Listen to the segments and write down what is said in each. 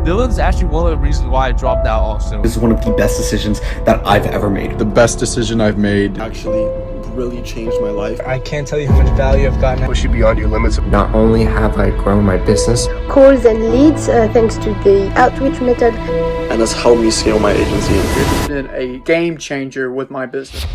Dylan's actually one of the reasons why I dropped out also. This is one of the best decisions that I've ever made. The best decision I've made. Actually really changed my life. I can't tell you how much value I've gotten. Push you beyond your limits. Not only have I grown my business, calls and leads thanks to the outreach method. And that's helped me scale my agency. It's been a game changer with my business.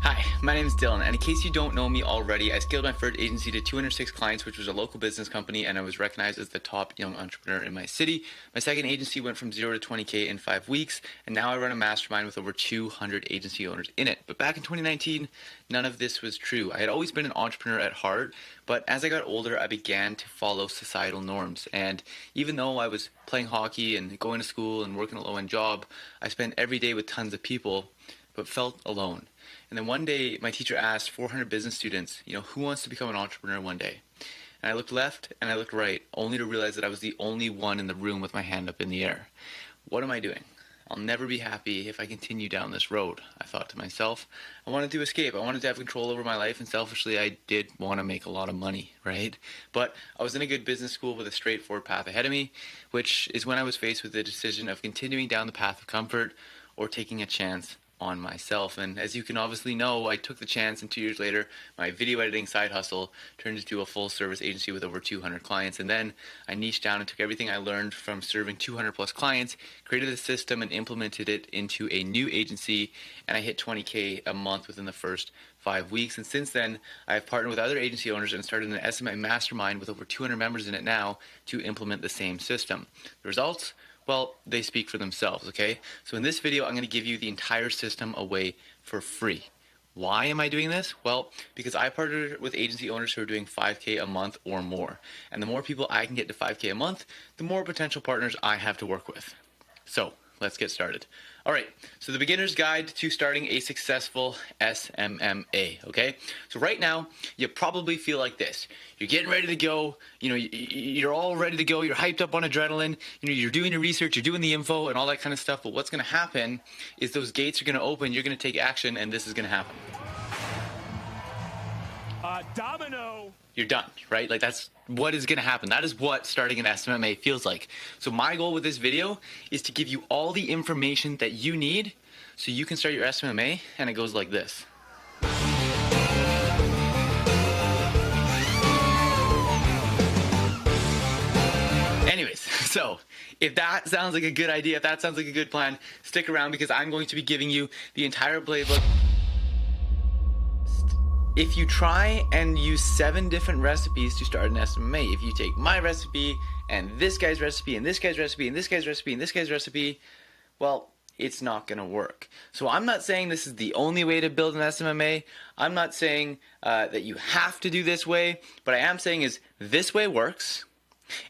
Hi, my name is Dylan, and in case you don't know me already, I scaled my first agency to 206 clients, which was a local business company, and I was recognized as the top young entrepreneur in my city. My second agency went from 0 to 20K in 5 weeks, and now I run a mastermind with over 200 agency owners in it. But back in 2019, none of this was true. I had always been an entrepreneur at heart, but as I got older, I began to follow societal norms. And even though I was playing hockey and going to school and working a low-end job, I spent every day with tons of people, but felt alone. And then one day, my teacher asked 400 business students, who wants to become an entrepreneur one day? And I looked left and I looked right, only to realize that I was the only one in the room with my hand up in the air. What am I doing? I'll never be happy if I continue down this road, I thought to myself. I wanted to escape. I wanted to have control over my life, and selfishly, I did want to make a lot of money, right? But I was in a good business school with a straightforward path ahead of me, which is when I was faced with the decision of continuing down the path of comfort or taking a chance on myself. And as you can obviously know, I took the chance, and 2 years later, my video editing side hustle turned into a full service agency with over 200 clients. And then I niched down and took everything I learned from serving 200 plus clients, created a system and implemented it into a new agency, and I hit 20K a month within the first 5 weeks. And since then, I've partnered with other agency owners and started an SMA mastermind with over 200 members in it now to implement the same system. The results? Well, they speak for themselves, okay? So in this video, I'm going to give you the entire system away for free. Why am I doing this? Well, because I partnered with agency owners who are doing 5K a month or more. And the more people I can get to 5K a month, the more potential partners I have to work with. So let's get started. All right, so the beginner's guide to starting a successful SMMA, okay? So right now, you probably feel like this. You're getting ready to go, you're all ready to go, you're hyped up on adrenaline, you're doing your research, you're doing the info and all that kind of stuff, but what's gonna happen is those gates are gonna open, you're gonna take action, and this is gonna happen. Domino! You're done, right? Like, that's what is going to happen. That is what starting an SMMA feels like. So my goal with this video is to give you all the information that you need so you can start your SMMA, and it goes like this. Anyways, so if that sounds like a good idea, if that sounds like a good plan, stick around, because I'm going to be giving you the entire playbook. If you try and use 7 different recipes to start an SMMA, if you take my recipe and this guy's recipe and this guy's recipe and this guy's recipe and this guy's recipe, well, it's not going to work. So I'm not saying this is the only way to build an SMMA. I'm not saying that you have to do this way. What I am saying is this way works.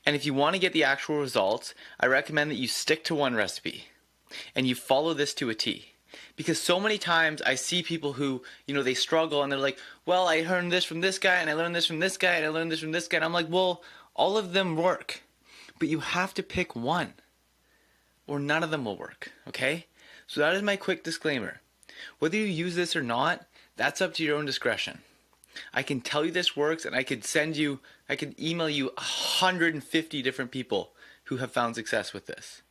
And if you want to get the actual results, I recommend that you stick to one recipe and you follow this to a T. Because so many times I see people who, they struggle and they're like, well, I learned this from this guy and I learned this from this guy and I learned this from this guy. And I'm like, well, all of them work, but you have to pick one or none of them will work, okay? So that is my quick disclaimer. Whether you use this or not, that's up to your own discretion. I can tell you this works, and I could email you 150 different people who have found success with this.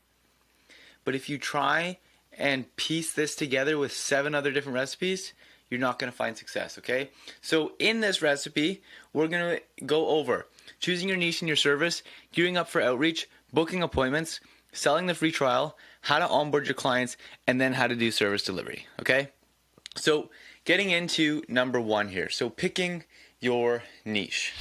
But if you try and piece this together with 7 other different recipes, you're not going to find success, okay? So in this recipe, we're going to go over choosing your niche and your service, gearing up for outreach, booking appointments, selling the free trial, how to onboard your clients, and then how to do service delivery, okay? So getting into number 1 here. So picking your niche.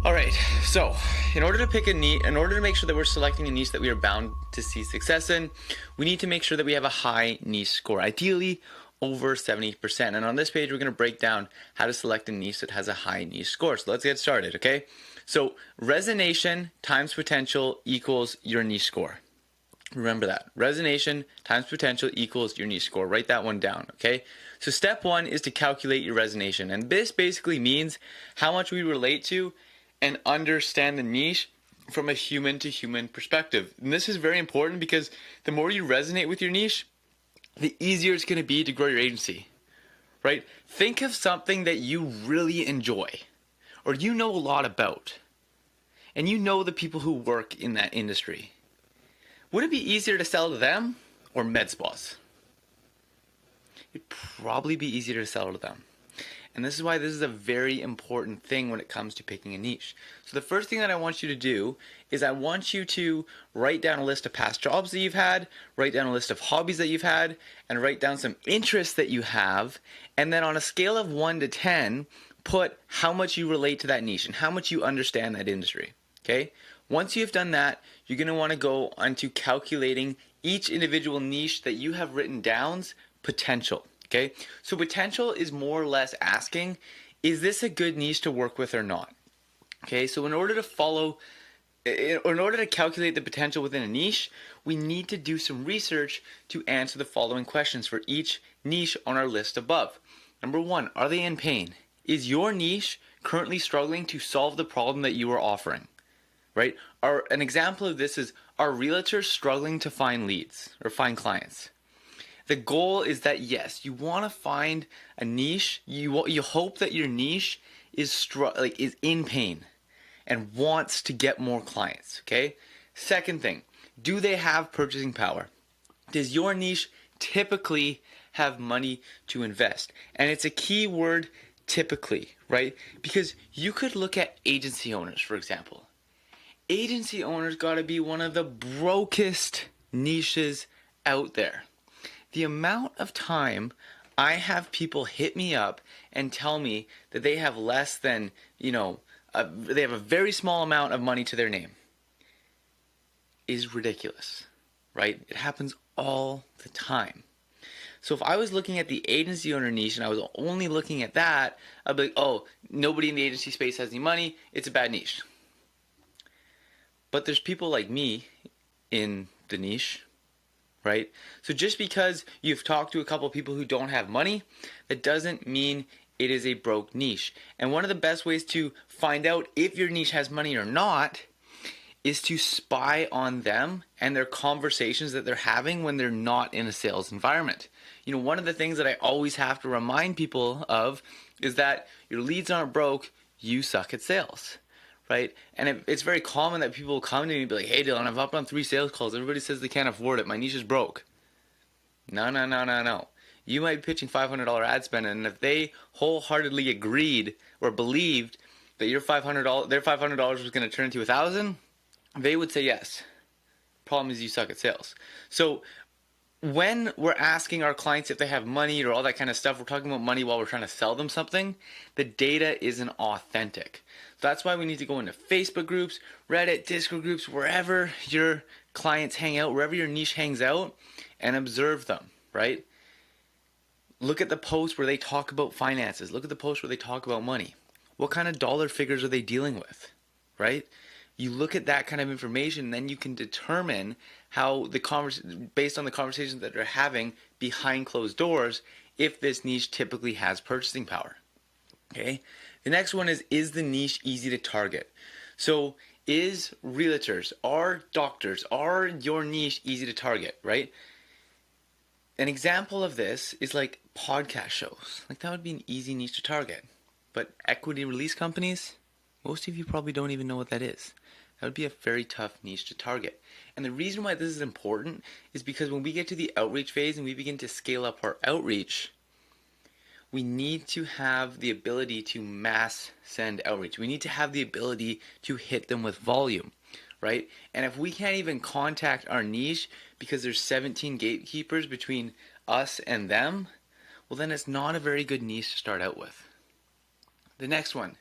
All right, so in order to pick a niche, in order to make sure that we're selecting a niche that we are bound to see success in, we need to make sure that we have a high niche score, ideally over 70%. And on this page, we're going to break down how to select a niche that has a high niche score. So let's get started, okay? So resonation times potential equals your niche score. Remember that. Resonation times potential equals your niche score. Write that one down, okay? So step 1 is to calculate your resonation. And this basically means how much we relate to and understand the niche from a human-to-human perspective. And this is very important because the more you resonate with your niche, the easier it's going to be to grow your agency, right? Think of something that you really enjoy or you know a lot about, and you know the people who work in that industry. Would it be easier to sell to them or med spas? It'd probably be easier to sell to them. And this is why this is a very important thing when it comes to picking a niche. So the first thing that I want you to do is I want you to write down a list of past jobs that you've had, write down a list of hobbies that you've had, and write down some interests that you have. And then on a scale of 1 to 10, put how much you relate to that niche and how much you understand that industry. Okay? Once you've done that, you're going to want to go onto calculating each individual niche that you have written down's potential. Okay, so potential is more or less asking, is this a good niche to work with or not? Okay, so in order to calculate the potential within a niche, we need to do some research to answer the following questions for each niche on our list above. Number 1, are they in pain? Is your niche currently struggling to solve the problem that you are offering? Right? An example of this is, are realtors struggling to find leads or find clients? The goal is that, yes, you want to find a niche. You hope that your niche is in pain and wants to get more clients. Okay. Second thing, do they have purchasing power? Does your niche typically have money to invest? And it's a key word, typically, right? Because you could look at agency owners, for example. Agency owners got to be one of the brokest niches out there. The amount of time I have people hit me up and tell me that they have less than, they have a very small amount of money to their name is ridiculous, right? It happens all the time. So if I was looking at the agency owner niche and I was only looking at that, I'd be like, oh, nobody in the agency space has any money. It's a bad niche. But there's people like me in the niche, right? So just because you've talked to a couple of people who don't have money, that doesn't mean it is a broke niche. And one of the best ways to find out if your niche has money or not is to spy on them and their conversations that they're having when they're not in a sales environment. One of the things that I always have to remind people of is that your leads aren't broke, you suck at sales. Right? And it's very common that people will come to me and be like, hey Dylan, I've hopped on 3 sales calls. Everybody says they can't afford it. My niche is broke. No. You might be pitching $500 ad spend, and if they wholeheartedly agreed or believed that their $500 was going to turn into $1,000, they would say yes. Problem is you suck at sales. So when we're asking our clients if they have money or all that kind of stuff, we're talking about money while we're trying to sell them something, the data isn't authentic. So that's why we need to go into Facebook groups, Reddit, Discord groups, wherever your clients hang out, wherever your niche hangs out, and observe them, right? Look at the posts where they talk about finances. Look at the posts where they talk about money. What kind of dollar figures are they dealing with, right? You look at that kind of information, then you can determine how based on the conversations that they're having behind closed doors, if this niche typically has purchasing power. Okay. The next one is the niche easy to target? So is realtors, are doctors, are your niche easy to target, right? An example of this is like podcast shows. Like that would be an easy niche to target. But equity release companies, most of you probably don't even know what that is. That would be a very tough niche to target. And the reason why this is important is because when we get to the outreach phase and we begin to scale up our outreach, we need to have the ability to mass send outreach. We need to have the ability to hit them with volume, right? And if we can't even contact our niche because there's 17 gatekeepers between us and them, well then it's not a very good niche to start out with. The next one,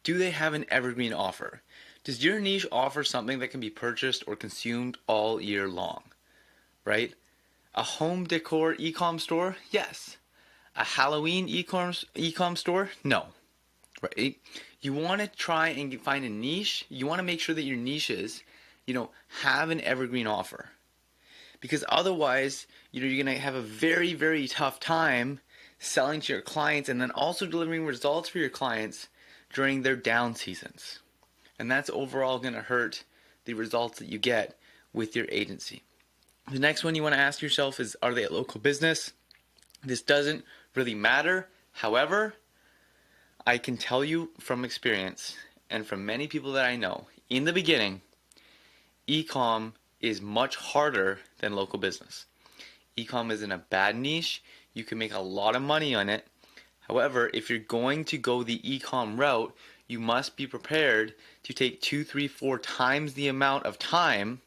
do they have an evergreen offer? Does your niche offer something that can be purchased or consumed all year long, right? A home decor e-com store? Yes. A Halloween e-com store? No, right? You want to try and find a niche. You want to make sure that your niches, have an evergreen offer. Because otherwise, you're going to have a very, very tough time selling to your clients and then also delivering results for your clients during their down seasons. And that's overall going to hurt the results that you get with your agency. The next one you want to ask yourself is, are they a local business? This doesn't really matter However, I can tell you from experience and from many people that I know, in the beginning, e-com is much harder than local business. E-com isn't a bad niche. You can make a lot of money on it. However, if you're going to go the e-com route, you must be prepared to take 2, 3, 4 times the amount of time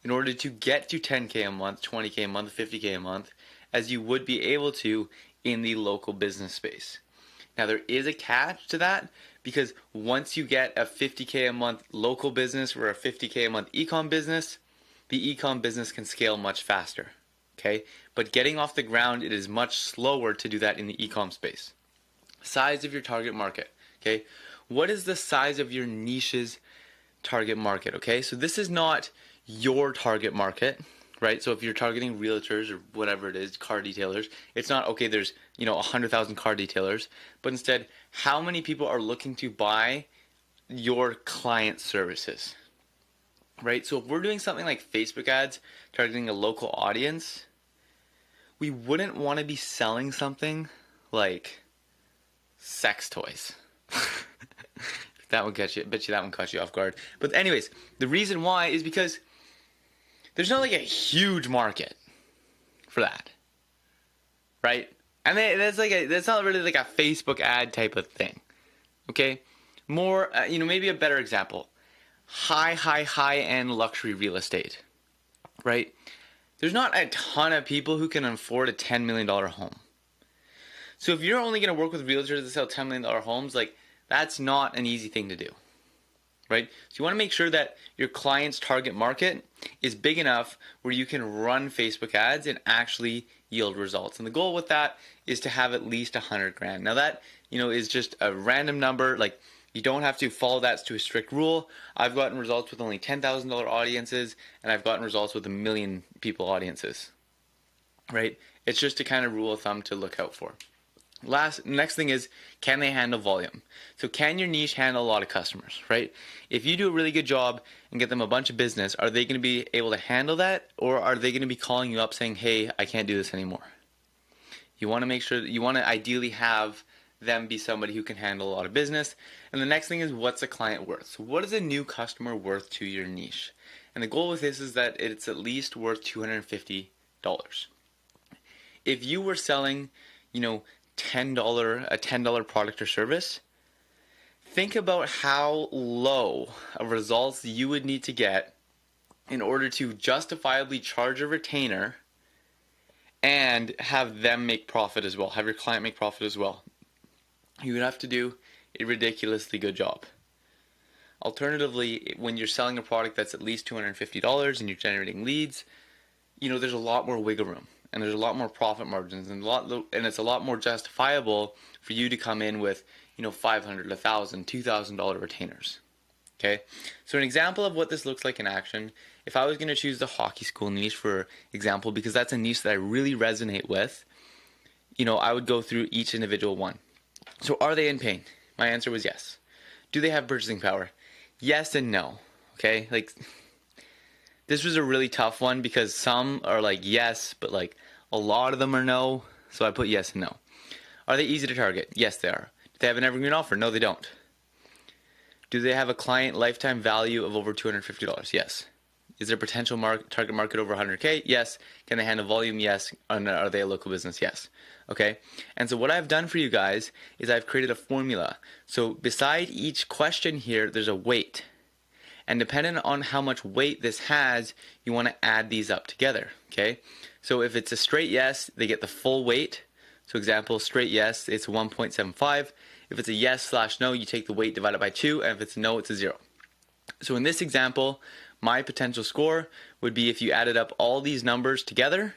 in order to get to 10K a month, 20K a month, 50K a month, as you would be able to in the local business space. Now, there is a catch to that, because once you get a 50K a month local business or a 50K a month e-com business, the e-com business can scale much faster, okay? But getting off the ground, it is much slower to do that in the e-com space. Size of your target market, okay? What is the size of your niche's target market, okay? So this is not your target market, right? So if you're targeting realtors or whatever it is, car detailers, it's not, okay, there's, 100,000 car detailers, but instead, how many people are looking to buy your client services, right? So if we're doing something like Facebook ads, targeting a local audience, we wouldn't want to be selling something like sex toys. That one bet you that one caught you off guard. But anyways, the reason why is because there's not like a huge market for that, right? And that's not really like a Facebook ad type of thing, okay? More, maybe a better example, high-end luxury real estate, right? There's not a ton of people who can afford a $10 million home. So if you're only going to work with realtors that sell $10 million homes, like, that's not an easy thing to do, right? So you want to make sure that your client's target market is big enough where you can run Facebook ads and actually yield results. And the goal with that is to have at least 100 grand. Now that, is just a random number. Like, you don't have to follow that to a strict rule. I've gotten results with only $10,000 audiences, and I've gotten results with 1 million people audiences, right? It's just a kind of rule of thumb to look out for. Next thing is, can they handle volume? So can your niche handle a lot of customers, right? If you do a really good job and get them a bunch of business, are they going to be able to handle that? Or are they going to be calling you up saying, hey, I can't do this anymore? You want to make sure that you want to ideally have them be somebody who can handle a lot of business. And the next thing is, what's a client worth? So what is a new customer worth to your niche? And the goal with this is that it's at least worth $250. If you were selling, a $10 product or service, think about how low of results you would need to get in order to justifiably charge a retainer and have them make profit as well, have your client make profit as well. You would have to do a ridiculously good job. Alternatively, when you're selling a product that's at least $250 and you're generating leads, there's a lot more wiggle room. And there's a lot more profit margins, and it's a lot more justifiable for you to come in with, $500, $1,000, $2,000 retainers. Okay, so an example of what this looks like in action. If I was going to choose the hockey school niche, for example, because that's a niche that I really resonate with, I would go through each individual one. So are they in pain? My answer was yes. Do they have purchasing power? Yes and no. Okay, like, this was a really tough one because some are like yes, but like a lot of them are no. So I put yes and no. Are they easy to target? Yes, they are. Do they have an evergreen offer? No, they don't. Do they have a client lifetime value of over $250? Yes. Is their potential target market over 100K? Yes. Can they handle volume? Yes. And are they a local business? Yes. Okay. And so what I've done for you guys is I've created a formula. So beside each question here, there's a weight. And depending on how much weight this has, you want to add these up together, okay? So if it's a straight yes, they get the full weight. So example, straight yes, it's 1.75. If it's a yes/no, you take the weight divided by 2, and if it's a no, it's a 0. So in this example, my potential score would be, if you added up all these numbers together,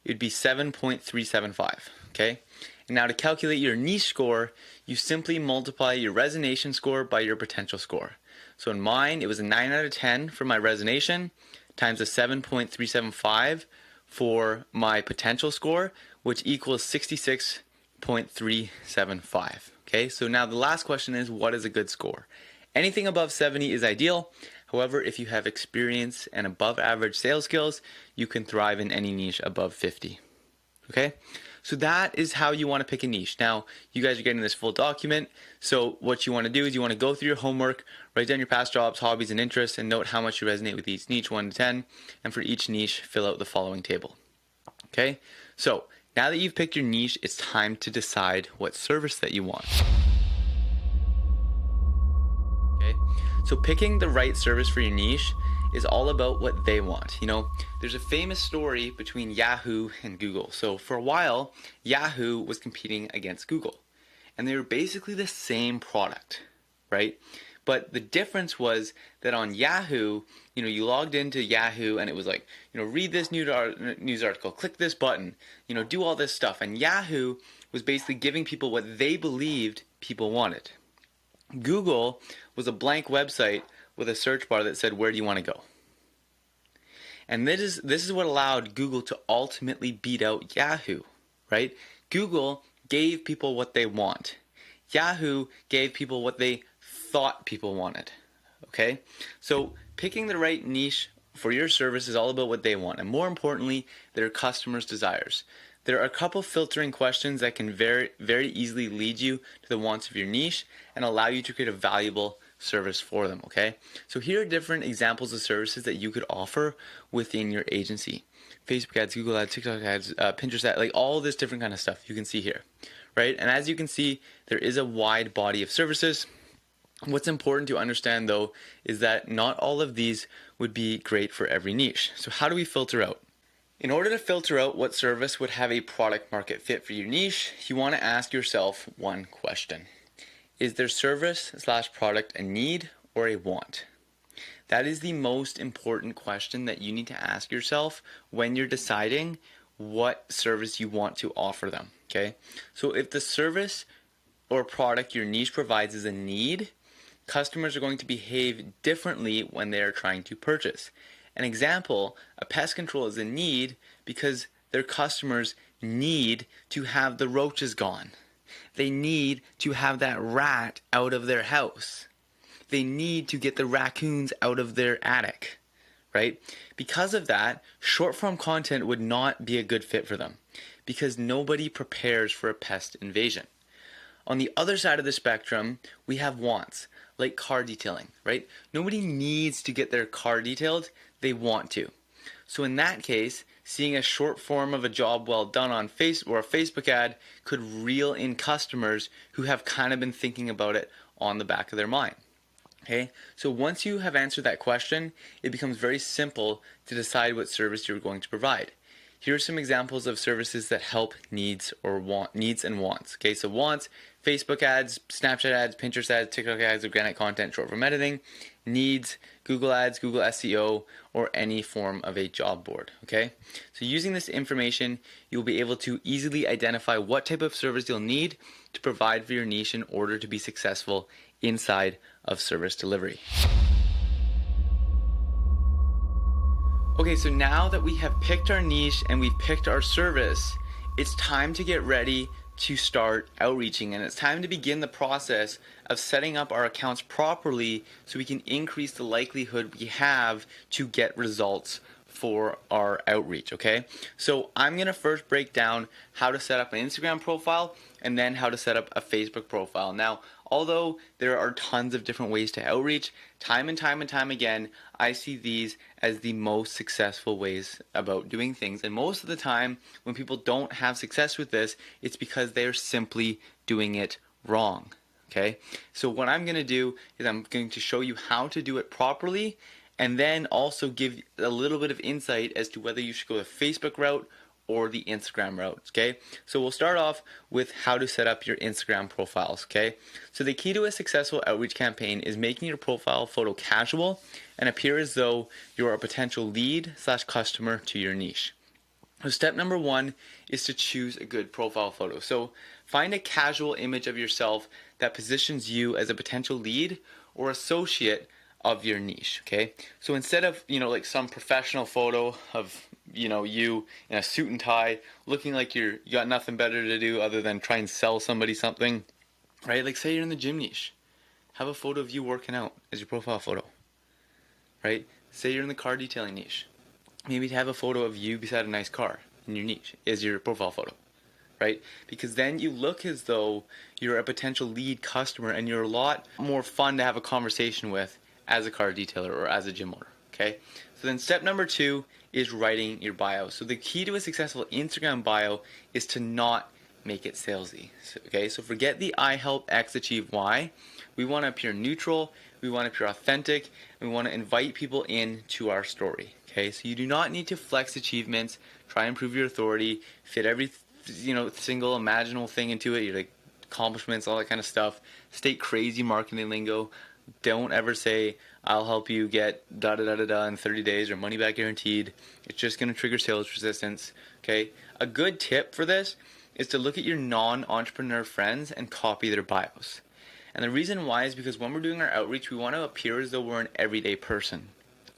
it would be 7.375, okay? And now to calculate your niche score, you simply multiply your resonation score by your potential score. So in mine, it was a 9 out of 10 for my resonation, times a 7.375 for my potential score, which equals 66.375. Okay, so now the last question is, what is a good score? Anything above 70 is ideal. However, if you have experience and above average sales skills, you can thrive in any niche above 50. Okay, So that is how you want to pick a niche. Now, you guys are getting this full document. So what you want to do is you want to go through your homework, write down your past jobs, hobbies, and interests, and note how much you resonate with each niche, 1 to 10. And for each niche, fill out the following table. Okay? So now that you've picked your niche, it's time to decide what service that you want. Okay? So picking the right service for your niche is all about what they want. You know, there's a famous story between Yahoo and Google. So for a while, Yahoo was competing against Google, and they were basically the same product, right? But the difference was that on Yahoo, you know, you logged into Yahoo and it was like, you know, read this news article, click this button, you know, do all this stuff. And Yahoo was basically giving people what they believed people wanted. Google was a blank website with a search bar that said, where do you want to go? And this is what allowed Google to ultimately beat out Yahoo, right? Google gave people what they want. Yahoo gave people what they thought people wanted, okay? So picking the right niche for your service is all about what they want, and more importantly, their customers' desires. There are a couple filtering questions that can very, very easily lead you to the wants of your niche and allow you to create a valuable service for them, okay? So here are different examples of services that you could offer within your agency. Facebook ads, Google ads, TikTok ads, Pinterest ads, like all this different kind of stuff you can see here, right? And as you can see, there is a wide body of services. What's important to understand though is that not all of these would be great for every niche. So how do we filter out? In order to filter out what service would have a product market fit for your niche, you want to ask yourself one question. Is their service/product a need or a want? That is the most important question that you need to ask yourself when you're deciding what service you want to offer them, okay? So if the service or product your niche provides is a need, customers are going to behave differently when they are trying to purchase. An example, a pest control is a need because their customers need to have the roaches gone. They need to have that rat out of their house. They need to get the raccoons out of their attic, right? Because of that, short form content would not be a good fit for them because nobody prepares for a pest invasion. On the other side of the spectrum, we have wants, like car detailing, right? Nobody needs to get their car detailed, they want to. So in that case, seeing a short form of a job well done on Facebook or a Facebook ad could reel in customers who have kind of been thinking about it on the back of their mind. Okay, so once you have answered that question, it becomes very simple to decide what service you're going to provide. Here are some examples of services that help needs and wants. Okay, so wants, Facebook ads, Snapchat ads, Pinterest ads, TikTok ads, organic content, short form editing. Needs, Google ads, Google SEO, or any form of a job board. Okay, so using this information, you'll be able to easily identify what type of service you'll need to provide for your niche in order to be successful inside of service delivery. Okay, so now that we have picked our niche and we've picked our service, it's time to get ready to start outreaching, and it's time to begin the process of setting up our accounts properly so we can increase the likelihood we have to get results for our outreach, okay? So I'm gonna first break down how to set up an Instagram profile and then how to set up a Facebook profile. Now, although there are tons of different ways to outreach, time and time again, I see these as the most successful ways about doing things. And most of the time, when people don't have success with this, it's because they're simply doing it wrong, okay? So what I'm gonna do is I'm going to show you how to do it properly and then also give a little bit of insight as to whether you should go the Facebook route or the Instagram route, okay? So we'll start off with how to set up your Instagram profiles, okay? So the key to a successful outreach campaign is making your profile photo casual and appear as though you're a potential lead/customer to your niche. So step number one is to choose a good profile photo. So find a casual image of yourself that positions you as a potential lead or associate of your niche, okay? So instead of, like some professional photo of, you in a suit and tie looking like you got nothing better to do other than try and sell somebody something, right? Like say you're in the gym niche, have a photo of you working out as your profile photo, right? Say you're in the car detailing niche, maybe have a photo of you beside a nice car in your niche as your profile photo, right? Because then you look as though you're a potential lead customer and you're a lot more fun to have a conversation with as a car detailer or as a gym owner, okay? So then step number 2 is writing your bio. So the key to a successful Instagram bio is to not make it salesy, okay? So forget the I help X achieve Y. We want to appear neutral, we want to appear authentic, and we want to invite people into our story, okay? So you do not need to flex achievements, try and prove your authority, fit every single imaginable thing into it, your like accomplishments, all that kind of stuff. State crazy marketing lingo. Don't ever say, I'll help you get da da da da da in 30 days or money back guaranteed. It's just going to trigger sales resistance, okay? A good tip for this is to look at your non-entrepreneur friends and copy their bios. And the reason why is because when we're doing our outreach, we want to appear as though we're an everyday person.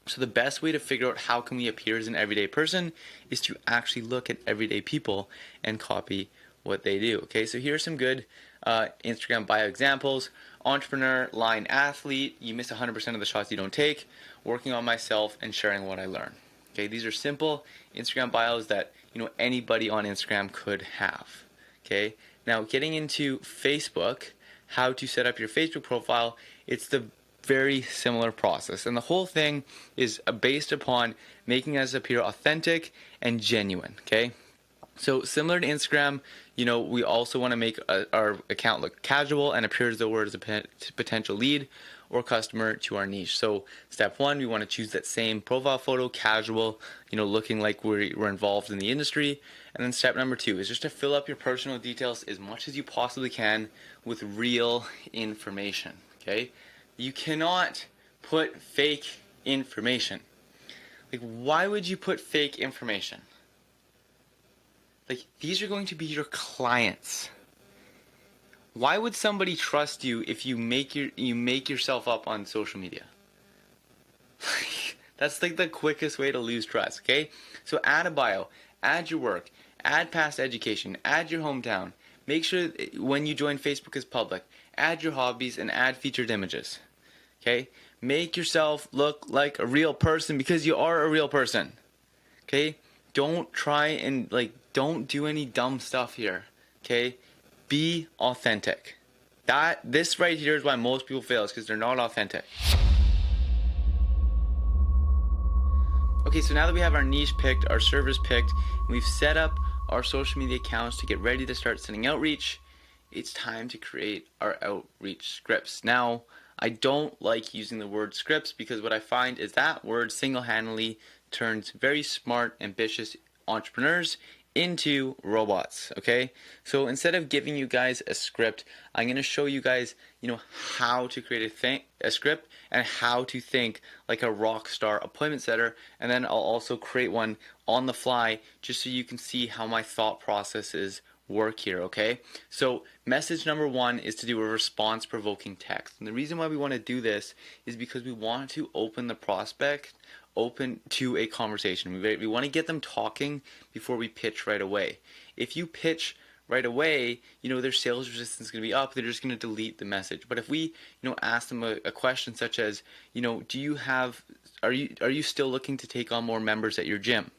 So the best way to figure out how can we appear as an everyday person is to actually look at everyday people and copy what they do. Okay, so here are some good Instagram bio examples. Entrepreneur, line athlete, you miss 100% of the shots you don't take, working on myself and sharing what I learn. Okay, these are simple Instagram bios that anybody on Instagram could have. Okay, now getting into Facebook, how to set up your Facebook profile, it's the very similar process, and the whole thing is based upon making us appear authentic and genuine. Okay, so similar to Instagram, we also want to make our account look casual and appear as though we're a potential lead or customer to our niche. So step 1, we want to choose that same profile photo, casual, looking like we're involved in the industry. And then step number 2 is just to fill up your personal details as much as you possibly can with real information. Okay, you cannot put fake information. Like, why would you put fake information? Like, these are going to be your clients. Why would somebody trust you if you make yourself up on social media? That's like the quickest way to lose trust, okay? So add a bio, add your work, add past education, add your hometown. Make sure when you join Facebook is public. Add your hobbies and add featured images. Okay? Make yourself look like a real person because you are a real person. Okay? Don't try and don't do any dumb stuff here. Okay? Be authentic. This right here is why most people fail, is because they're not authentic. Okay, so now that we have our niche picked, our service picked, and we've set up our social media accounts to get ready to start sending outreach, it's time to create our outreach scripts. Now, I don't like using the word scripts because what I find is that word single-handedly turns very smart, ambitious entrepreneurs into robots, okay? So instead of giving you guys a script, I'm going to show you guys, how to create a script and how to think like a rock star appointment setter, and then I'll also create one on the fly just so you can see how my thought processes work here, okay? So message number 1 is to do a response provoking text. And the reason why we want to do this is because we want to open the prospect open to a conversation. We want to get them talking before we pitch right away. If you pitch right away, their sales resistance is going to be up. They're just going to delete the message. But if we, ask them a question such as, are you still looking to take on more members at your gym?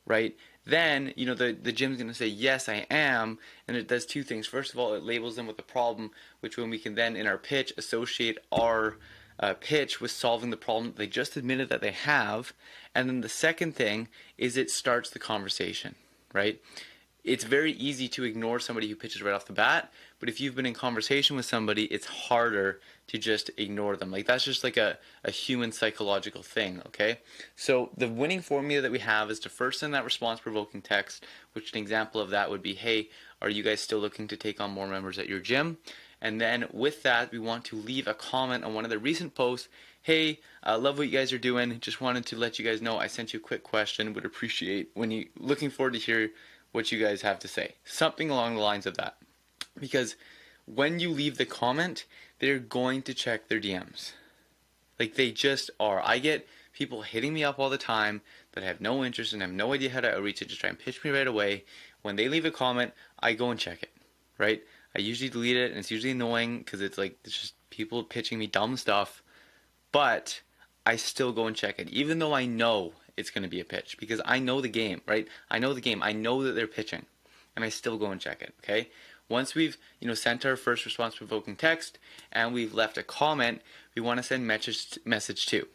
Right? Then, the gym's going to say, yes, I am. And it does 2 things. First of all, it labels them with the problem, which when we can then, in our pitch, associate our pitch with solving the problem they just admitted that they have. And then the second thing is it starts the conversation, right? It's very easy to ignore somebody who pitches right off the bat, but if you've been in conversation with somebody, it's harder to just ignore them. That's just like a human psychological thing, okay? So the winning formula that we have is to first send that response-provoking text, which an example of that would be, hey, are you guys still looking to take on more members at your gym? And then with that, we want to leave a comment on one of the recent posts. Hey, I love what you guys are doing. Just wanted to let you guys know I sent you a quick question. Would appreciate looking forward to hear what you guys have to say. Something along the lines of that. Because when you leave the comment, they're going to check their DMs. They just are. I get people hitting me up all the time that have no interest and have no idea how to outreach it, just try and pitch me right away. When they leave a comment, I go and check it, right? I usually delete it, and it's usually annoying because it's just people pitching me dumb stuff, but I still go and check it, even though I know it's going to be a pitch, because I know the game, right? I know the game. I know that they're pitching. and I still go and check it, okay? Once we've, sent our first response provoking text and we've left a comment, we want to send message 2,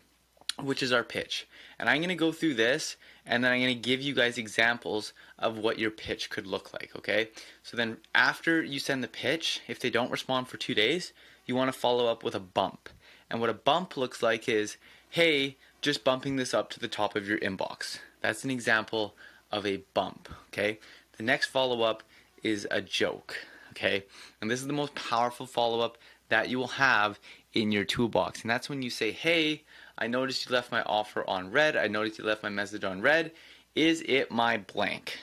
which is our pitch. And I'm going to go through this, and then I'm going to give you guys examples of what your pitch could look like, okay? So then after you send the pitch, if they don't respond for 2 days, you want to follow up with a bump. And what a bump looks like is, hey, just bumping this up to the top of your inbox. That's an example of a bump, okay? The next follow-up is a joke, okay? And this is the most powerful follow-up that you will have in your toolbox. And that's when you say, hey, I noticed you left my offer on red. I noticed you left my message on red. Is it my blank?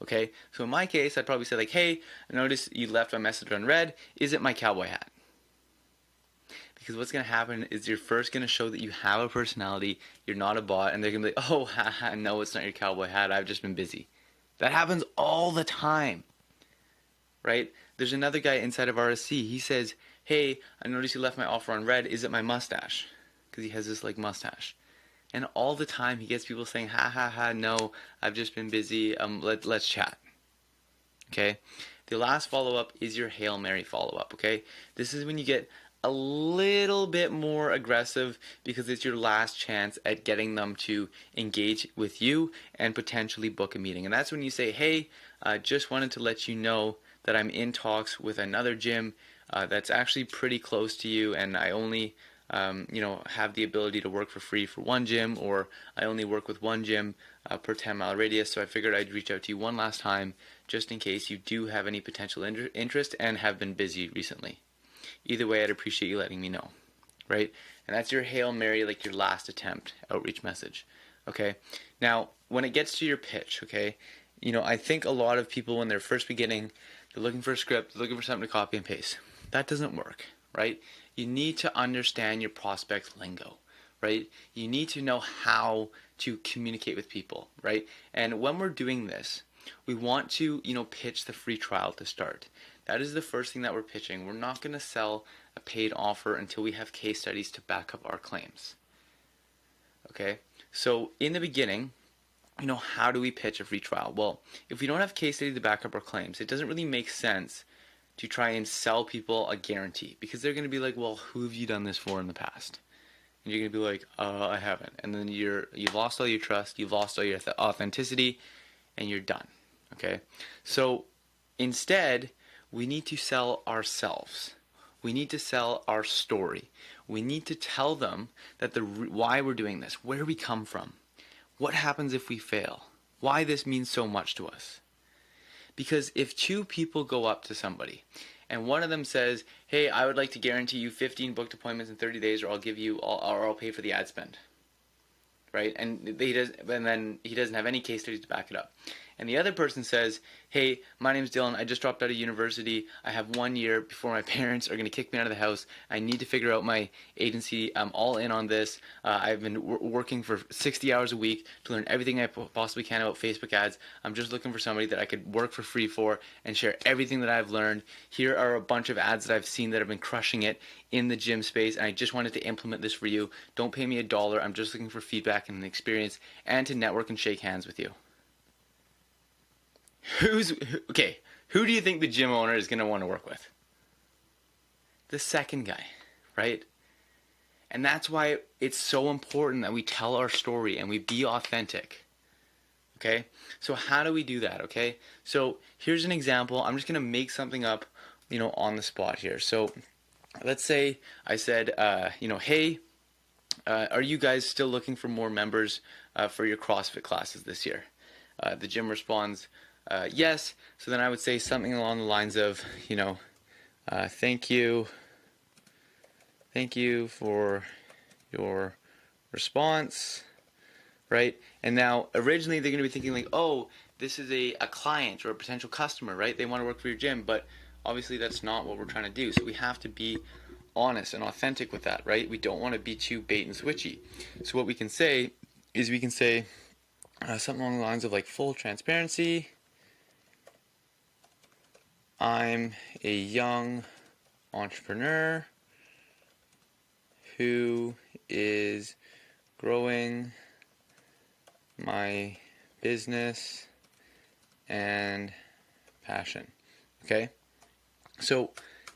Okay, so in my case, I'd probably say like, hey, I noticed you left my message on red. Is it my cowboy hat? Because what's going to happen is you're first going to show that you have a personality, you're not a bot, and they're going to be like, oh, haha, no, it's not your cowboy hat, I've just been busy. That happens all the time, right? There's another guy inside of RSC, he says, hey, I noticed you left my offer on red, is it my mustache? Because he has this like mustache. And all the time he gets people saying, ha ha ha, no, I've just been busy, let's chat. Okay? The last follow-up is your Hail Mary follow-up, okay? This is when you get a little bit more aggressive because it's your last chance at getting them to engage with you and potentially book a meeting. And that's when you say, hey, just wanted to let you know that I'm in talks with another gym that's actually pretty close to you, and I only have the ability to work for free for one gym, or I only work with one gym per 10-mile radius, so I figured I'd reach out to you one last time just in case you do have any potential interest and have been busy recently. Either way, I'd appreciate you letting me know, right? And that's your Hail Mary, like your last attempt outreach message, okay? Now, when it gets to your pitch, okay, I think a lot of people when they're first beginning, they're looking for a script, they're looking for something to copy and paste. That doesn't work, right? You need to understand your prospect's lingo, right? You need to know how to communicate with people, right? And when we're doing this, we want to, pitch the free trial to start. That is the first thing that we're pitching. We're not going to sell a paid offer until we have case studies to back up our claims. Okay? So in the beginning, how do we pitch a free trial? Well, if we don't have case studies to back up our claims, it doesn't really make sense to try and sell people a guarantee, because they're going to be like, well, who have you done this for in the past? And you're going to be like, I haven't. And then you've lost all your trust, you've lost all your authenticity, and you're done. Okay? So instead, we need to sell ourselves. We need to sell our story. We need to tell them that why we're doing this, where we come from, what happens if we fail, why this means so much to us. Because if two people go up to somebody and one of them says, hey, I would like to guarantee you 15 booked appointments in 30 days, or I'll pay for the ad spend, right? And then he doesn't have any case studies to back it up. And the other person says, hey, my name's Dylan, I just dropped out of university, I have 1 year before my parents are going to kick me out of the house, I need to figure out my agency, I'm all in on this, I've been working for 60 hours a week to learn everything I possibly can about Facebook ads, I'm just looking for somebody that I could work for free for and share everything that I've learned. Here are a bunch of ads that I've seen that have been crushing it in the gym space, and I just wanted to implement this for you. Don't pay me $1, I'm just looking for feedback and experience and to network and shake hands with you. Who do you think the gym owner is going to want to work with? The second guy, right? And that's why it's so important that we tell our story and we be authentic. Okay? So how do we do that, okay? So here's an example. I'm just going to make something up, on the spot here. So let's say I said, hey, are you guys still looking for more members for your CrossFit classes this year? The gym responds, yes. So then I would say something along the lines of, thank you for your response, right? And now originally they're going to be thinking like, oh, this is a client or a potential customer, right? They want to work for your gym, but obviously that's not what we're trying to do. So we have to be honest and authentic with that, right? We don't want to be too bait and switchy. So what we can say is something along the lines of like, full transparency, I'm a young entrepreneur who is growing my business and passion. Okay? So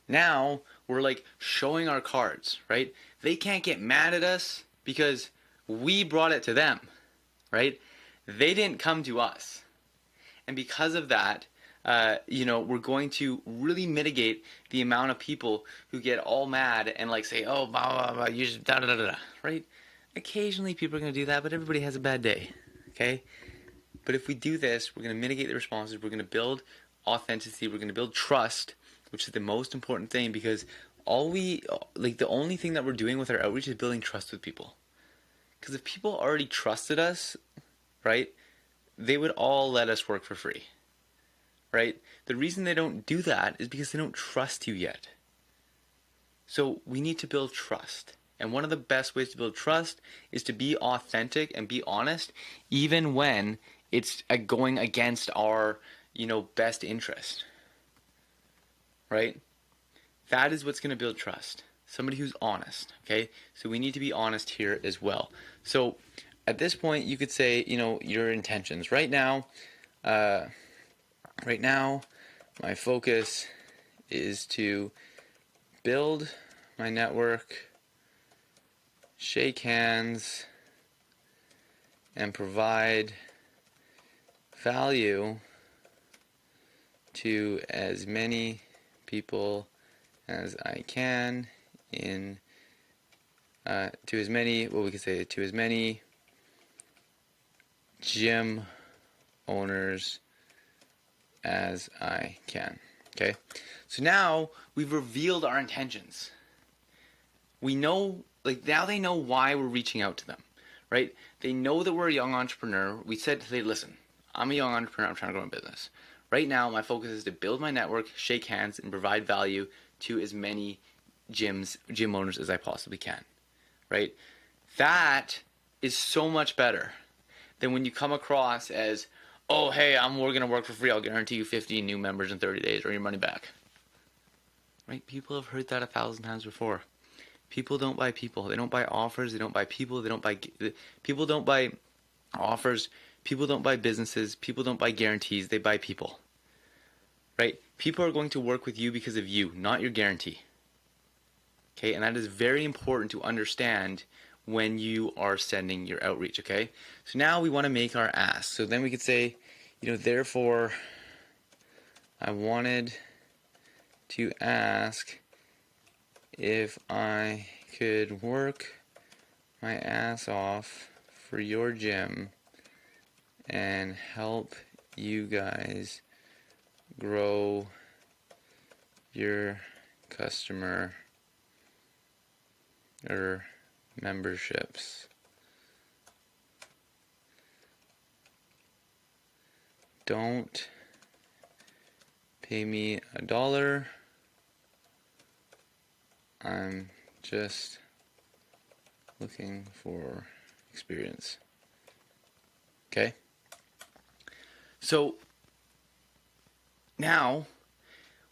now we're like showing our cards, right? They can't get mad at us because we brought it to them, right? They didn't come to us. And because of that, we're going to really mitigate the amount of people who get all mad and like say, oh, blah, blah, blah, you just da da da da, right? Occasionally people are going to do that, but everybody has a bad day, okay? But if we do this, we're going to mitigate the responses. We're going to build authenticity. We're going to build trust, which is the most important thing, because the only thing that we're doing with our outreach is building trust with people. Because if people already trusted us, right, they would all let us work for free, right? The reason they don't do that is because they don't trust you yet. So we need to build trust. And one of the best ways to build trust is to be authentic and be honest, even when it's going against our, best interest, right? That is what's going to build trust. Somebody who's honest, okay? So we need to be honest here as well. So at this point, you could say, your intentions. Right now, my focus is to build my network, shake hands, and provide value to as many people as I can to as many gym owners as I can. Okay? So now we've revealed our intentions. We know, now they know why we're reaching out to them, right? They know that we're a young entrepreneur. We said to them, listen, I'm a young entrepreneur. I'm trying to grow my business. Right now, my focus is to build my network, shake hands, and provide value to as many gym owners as I possibly can, right? That is so much better than when you come across as, oh, hey, we're going to work for free. I'll guarantee you 50 new members in 30 days or your money back, right? People have heard that 1,000 times before. People don't buy people. They don't buy offers. They don't buy people. People don't buy offers. People don't buy businesses. People don't buy guarantees. They buy people, right? People are going to work with you because of you, not your guarantee. Okay, and that is very important to understand when you are sending your outreach, okay? So now we want to make our ask. So then we could say, therefore, I wanted to ask if I could work my ass off for your gym and help you guys grow your customer or memberships. Don't pay me $1. I'm just looking for experience. Okay? So now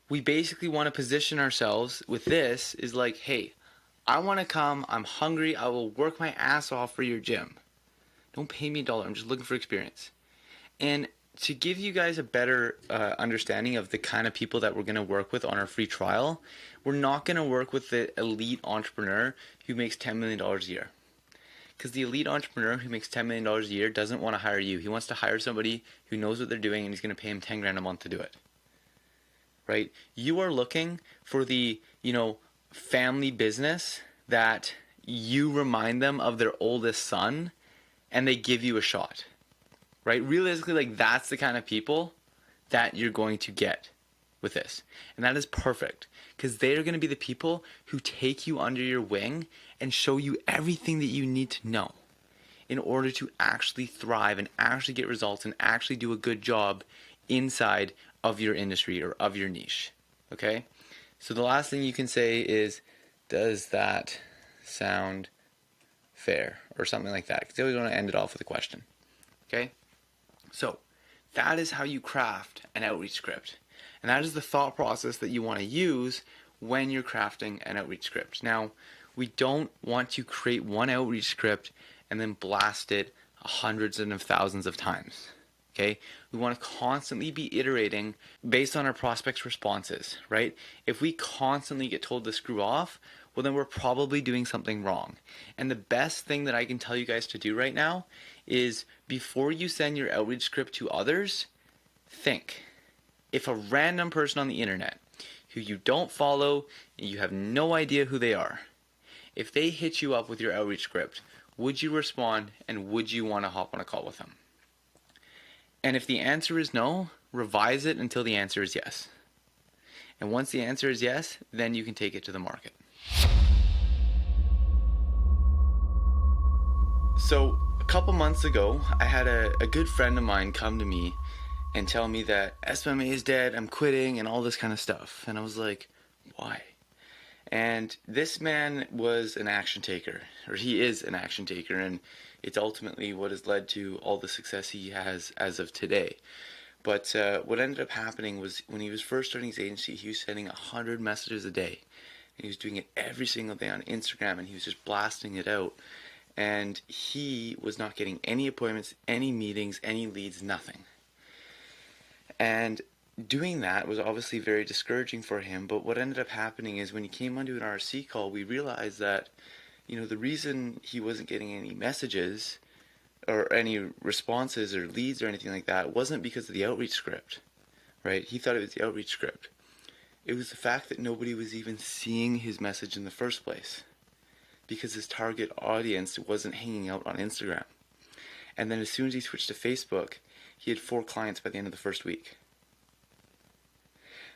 we basically want to position ourselves with this is like, hey, I want to come, I'm hungry, I will work my ass off for your gym. Don't pay me $1, I'm just looking for experience. And to give you guys a better understanding of the kind of people that we're going to work with on our free trial, we're not going to work with the elite entrepreneur who makes $10 million a year. Because the elite entrepreneur who makes $10 million a year doesn't want to hire you. He wants to hire somebody who knows what they're doing and he's going to pay him 10 grand a month to do it. Right? You are looking for the, family business that you remind them of their oldest son and they give you a shot. Right? Realistically, that's the kind of people that you're going to get with this. And that is perfect because they are going to be the people who take you under your wing and show you everything that you need to know in order to actually thrive and actually get results and actually do a good job inside of your industry or of your niche. Okay? So the last thing you can say is, does that sound fair? Or something like that. Because you always want to end it off with a question. Okay? So that is how you craft an outreach script. And that is the thought process that you want to use when you're crafting an outreach script. Now, we don't want to create one outreach script and then blast it hundreds and thousands of times. Okay, we want to constantly be iterating based on our prospects' responses, right? If we constantly get told to screw off, well, then we're probably doing something wrong. And the best thing that I can tell you guys to do right now is before you send your outreach script to others, think. If a random person on the internet who you don't follow, and you have no idea who they are, if they hit you up with your outreach script, would you respond and would you want to hop on a call with them? And if the answer is no, revise it until the answer is yes. And once the answer is yes, then you can take it to the market. So a couple months ago, I had a good friend of mine come to me and tell me that SMMA is dead, I'm quitting, and all this kind of stuff. And I was like, why? And this man was an action taker, or he is an action taker, and it's ultimately what has led to all the success he has as of today. But what ended up happening was when he was first starting his agency, he was sending 100 messages a day. And he was doing it every single day on Instagram, and he was just blasting it out. And he was not getting any appointments, any meetings, any leads, nothing. And doing that was obviously very discouraging for him, but what ended up happening is when he came onto an RC call, we realized that, the reason he wasn't getting any messages or any responses or leads or anything like that wasn't because of the outreach script, right? He thought it was the outreach script. It was the fact that nobody was even seeing his message in the first place because his target audience wasn't hanging out on Instagram. And then as soon as he switched to Facebook, he had 4 clients by the end of the first week.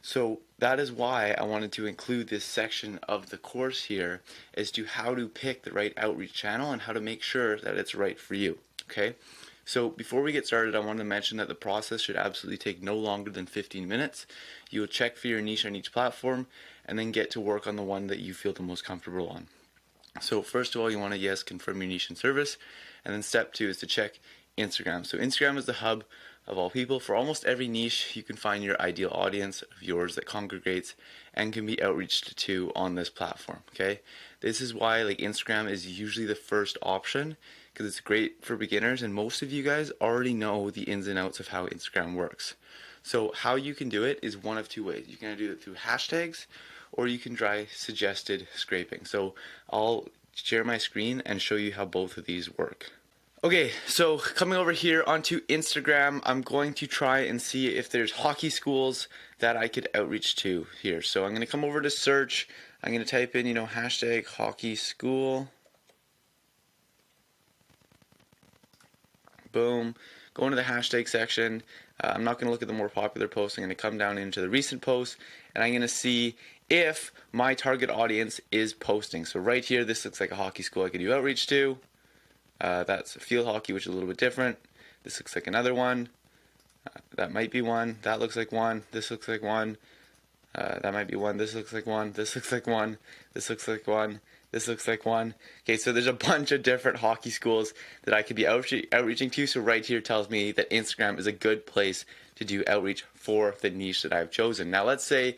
So that is why I wanted to include this section of the course here as to how to pick the right outreach channel and how to make sure that it's right for you, okay? So before we get started, I want to mention that the process should absolutely take no longer than 15 minutes. You will check for your niche on each platform and then get to work on the one that you feel the most comfortable on. So first of all, you want to, yes, confirm your niche and service, and then step 2 is to check Instagram. So Instagram is the hub of all people. For almost every niche, you can find your ideal audience of yours that congregates and can be outreached to on this platform, okay? This is why Instagram is usually the first option because it's great for beginners, and most of you guys already know the ins and outs of how Instagram works. So how you can do it is one of 2 ways. You can do it through hashtags or you can try suggested scraping. So I'll share my screen and show you how both of these work. Okay, so coming over here onto Instagram, I'm going to try and see if there's hockey schools that I could outreach to here. So I'm going to come over to search. I'm going to type in, hashtag hockey school. Boom. Go into the hashtag section. I'm not going to look at the more popular posts. I'm going to come down into the recent posts, and I'm going to see if my target audience is posting. So right here, this looks like a hockey school I could do outreach to. That's field hockey, which is a little bit different. This looks like another one. That might be one. That looks like one. This looks like one. That might be one. This looks like one. This looks like one. This looks like one. This looks like one. Okay, so there's a bunch of different hockey schools that I could be outreaching to. So right here tells me that Instagram is a good place to do outreach for the niche that I've chosen. Now let's say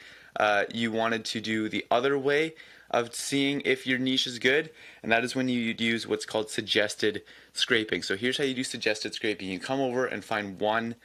you wanted to do the other way of seeing if your niche is good, and that is when you use what's called suggested scraping. So here's how you do suggested scraping. You come over and find one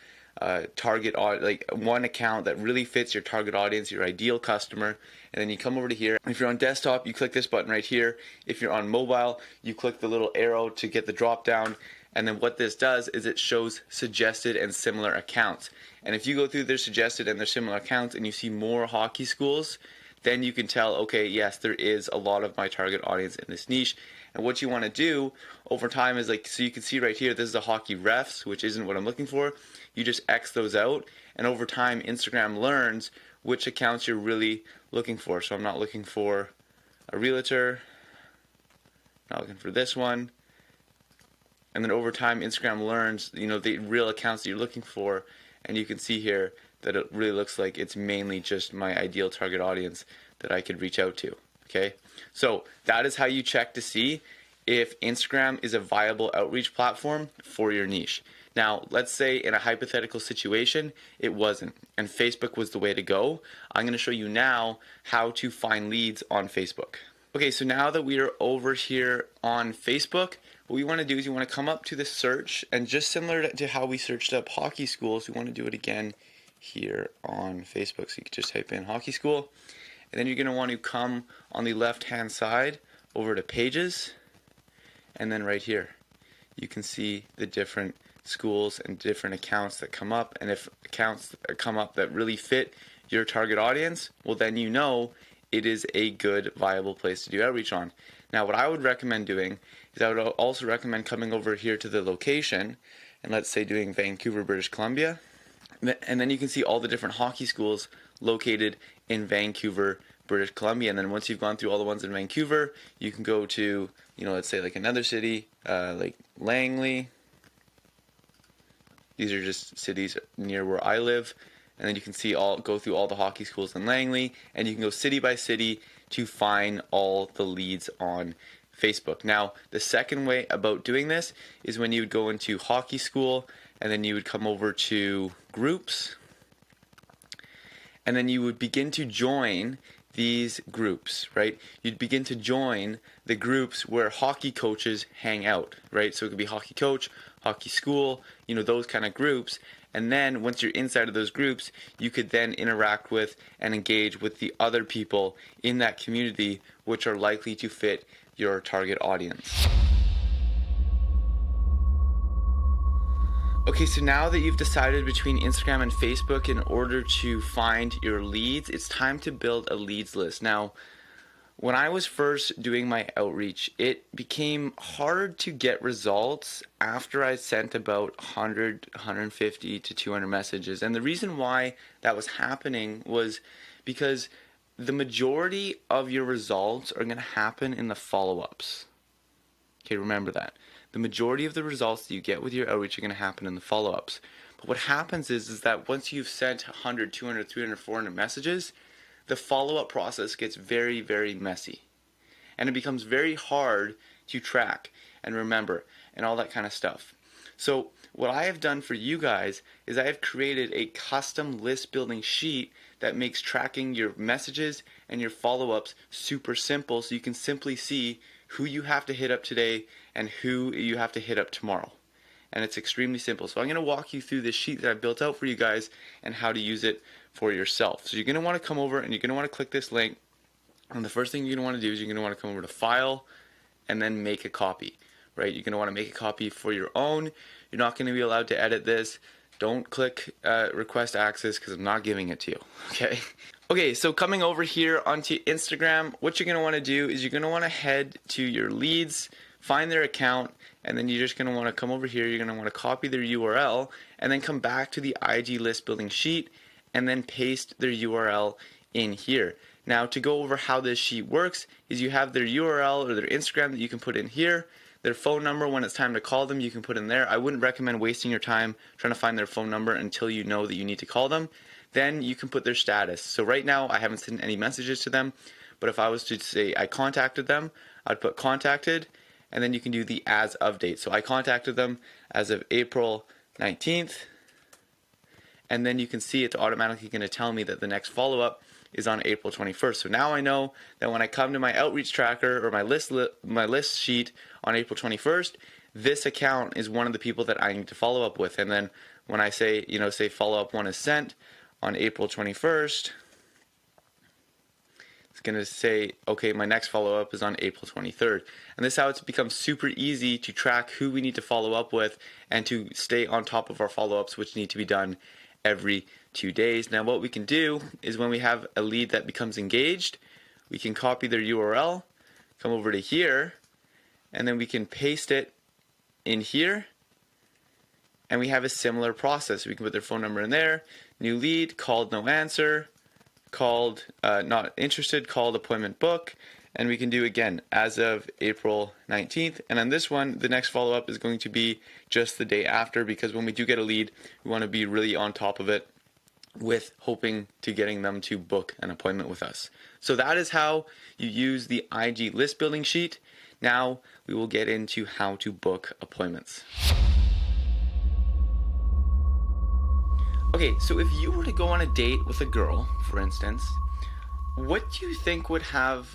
one account that really fits your target audience, your ideal customer, and then you come over to here. If you're on desktop, you click this button right here. If you're on mobile, you click the little arrow to get the drop down, and then what this does is it shows suggested and similar accounts. And if you go through their suggested and their similar accounts and you see more hockey schools, then you can tell, okay, yes, there is a lot of my target audience in this niche. And what you want to do over time is so you can see right here, this is the hockey refs, which isn't what I'm looking for. You just X those out, and over time, Instagram learns which accounts you're really looking for. So I'm not looking for a realtor, not looking for this one. And then over time, Instagram learns, the real accounts that you're looking for, and you can see here that it really looks like it's mainly just my ideal target audience that I could reach out to, okay? So that is how you check to see if Instagram is a viable outreach platform for your niche. Now, let's say in a hypothetical situation, it wasn't, and Facebook was the way to go. I'm going to show you now how to find leads on Facebook. Okay, so now that we are over here on Facebook, what we want to do is you want to come up to the search, and just similar to how we searched up hockey schools, we want to do it again here on Facebook. So you can just type in hockey school, and then you're going to want to come on the left hand side over to pages, and then right here you can see the different schools and different accounts that come up. And if accounts come up that really fit your target audience, well, then you know it is a good, viable place to do outreach on. Now, what I would recommend doing is I would also recommend coming over here to the location, and let's say doing Vancouver, British Columbia, and then you can see all the different hockey schools located in Vancouver, British Columbia. And then once you've gone through all the ones in Vancouver, you can go to, let's say like another city, like Langley. These are just cities near where I live. And then you can go through all the hockey schools in Langley, and you can go city by city to find all the leads on Facebook. Now, the second way about doing this is when you would go into hockey school, and then you would come over to groups, and then you would begin to join these groups, right? You'd begin to join the groups where hockey coaches hang out, right? So it could be hockey coach, hockey school, those kind of groups. And then once you're inside of those groups, you could then interact with and engage with the other people in that community, which are likely to fit your target audience. Okay, so now that you've decided between Instagram and Facebook in order to find your leads, it's time to build a leads list. Now, when I was first doing my outreach, it became hard to get results after I sent about 100, 150 to 200 messages. And the reason why that was happening was because the majority of your results are going to happen in the follow-ups. Okay, remember that. The majority of the results that you get with your outreach are going to happen in the follow-ups. But what happens is that once you've sent 100, 200, 300, 400 messages, the follow-up process gets very, very messy. And it becomes very hard to track and remember and all that kind of stuff. So what I have done for you guys is I have created a custom list building sheet that makes tracking your messages and your follow-ups super simple, so you can simply see who you have to hit up today and who you have to hit up tomorrow. And it's extremely simple. So I'm going to walk you through this sheet that I built out for you guys and how to use it for yourself. So you're going to want to come over and you're going to want to click this link. And the first thing you're going to want to do is you're going to want to come over to File and then make a copy, right? You're going to want to make a copy for your own. You're not going to be allowed to edit this. Don't click request access because I'm not giving it to you, okay? Okay, so coming over here onto Instagram, what you're going to want to do is you're going to want to head to your leads, find their account, and then you're just going to want to come over here. You're going to want to copy their URL and then come back to the IG list building sheet and then paste their URL in here. Now, to go over how this sheet works is you have their URL or their Instagram that you can put in here. Their phone number, when it's time to call them, you can put in there. I wouldn't recommend wasting your time trying to find their phone number until you know that you need to call them. Then you can put their status. So right now, I haven't sent any messages to them, but if I was to say I contacted them, I'd put contacted, and then you can do the as of date. So I contacted them as of April 19th, and then you can see it's automatically going to tell me that the next follow-up is on April 21st. So now I know that when I come to my outreach tracker or my list sheet on April 21st, this account is one of the people that I need to follow up with. And then when I say, say follow-up one is sent on April 21st, it's going to say, okay, my next follow-up is on April 23rd. And this is how it's become super easy to track who we need to follow up with and to stay on top of our follow-ups, which need to be done every 2 days. Now what we can do is when we have a lead that becomes engaged, we can copy their URL, come over to here, and then we can paste it in here, and we have a similar process. We can put their phone number in there, new lead, called no answer, called not interested, called appointment book, and we can do again as of April 19th. And on this one, the next follow-up is going to be just the day after, because when we do get a lead, we want to be really on top of it with hoping to getting them to book an appointment with us. So that is how you use the IG list building sheet. Now we will get into how to book appointments. Okay, so if you were to go on a date with a girl, for instance, what do you think would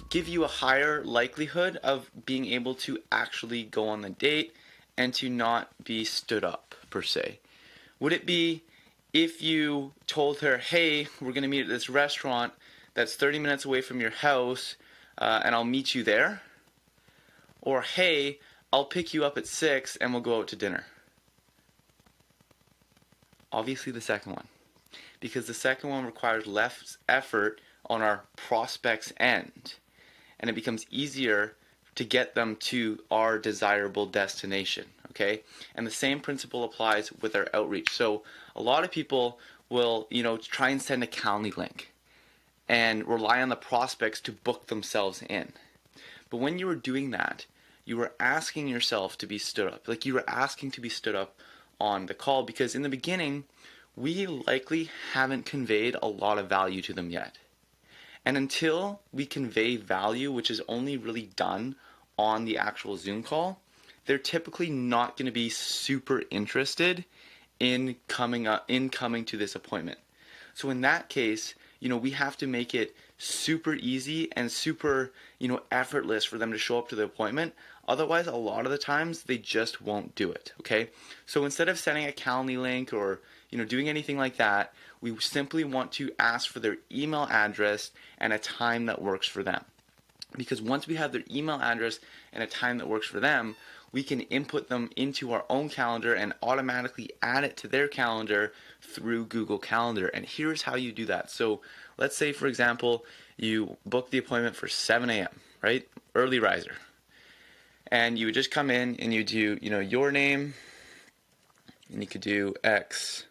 give you a higher likelihood of being able to actually go on the date and to not be stood up per se? Would it be if you told her, hey, we're going to meet at this restaurant that's 30 minutes away from your house, and I'll meet you there? Or, hey, I'll pick you up at 6 and we'll go out to dinner? Obviously the second one, because the second one requires less effort on our prospect's end, and it becomes easier to get them to our desirable destination, okay? And the same principle applies with our outreach. So a lot of people will, try and send a Calendly link and rely on the prospects to book themselves in. But when you were doing that, you were asking yourself to be stood up. Like, you were asking to be stood up on the call, because in the beginning, we likely haven't conveyed a lot of value to them yet. And until we convey value, which is only really done on the actual Zoom call, they're typically not going to be super interested in coming to this appointment. So in that case, we have to make it super easy and super, effortless for them to show up to the appointment. Otherwise, a lot of the times they just won't do it, okay? So instead of sending a Calendly link or, doing anything like that, we simply want to ask for their email address and a time that works for them. Because once we have their email address and a time that works for them, we can input them into our own calendar and automatically add it to their calendar through Google Calendar. And here's how you do that. So let's say, for example, you book the appointment for 7 a.m., right? Early riser. And you would just come in and you do, your name, and you could do X,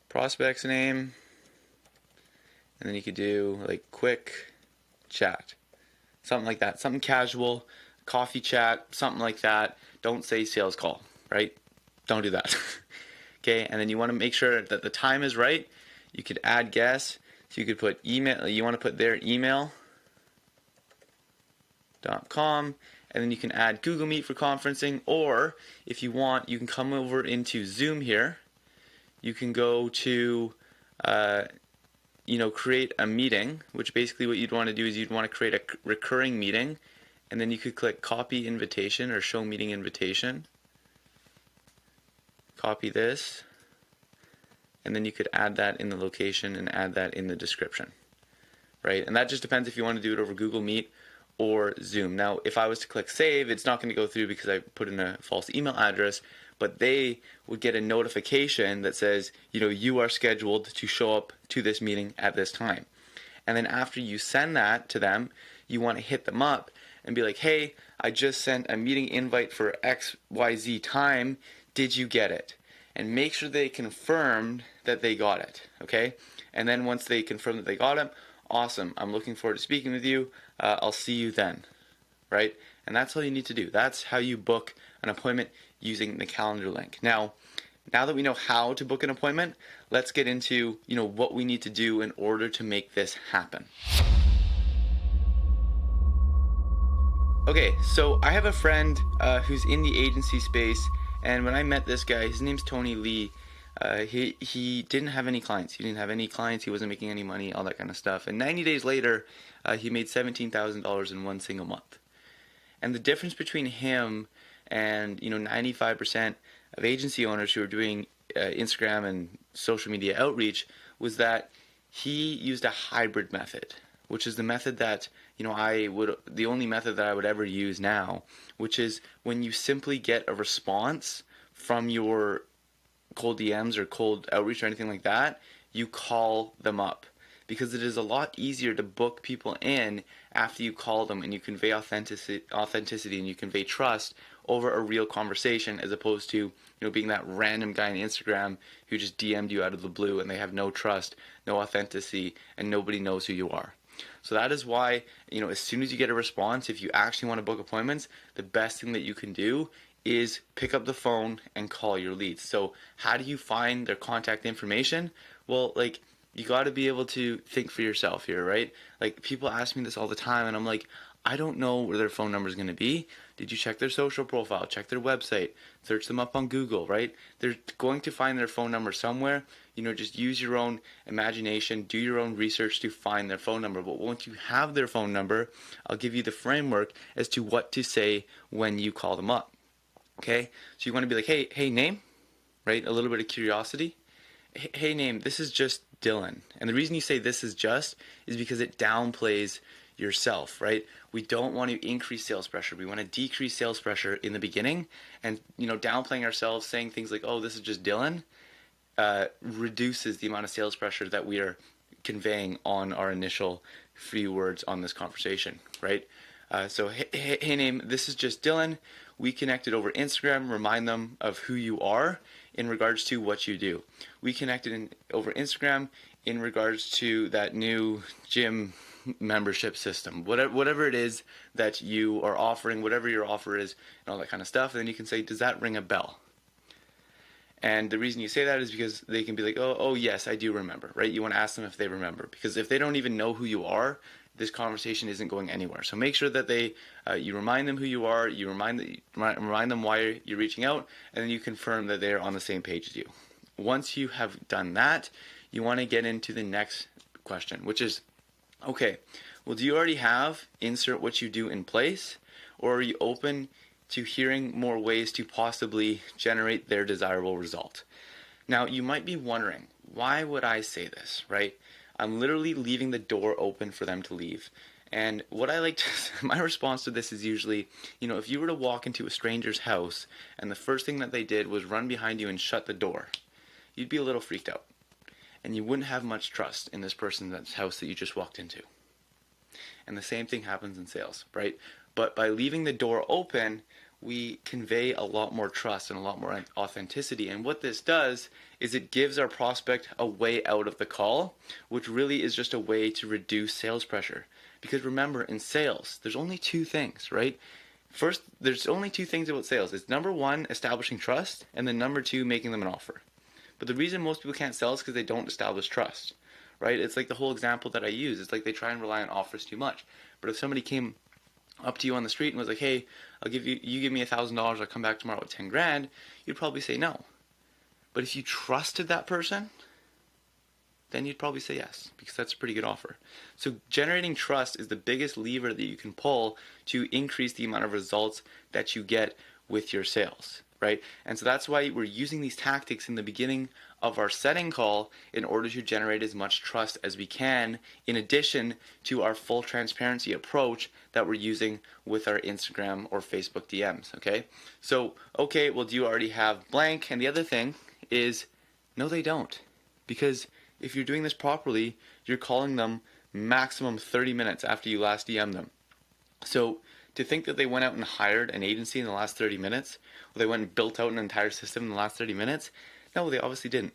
prospect's name, and then you could do like quick chat, something like that, something casual, coffee chat, something like that. Don't say sales call, right? Don't do that. Okay, and then you want to make sure that the time is right. You could add guests, so you could put email, you want to put their email.com, and then you can add Google Meet for conferencing, or if you want, you can come over into Zoom here. You can go to create a meeting, which basically what you'd want to do is you'd want to create a recurring meeting, and then you could click copy invitation or show meeting invitation. Copy this, and then you could add that in the location and add that in the description, right? And that just depends if you want to do it over Google Meet or Zoom. Now, if I was to click save, it's not going to go through because I put in a false email address, but they would get a notification that says, you are scheduled to show up to this meeting at this time. And then after you send that to them, you want to hit them up and be like, hey, I just sent a meeting invite for XYZ time. Did you get it? And make sure they confirmed that they got it, okay? And then once they confirm that they got it, awesome, I'm looking forward to speaking with you. I'll see you then, right? And that's all you need to do. That's how you book an appointment using the calendar link. Now that we know how to book an appointment, let's get into, what we need to do in order to make this happen. Okay, so I have a friend who's in the agency space, and when I met this guy, his name's Tony Lee, he didn't have any clients. He didn't have any clients, he wasn't making any money, all that kind of stuff. And 90 days later, he made $17,000 in one single month. And the difference between him and 95% of agency owners who are doing Instagram and social media outreach was that he used a hybrid method, which is the method that the only method that I would ever use now, which is when you simply get a response from your cold DMs or cold outreach or anything like that, you call them up, because it is a lot easier to book people in after you call them and you convey authenticity and you convey trust over a real conversation, as opposed to being that random guy on Instagram who just DM'd you out of the blue and they have no trust, no authenticity, and nobody knows who you are. So that is why, as soon as you get a response, if you actually want to book appointments, the best thing that you can do is pick up the phone and call your leads. So how do you find their contact information? Well, you got to be able to think for yourself here, right? People ask me this all the time, and I'm like, I don't know where their phone number is going to be. Did you check their social profile, check their website, search them up on Google, right? They're going to find their phone number somewhere. Just use your own imagination, do your own research to find their phone number. But once you have their phone number, I'll give you the framework as to what to say when you call them up. Okay? So you want to be like, hey, name, right? A little bit of curiosity. Hey, name, this is just Dylan. And the reason you say this is just is because it downplays yourself, right? We don't want to increase sales pressure. We want to decrease sales pressure in the beginning, and downplaying ourselves, saying things like, oh, this is just Dylan, reduces the amount of sales pressure that we are conveying on our initial few words on this conversation, right? So hey name, this is just Dylan. We connected over Instagram. Remind them of who you are in regards to what you do. We connected over Instagram in regards to that new gym membership system, whatever it is that you are offering, whatever your offer is, and all that kind of stuff. And then you can say, does that ring a bell? And the reason you say that is because they can be like, oh yes, I do remember, right? You want to ask them if they remember, because if they don't even know who you are, this conversation isn't going anywhere. So make sure that you remind them who you are, you remind them why you're reaching out, and then you confirm that they're on the same page as you. Once you have done that, you want to get into the next question, which is, okay, well, do you already have insert what you do in place, or are you open to hearing more ways to possibly generate their desirable result? Now, you might be wondering, why would I say this, right? I'm literally leaving the door open for them to leave. And what I like to, my response to this is usually, if you were to walk into a stranger's house and the first thing that they did was run behind you and shut the door, you'd be a little freaked out. And you wouldn't have much trust in this person's house that you just walked into. And the same thing happens in sales, right? But by leaving the door open, we convey a lot more trust and a lot more authenticity. And what this does is it gives our prospect a way out of the call, which really is just a way to reduce sales pressure. Because remember, in sales, there's only two things, right? First, there's only two things about sales. It's number one, establishing trust, and then number two, making them an offer. But the reason most people can't sell is because they don't establish trust, right? It's like the whole example that I use. It's like they try and rely on offers too much. But if somebody came up to you on the street and was like, hey, you give me $1,000, I'll come back tomorrow with 10 grand, you'd probably say no. But if you trusted that person, then you'd probably say yes, because that's a pretty good offer. So generating trust is the biggest lever that you can pull to increase the amount of results that you get with your sales, right? And so that's why we're using these tactics in the beginning of our setting call in order to generate as much trust as we can, in addition to our full transparency approach that we're using with our Instagram or Facebook DMs, okay? So, okay, well, do you already have blank? And the other thing is, no, they don't. Because if you're doing this properly, you're calling them maximum 30 minutes after you last DM them. So to think that they went out and hired an agency in the last 30 minutes, or they went and built out an entire system in the last 30 minutes, no, they obviously didn't.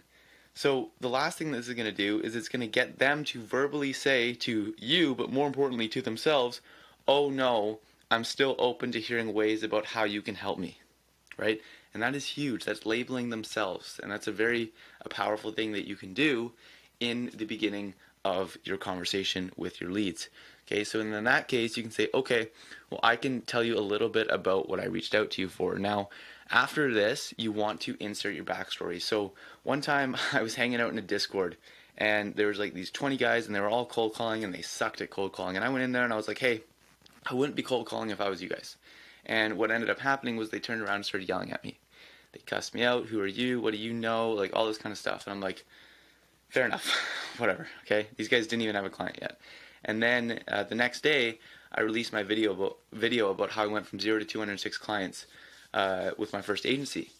So the last thing this is going to do is it's going to get them to verbally say to you, but more importantly to themselves, oh no, I'm still open to hearing ways about how you can help me, right? And that is huge. That's labeling themselves. And that's a powerful thing that you can do in the beginning of your conversation with your leads. Okay, so in that case, you can say, okay, well, I can tell you a little bit about what I reached out to you for. Now, after this, you want to insert your backstory. So one time I was hanging out in a Discord, and there was like these 20 guys, and they were all cold calling, and they sucked at cold calling. And I went in there and I was like, hey, I wouldn't be cold calling if I was you guys. And what ended up happening was they turned around and started yelling at me. They cussed me out. Who are you? What do you know? Like all this kind of stuff. And I'm like, fair enough, whatever. Okay, these guys didn't even have a client yet. And then the next day, I released my video about how I went from 0 to 206 clients with my first agency.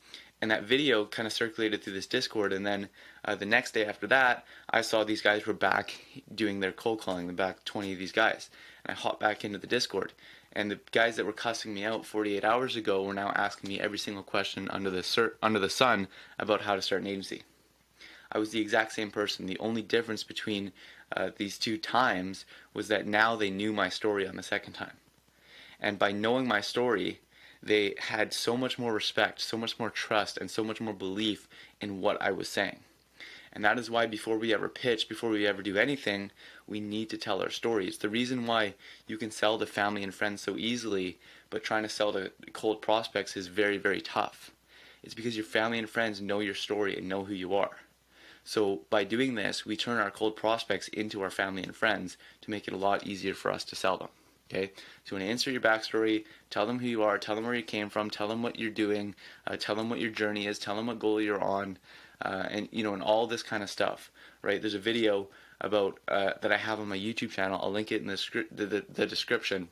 And that video kind of circulated through this Discord. And then the next day after that, I saw these guys were back doing their cold calling, the back 20 of these guys. And I hopped back into the Discord. And the guys that were cussing me out 48 hours ago were now asking me every single question under the sun about how to start an agency. I was the exact same person. The only difference between these two times was that now they knew my story on the second time. And by knowing my story, they had so much more respect, so much more trust, and so much more belief in what I was saying. And that is why before we ever pitch, before we ever do anything, we need to tell our stories. The reason why you can sell to family and friends so easily, but trying to sell to cold prospects is very, very tough. It's because your family and friends know your story and know who you are. So by doing this, we turn our cold prospects into our family and friends to make it a lot easier for us to sell them. Okay, so when you insert your backstory, tell them who you are, tell them where you came from, tell them what you're doing, tell them what your journey is, tell them what goal you're on, and all this kind of stuff. Right? There's a video about that I have on my YouTube channel. I'll link it in the description,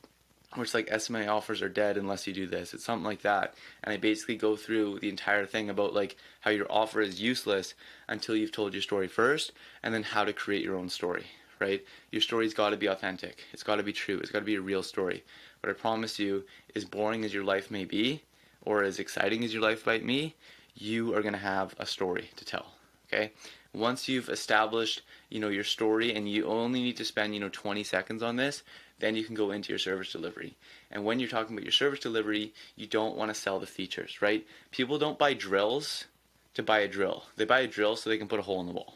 where it's like SMA offers are dead unless you do this. It's something like that. And I basically go through the entire thing about like how your offer is useless until you've told your story first, and then how to create your own story. Right? Your story's got to be authentic. It's got to be true. It's got to be a real story. But I promise you, as boring as your life may be, or as exciting as your life might be, you are going to have a story to tell. Okay? Once you've established, your story, and you only need to spend, 20 seconds on this, then you can go into your service delivery. And when you're talking about your service delivery, you don't want to sell the features, right? People don't buy drills to buy a drill. They buy a drill so they can put a hole in the wall.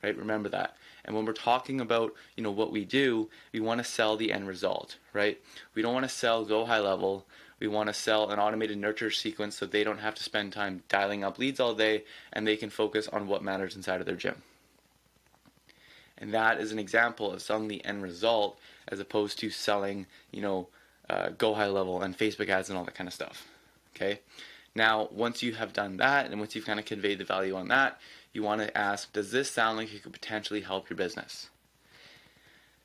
Right? Remember that. And when we're talking about, what we do, we want to sell the end result, right? We don't want to sell go high level. We want to sell an automated nurture sequence so they don't have to spend time dialing up leads all day, and they can focus on what matters inside of their gym. And that is an example of selling the end result as opposed to selling, go high level and Facebook ads and all that kind of stuff. Okay. Now, once you have done that, and once you've kind of conveyed the value on that, you want to ask, does this sound like it could potentially help your business?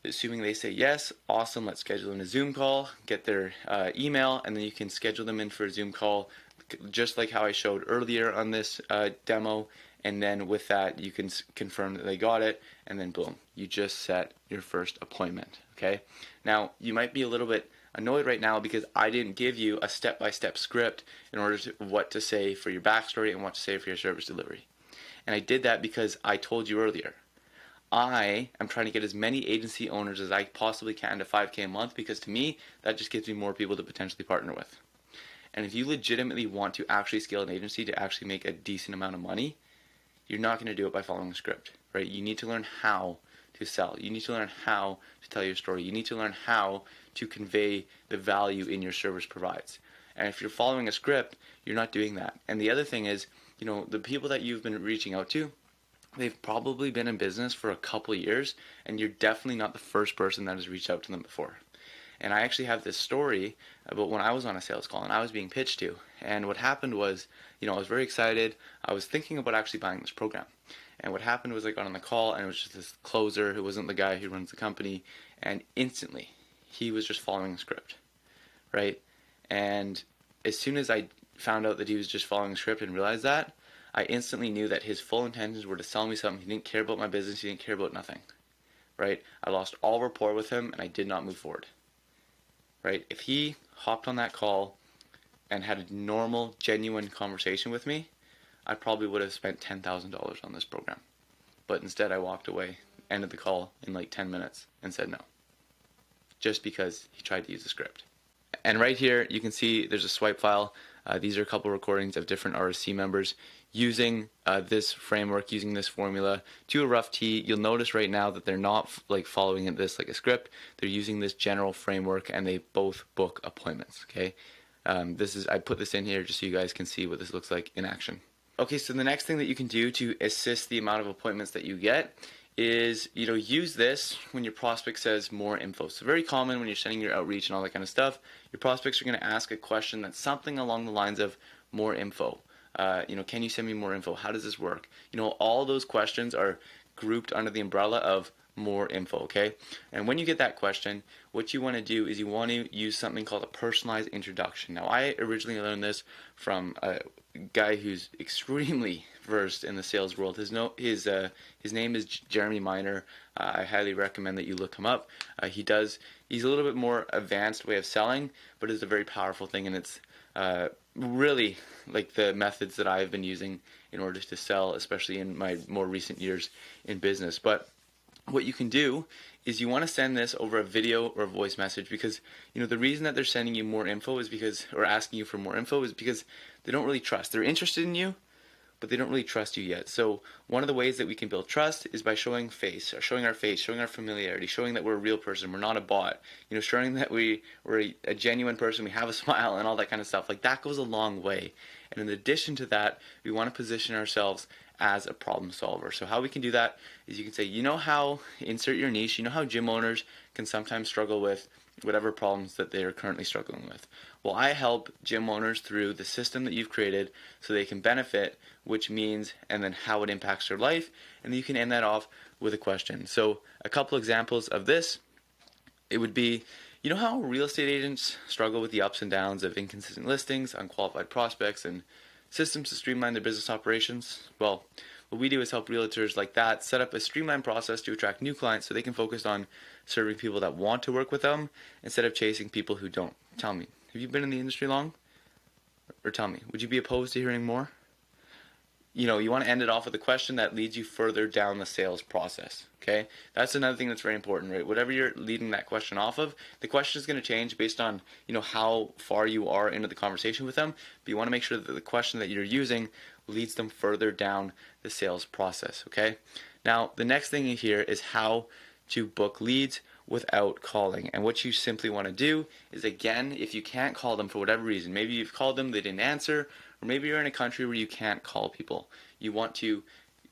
Assuming they say yes, awesome, let's schedule in a Zoom call, get their email, and then you can schedule them in for a Zoom call, just like how I showed earlier on this demo. And then with that, you can confirm that they got it, and then boom, you just set your first appointment. Okay. Now, you might be a little bit annoyed right now because I didn't give you a step-by-step script in order to what to say for your backstory and what to say for your service delivery. And I did that because I told you earlier, I am trying to get as many agency owners as I possibly can to 5K a month, because to me, that just gives me more people to potentially partner with. And if you legitimately want to actually scale an agency to actually make a decent amount of money, you're not going to do it by following a script, right? You need to learn how to sell. You need to learn how to tell your story. You need to learn how to convey the value in your service provides. And if you're following a script, you're not doing that. And the other thing is, the people that you've been reaching out to, they've probably been in business for a couple years, and you're definitely not the first person that has reached out to them before. And I actually have this story about when I was on a sales call and I was being pitched to. And what happened was, I was very excited. I was thinking about actually buying this program. And what happened was I got on the call, and it was just this closer who wasn't the guy who runs the company. And instantly, he was just following a script, right? And as soon as I found out that he was just following a script and realized that, I instantly knew that his full intentions were to sell me something. He didn't care about my business. He didn't care about nothing, right? I lost all rapport with him, and I did not move forward, right? If he hopped on that call and had a normal, genuine conversation with me, I probably would have spent $10,000 on this program. But instead, I walked away, ended the call in like 10 minutes, and said no, just because he tried to use the script. And right here, you can see there's a swipe file. These are a couple recordings of different RSC members using this framework, using this formula to a rough T. You'll notice right now that they're not like following this like a script. They're using this general framework, and they both book appointments. Okay, I put this in here just so you guys can see what this looks like in action. Okay, so the next thing that you can do to assist the amount of appointments that you get is, use this when your prospect says more info. So very common when you're sending your outreach and all that kind of stuff, your prospects are going to ask a question that's something along the lines of more info. Can you send me more info? How does this work? All those questions are grouped under the umbrella of more info, okay? And when you get that question, what you want to do is you want to use something called a personalized introduction. Now, I originally learned this from a guy who's extremely versed in the sales world. His name is Jeremy Miner. I highly recommend that you look him up. He's a little bit more advanced way of selling, but it's a very powerful thing, and it's really like the methods that I've been using in order to sell, especially in my more recent years in business. But what you can do is you want to send this over a video or a voice message, because the reason that they're sending you more info is because, or asking you for more info, is because they don't really trust. They're interested in you, but they don't really trust you yet. So one of the ways that we can build trust is by showing our face, showing our familiarity, showing that we're a real person, we're not a bot, showing that we're a genuine person, we have a smile and all that kind of stuff. Like, that goes a long way. And in addition to that, we want to position ourselves as a problem solver. So how we can do that is you can say, how, insert your niche, how gym owners can sometimes struggle with whatever problems that they are currently struggling with. Well, I help gym owners through the system that you've created so they can benefit, which means, and then how it impacts their life, and then you can end that off with a question. So a couple examples of this, it would be, how real estate agents struggle with the ups and downs of inconsistent listings, unqualified prospects, and systems to streamline their business operations? Well, what we do is help realtors like that set up a streamlined process to attract new clients so they can focus on serving people that want to work with them instead of chasing people who don't. Tell me, have you been in the industry long? Or tell me, would you be opposed to hearing more? You want to end it off with a question that leads you further down the sales process, okay? That's another thing that's very important, right? Whatever you're leading that question off of, the question is going to change based on, how far you are into the conversation with them, but you want to make sure that the question that you're using leads them further down the sales process, okay? Now, the next thing here is how to book leads without calling. And what you simply want to do is, again, if you can't call them for whatever reason, maybe you've called them, they didn't answer, or maybe you're in a country where you can't call people, you want to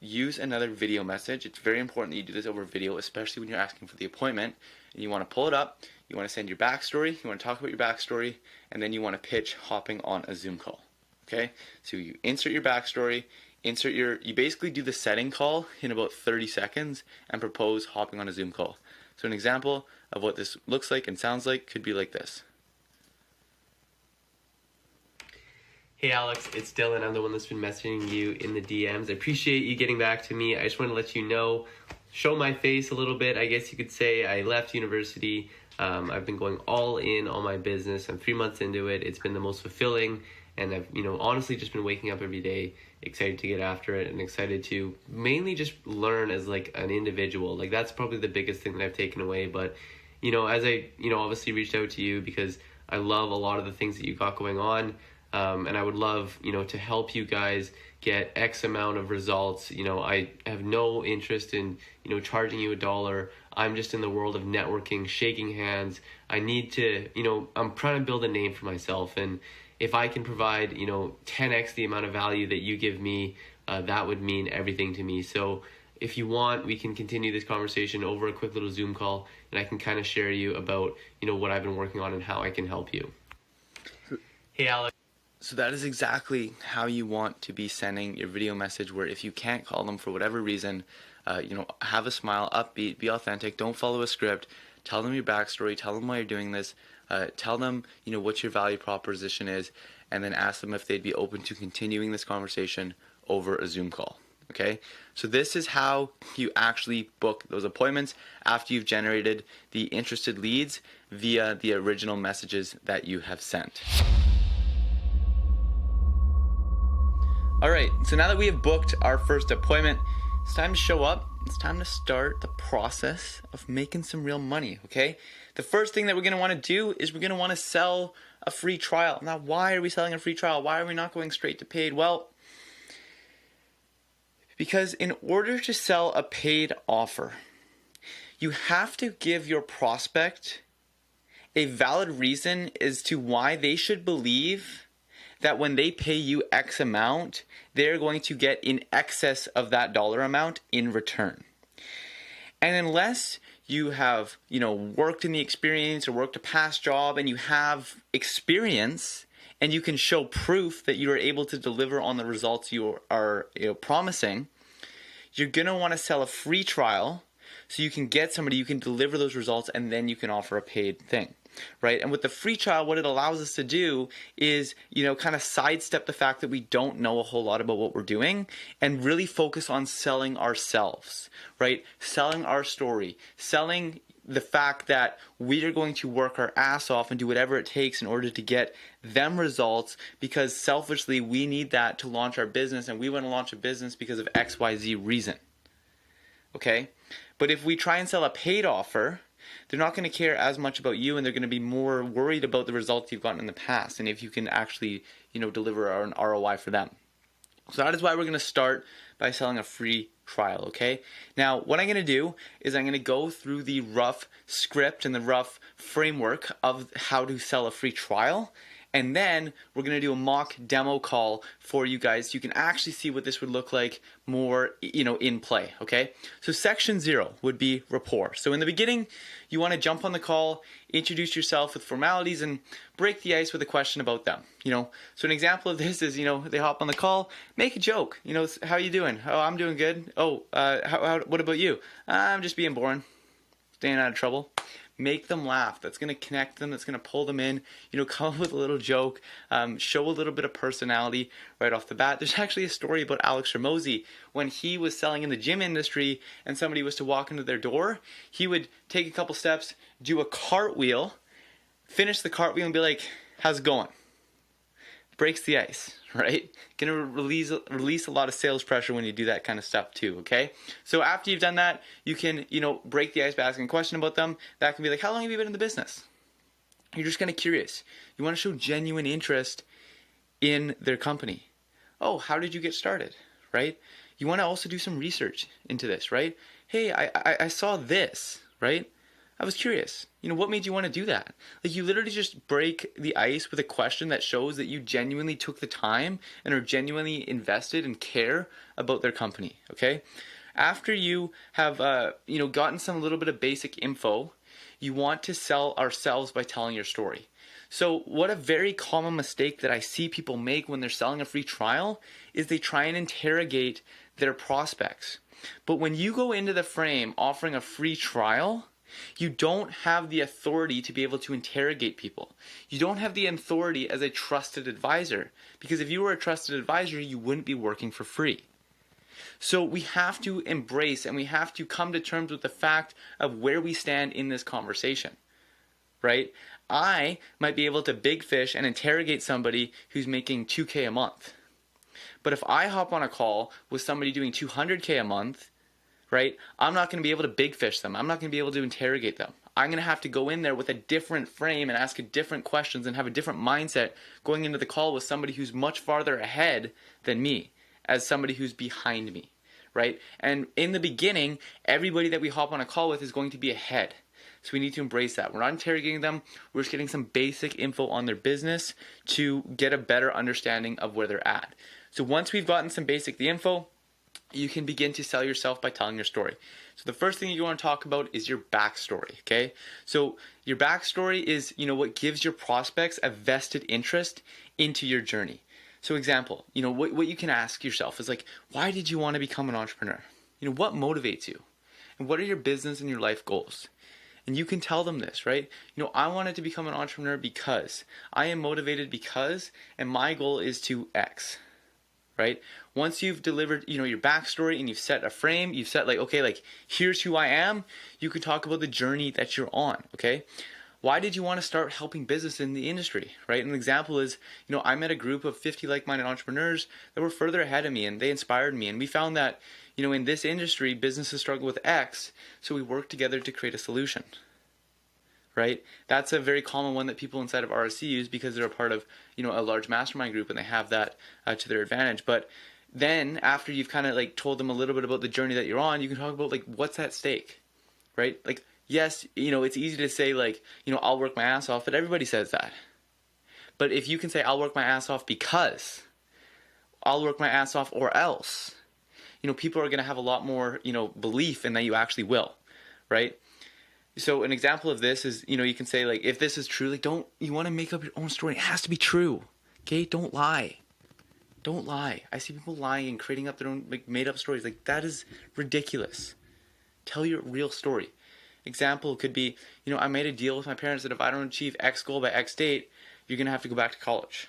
use another video message. It's very important that you do this over video, especially when you're asking for the appointment. And you want to pull it up, you want to send your backstory, you want to talk about your backstory, and then you want to pitch hopping on a Zoom call. Okay, so you insert your backstory, you basically do the setting call in about 30 seconds and propose hopping on a Zoom call. So an example of what this looks like and sounds like could be like this. Hey Alex, it's Dylan. I'm the one that's been messaging you in the DMs. I appreciate you getting back to me. I just want to let you know, show my face a little bit. I guess you could say I left university. I've been going all in on my business. I'm 3 months into it. It's been the most fulfilling, and I've honestly just been waking up every day excited to get after it and excited to mainly just learn as like an individual. Like, that's probably the biggest thing that I've taken away. But as I obviously reached out to you because I love a lot of the things that you got going on. And I would love, to help you guys get X amount of results. I have no interest in, charging you $1. I'm just in the world of networking, shaking hands. I need to, I'm trying to build a name for myself. And if I can provide, 10x the amount of value that you give me, that would mean everything to me. So if you want, we can continue this conversation over a quick little Zoom call, and I can kind of share you about, what I've been working on and how I can help you. Hey, Alex. So that is exactly how you want to be sending your video message, where if you can't call them for whatever reason, have a smile, upbeat, be authentic, don't follow a script, tell them your backstory, tell them why you're doing this, tell them, what your value proposition is, and then ask them if they'd be open to continuing this conversation over a Zoom call. Okay, so this is how you actually book those appointments after you've generated the interested leads via the original messages that you have sent. All right, so now that we have booked our first appointment, it's time to show up. It's time to start the process of making some real money, okay? The first thing that we're gonna wanna do is we're gonna wanna sell a free trial. Now, why are we selling a free trial? Why are we not going straight to paid? Well, because in order to sell a paid offer, you have to give your prospect a valid reason as to why they should believe that when they pay you X amount, they're going to get in excess of that dollar amount in return. And unless you have, worked in the experience or worked a past job and you have experience and you can show proof that you are able to deliver on the results you are promising, you're gonna wanna sell a free trial so you can get somebody, you can deliver those results, and then you can offer a paid thing. Right? And with the free trial, what it allows us to do is, kind of sidestep the fact that we don't know a whole lot about what we're doing and really focus on selling ourselves, right? Selling our story, selling the fact that we are going to work our ass off and do whatever it takes in order to get them results, because selfishly we need that to launch our business, and we want to launch a business because of XYZ reason. Okay? But if we try and sell a paid offer, they're not going to care as much about you, and they're going to be more worried about the results you've gotten in the past and if you can actually, deliver an ROI for them. So that is why we're going to start by selling a free trial, okay? Now, what I'm going to do is I'm going to go through the rough script and the rough framework of how to sell a free trial. And then we're going to do a mock demo call for you guys so you can actually see what this would look like more, in play, okay? So section 0 would be rapport. So in the beginning, you want to jump on the call, introduce yourself with formalities, and break the ice with a question about them, So an example of this is, they hop on the call, make a joke, how you doing? Oh, I'm doing good. Oh, what about you? I'm just being boring, staying out of trouble. Make them laugh. That's going to connect them. That's going to pull them in. Come up with a little joke. Show a little bit of personality right off the bat. There's actually a story about Alex Ramosi when he was selling in the gym industry and somebody was to walk into their door. He would take a couple steps, do a cartwheel, finish the cartwheel and be like, how's it going? Breaks the ice, right? Gonna release a lot of sales pressure when you do that kind of stuff too, okay? So after you've done that, you can, break the ice by asking a question about them. That can be like, how long have you been in the business? You're just kind of curious. You want to show genuine interest in their company. Oh, how did you get started, right? You want to also do some research into this, right? Hey, I saw this, right? I was curious, what made you want to do that? Like, you literally just break the ice with a question that shows that you genuinely took the time and are genuinely invested and care about their company, okay? After you have, gotten some little bit of basic info, you want to sell ourselves by telling your story. So what a very common mistake that I see people make when they're selling a free trial is they try and interrogate their prospects. But when you go into the frame offering a free trial, you don't have the authority to be able to interrogate people. You don't have the authority as a trusted advisor, because if you were a trusted advisor, you wouldn't be working for free. So we have to embrace and we have to come to terms with the fact of where we stand in this conversation, right? I might be able to big fish and interrogate somebody who's making $2,000 a month. But if I hop on a call with somebody doing $200K a month, right, I'm not going to be able to big fish them. I'm not going to be able to interrogate them. I'm going to have to go in there with a different frame and ask different questions and have a different mindset going into the call with somebody who's much farther ahead than me as somebody who's behind me, right? And in the beginning, everybody that we hop on a call with is going to be ahead. So we need to embrace that. We're not interrogating them. We're just getting some basic info on their business to get a better understanding of where they're at. So once we've gotten some basic info, you can begin to sell yourself by telling your story. So the first thing you want to talk about is your backstory, okay? So your backstory is, what gives your prospects a vested interest into your journey. So example, what you can ask yourself is like, why did you want to become an entrepreneur? What motivates you? And what are your business and your life goals? And you can tell them this, right? I wanted to become an entrepreneur because I am motivated because, and my goal is to X. Right? Once you've delivered, your backstory and you've set a frame, you've set here's who I am, you can talk about the journey that you're on, okay? Why did you want to start helping business in the industry, right? An example is, I met a group of 50 like-minded entrepreneurs that were further ahead of me and they inspired me. And we found that, in this industry, businesses struggle with X, so we worked together to create a solution. Right? That's a very common one that people inside of RSC use because they're a part of, a large mastermind group and they have that to their advantage. But then after you've kind of told them a little bit about the journey that you're on, you can talk about what's at stake, right? Yes, it's easy to say I'll work my ass off, but everybody says that. But if you can say I'll work my ass off because, I'll work my ass off or else, people are going to have a lot more, belief in that you actually will, right? So an example of this is, you can say if this is true, you want to make up your own story. It has to be true. Okay? Don't lie. Don't lie. I see people lying and creating up their own made up stories. That is ridiculous. Tell your real story. Example could be, I made a deal with my parents that if I don't achieve X goal by X date, you're going to have to go back to college.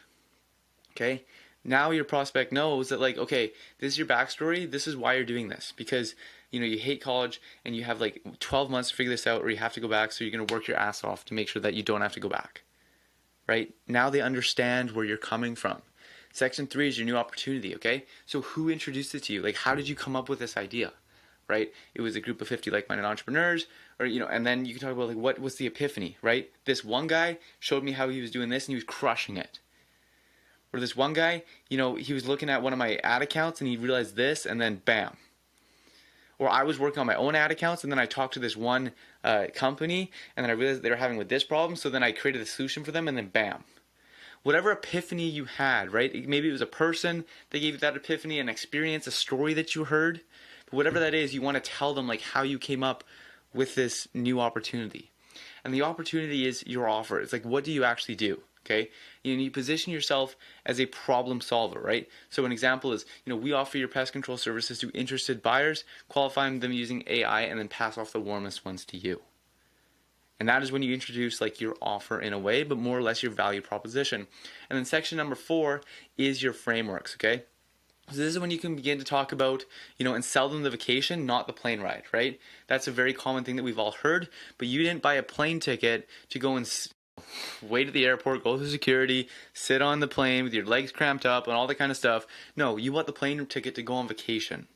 Okay? Now your prospect knows that okay, this is your backstory. This is why you're doing this. Because you hate college and you have 12 months to figure this out or you have to go back, so you're going to work your ass off to make sure that you don't have to go back, right? Now they understand where you're coming from. Section 3 is your new opportunity, okay? So who introduced it to you? How did you come up with this idea, right? It was a group of 50 like-minded entrepreneurs, or, and then you can talk about what was the epiphany, right? This one guy showed me how he was doing this and he was crushing it. Or this one guy, you know, he was looking at one of my ad accounts and he realized this, and then bam. Or I was working on my own ad accounts, and then I talked to this one company, and then I realized they were having with this problem, so then I created a solution for them, and then bam. Whatever epiphany you had, right? Maybe it was a person that gave you that epiphany, an experience, a story that you heard. But whatever that is, you want to tell them like how you came up with this new opportunity. And the opportunity is your offer. It's like, what do you actually do? Okay, you position yourself as a problem solver, right? So an example is, you know, we offer your pest control services to interested buyers, qualifying them using AI, and then pass off the warmest ones to you. And that is when you introduce like your offer in a way, but more or less your value proposition. And then section number 4 is your frameworks, okay? So this is when you can begin to talk about, you know, and sell them the vacation, not the plane ride, right? That's a very common thing that we've all heard, but you didn't buy a plane ticket to go and wait at the airport, go through security, sit on the plane with your legs cramped up and all that kind of stuff. No, you want the plane ticket to go on vacation,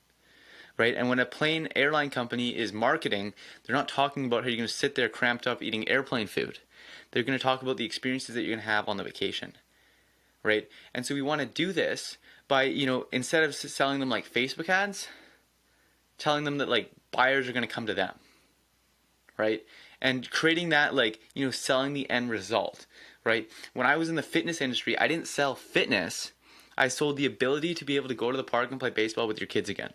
right? And when a plane airline company is marketing, they're not talking about how you're going to sit there cramped up eating airplane food. They're going to talk about the experiences that you're going to have on the vacation, right? And so we want to do this by, you know, instead of selling them like Facebook ads, telling them that like buyers are going to come to them, right? And creating that, like, you know, selling the end result, right? When I was in the fitness industry, I didn't sell fitness. I sold the ability to be able to go to the park and play baseball with your kids again.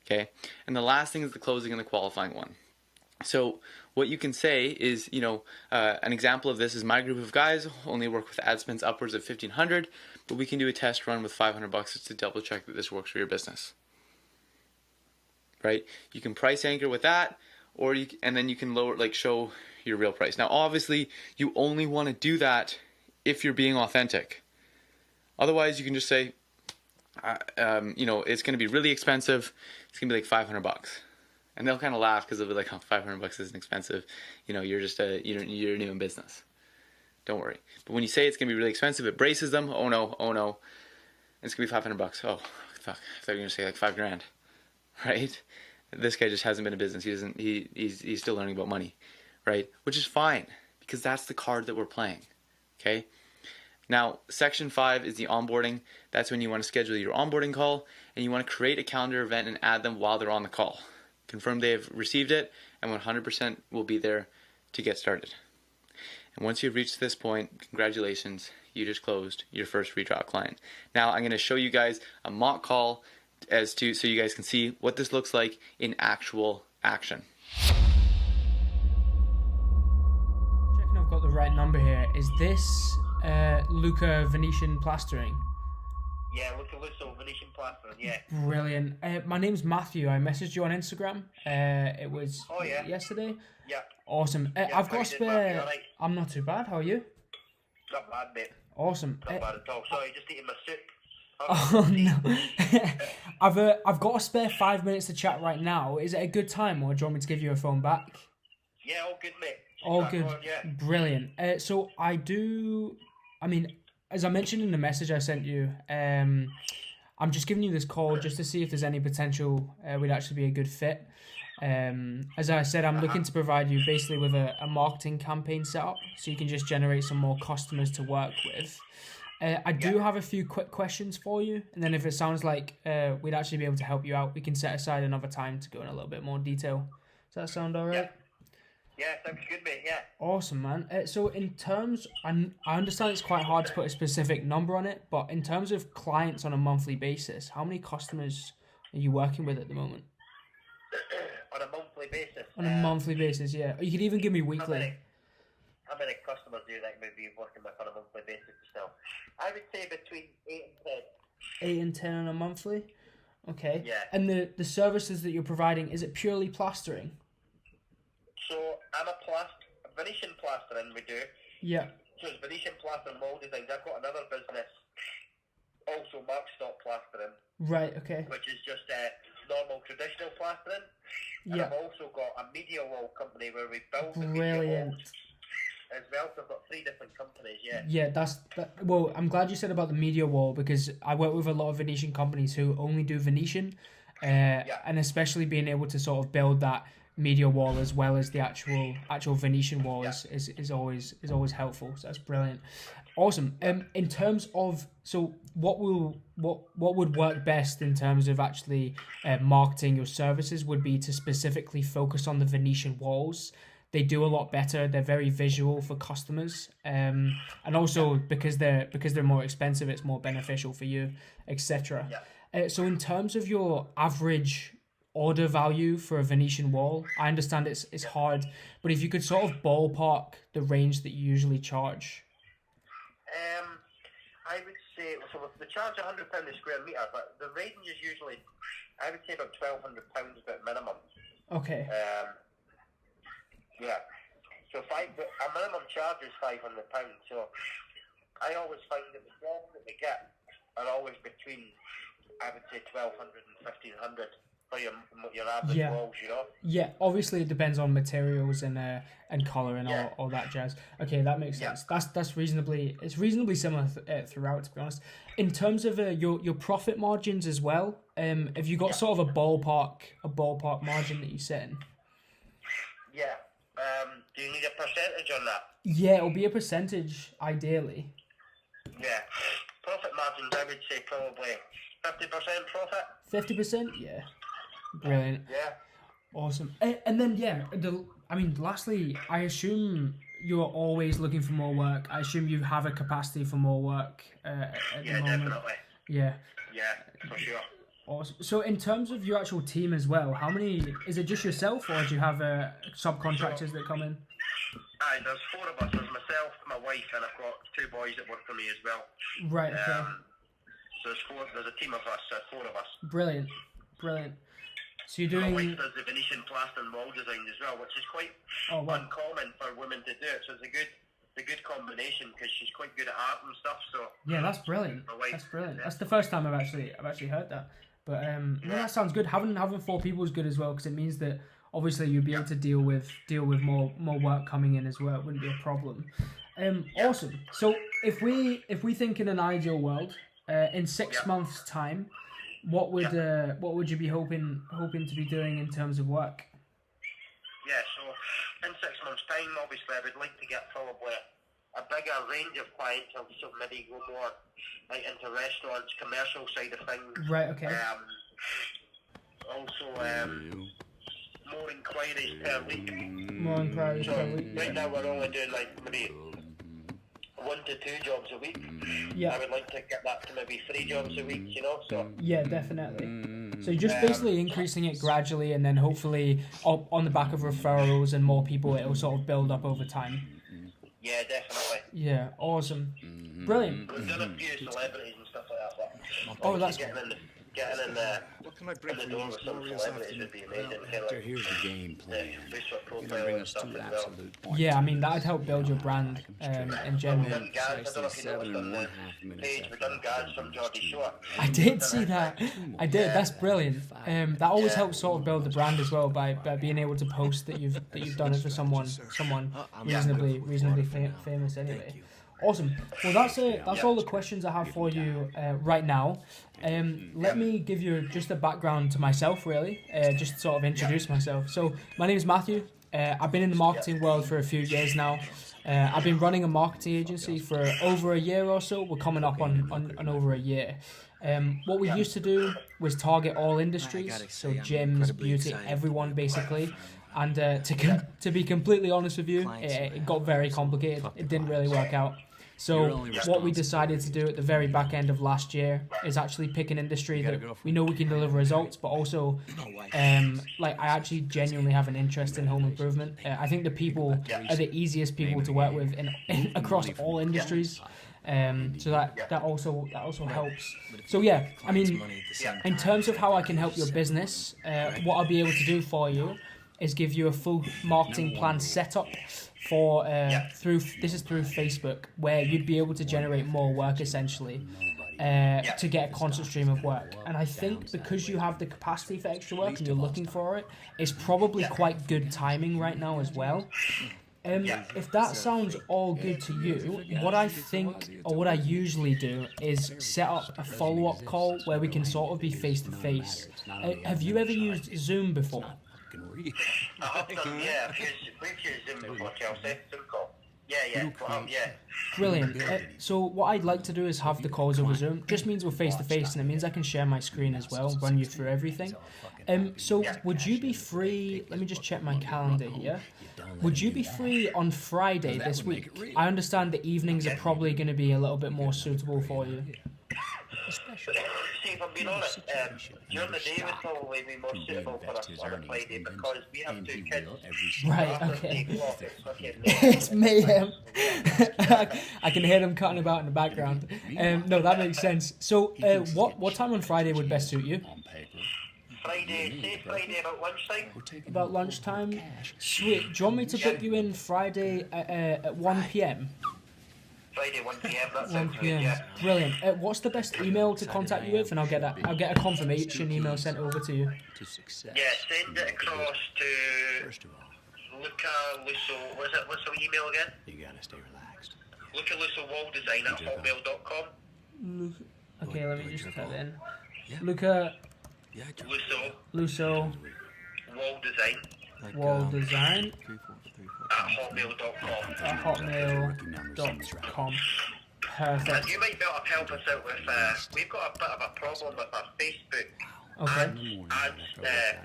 Okay? And the last thing is the closing and the qualifying one. So what you can say is, you know, an example of this is my group of guys only work with ad spends upwards of $1,500, but we can do a test run with $500 just to double check that this works for your business. Right? You can price anchor with that, or and then you can lower, like, show your real price. Now, obviously, you only want to do that if you're being authentic. Otherwise, you can just say, you know, it's going to be really expensive. It's going to be like $500, and they'll kind of laugh because they'll be like, "Oh, $500 isn't expensive. You know, you're just you're new in business. Don't worry." But when you say it's going to be really expensive, it braces them. Oh no, it's going to be $500. Oh, fuck! I thought you were going to say like $5,000, right? This guy just hasn't been in business. He's still learning about money, right? Which is fine, because that's the card that we're playing, okay? Now, section 5 is the onboarding. That's when you want to schedule your onboarding call, and you want to create a calendar event and add them while they're on the call. Confirm they have received it, and 100% will be there to get started. And once you've reached this point, congratulations, you just closed your first redraw client. Now, I'm going to show you guys a mock call so you guys can see what this looks like in actual action. Checking I've got the right number here. Is this Luca Venetian Plastering? Yeah, Luca Venetian Plastering, yeah. Brilliant. My name's Matthew. I messaged you on Instagram. It was yesterday. Yeah. Awesome. I've got a spare. Right? I'm not too bad. How are you? Not bad, mate. Awesome. Not bad at all. Sorry, just eating my soup. Oh no! I've got a spare 5 minutes to chat right now. Is it a good time, or do you want me to give you a phone back? Yeah, all good, mate. All good. Brilliant. So I mean, as I mentioned in the message I sent you, I'm just giving you this call just to see if there's any potential we'd actually be a good fit. As I said, I'm looking to provide you basically with a marketing campaign set up, so you can just generate some more customers to work with. I do have a few quick questions for you, and then if it sounds like we'd actually be able to help you out, we can set aside another time to go in a little bit more detail. Does that sound all right? Yeah, sounds good, mate, yeah. Awesome, man. So in terms, I understand it's quite hard to put a specific number on it, but in terms of clients on a monthly basis, how many customers are you working with at the moment? On a monthly basis? On a monthly basis, yeah. Or you could even give me weekly. How many customers do you think maybe you're working with on a monthly basis yourself? I would say between 8 and 10. 8 and 10 on a monthly? Okay. Yeah. And the services that you're providing, is it purely plastering? So I'm a Venetian plastering we do. Yeah. So it's Venetian plastering mold designs. I've got another business, also Mark Stock Plastering. Right, okay. Which is just normal traditional plastering. And I've also got a media wall company where we build the media walls as well. So I've got 3 different companies, Yeah, well, I'm glad you said about the media wall, because I work with a lot of Venetian companies who only do Venetian, and especially being able to sort of build that media wall as well as the actual Venetian wall is always helpful. So that's brilliant. Awesome. In terms of, so what would work best in terms of actually marketing your services would be to specifically focus on the Venetian walls. They do a lot better. They're very visual for customers, and also because they're more expensive, it's more beneficial for you, etc. So in terms of your average order value for a Venetian wall, I understand it's hard, but if you could sort of ballpark the range that you usually charge. I would say, so we charge £100 a square metre, but the range is usually, I would say about £1,200 about minimum. Okay. Yeah. So a minimum charge is £500. So I always find that the jobs that we get are always between, I would say, 1,200 and 1,500 for your average walls, you know. Yeah, obviously it depends on materials and color and all that jazz. Okay, that makes sense. That's reasonably similar throughout, to be honest. In terms of your profit margins as well, have you got sort of a ballpark margin that you set in? Yeah. Do you need a percentage on that? Yeah, it'll be a percentage ideally. Yeah. Profit margins, I would say probably 50% profit. 50%? Yeah. Brilliant. Yeah. Awesome. And then, lastly, I assume you're always looking for more work. I assume you have a capacity for more work at the moment. Definitely. Yeah. Yeah, for sure. Awesome. So in terms of your actual team as well, how many, is it just yourself or do you have subcontractors that come in? Aye, there's 4 of us. There's myself, my wife, and I've got 2 boys that work for me as well. Right, okay. So there's a team of us, 4 of us. Brilliant. So you're doing... My wife does the Venetian plaster and wall design as well, which is quite uncommon for women to do it. So it's a good combination because she's quite good at art and stuff. So yeah, that's brilliant. That's the first time I've actually heard that. But that sounds good. Having 4 people is good as well because it means that obviously you'll be able to deal with more work coming in as well. It wouldn't be a problem. Awesome. So if we think in an ideal world, in 6 months' time, what would you be hoping to be doing in terms of work? Yeah, so in 6 months' time, obviously, I would like to get probably a bigger range of clients, so maybe go more like into restaurants, commercial side of things. Right. Okay. Also, more inquiries per week. Right now, we're only doing like maybe 1 to 2 jobs a week. Yeah. I would like to get that to maybe 3 jobs a week, you know, so. Yeah, definitely. So you're just basically increasing it gradually and then hopefully on the back of referrals and more people, it'll sort of build up over time. Yeah, definitely. Yeah, awesome. Brilliant. We've done a few celebrities and stuff like that, but that's getting in the door with some celebrities would be amazing. Here's the game plan. Facebook profile and stuff as well. Yeah, I mean, that'd help build your brand in general. We've done Gads, I don't know if you noticed on the page, we've done Gads from Geordie Shore. I did see that. I did. That's brilliant. That always helps sort of build the brand as well by being able to post that you've done it for someone reasonably famous anyway. Awesome. Well, that's all the questions I have for you right now. Let me give you just a background to myself, really, just to sort of introduce myself. So, my name is Matthew. I've been in the marketing world for a few years now. I've been running a marketing agency for over a year or so. We're coming up on over a year. What we used to do was target all industries, so gyms, beauty, everyone basically. And to be completely honest with you, it got very complicated. It didn't really work out. So what we decided to do at the very back end of last year is actually pick an industry that we know we can deliver results, but also I actually genuinely have an interest in home improvement. I think the people are the easiest people to work with across all industries. So that also helps. So yeah, I mean, in terms of how I can help your business, what I'll be able to do for you is give you a full marketing plan setup for through Facebook, where you'd be able to generate more work essentially to get a constant stream of work. And I think because you have the capacity for extra work and you're looking for it, it's probably quite good timing right now as well. If that sounds all good to you, what I think, or what I usually do, is set up a follow-up call where we can sort of be face-to-face. Have you ever used Zoom before? fucking real. I have done, yeah. We've used Zoom before, Chelsea. Zoom call. Yeah. Yeah. Brilliant. So what I'd like to do is have the calls over Zoom. Just means we're face to face, and it means I can share my screen as well, run you through everything. So would you be free? Let me just check my calendar here. Would you be free on Friday this week? I understand the evenings are probably going to be a little bit more suitable for you. See, if I'm being honest, during the day would probably be more suitable for us on a Friday because we have 2 kids. Right, okay. It's mayhem. I can hear them cutting about in the background. No, that makes sense. So, what time on Friday would best suit you? Friday about lunchtime. About lunchtime? Sweet. Do you want me to book you in Friday at 1 p.m.? Friday 1 p.m. That 1 sounds good, p.m. yeah. Brilliant. What's the best email to contact you with, and I'll get a confirmation email sent over to you. Yeah, send it across to Luca Lusso. What's the email again? You gotta stay relaxed. Luca Lusso Wall Design at hotmail.com. Okay, let me just type it in. Luca Lusso Wall Design at hotmail.com. Hotmail.com. Perfect. And you might be able to help us out with, we've got a bit of a problem with our Facebook ads,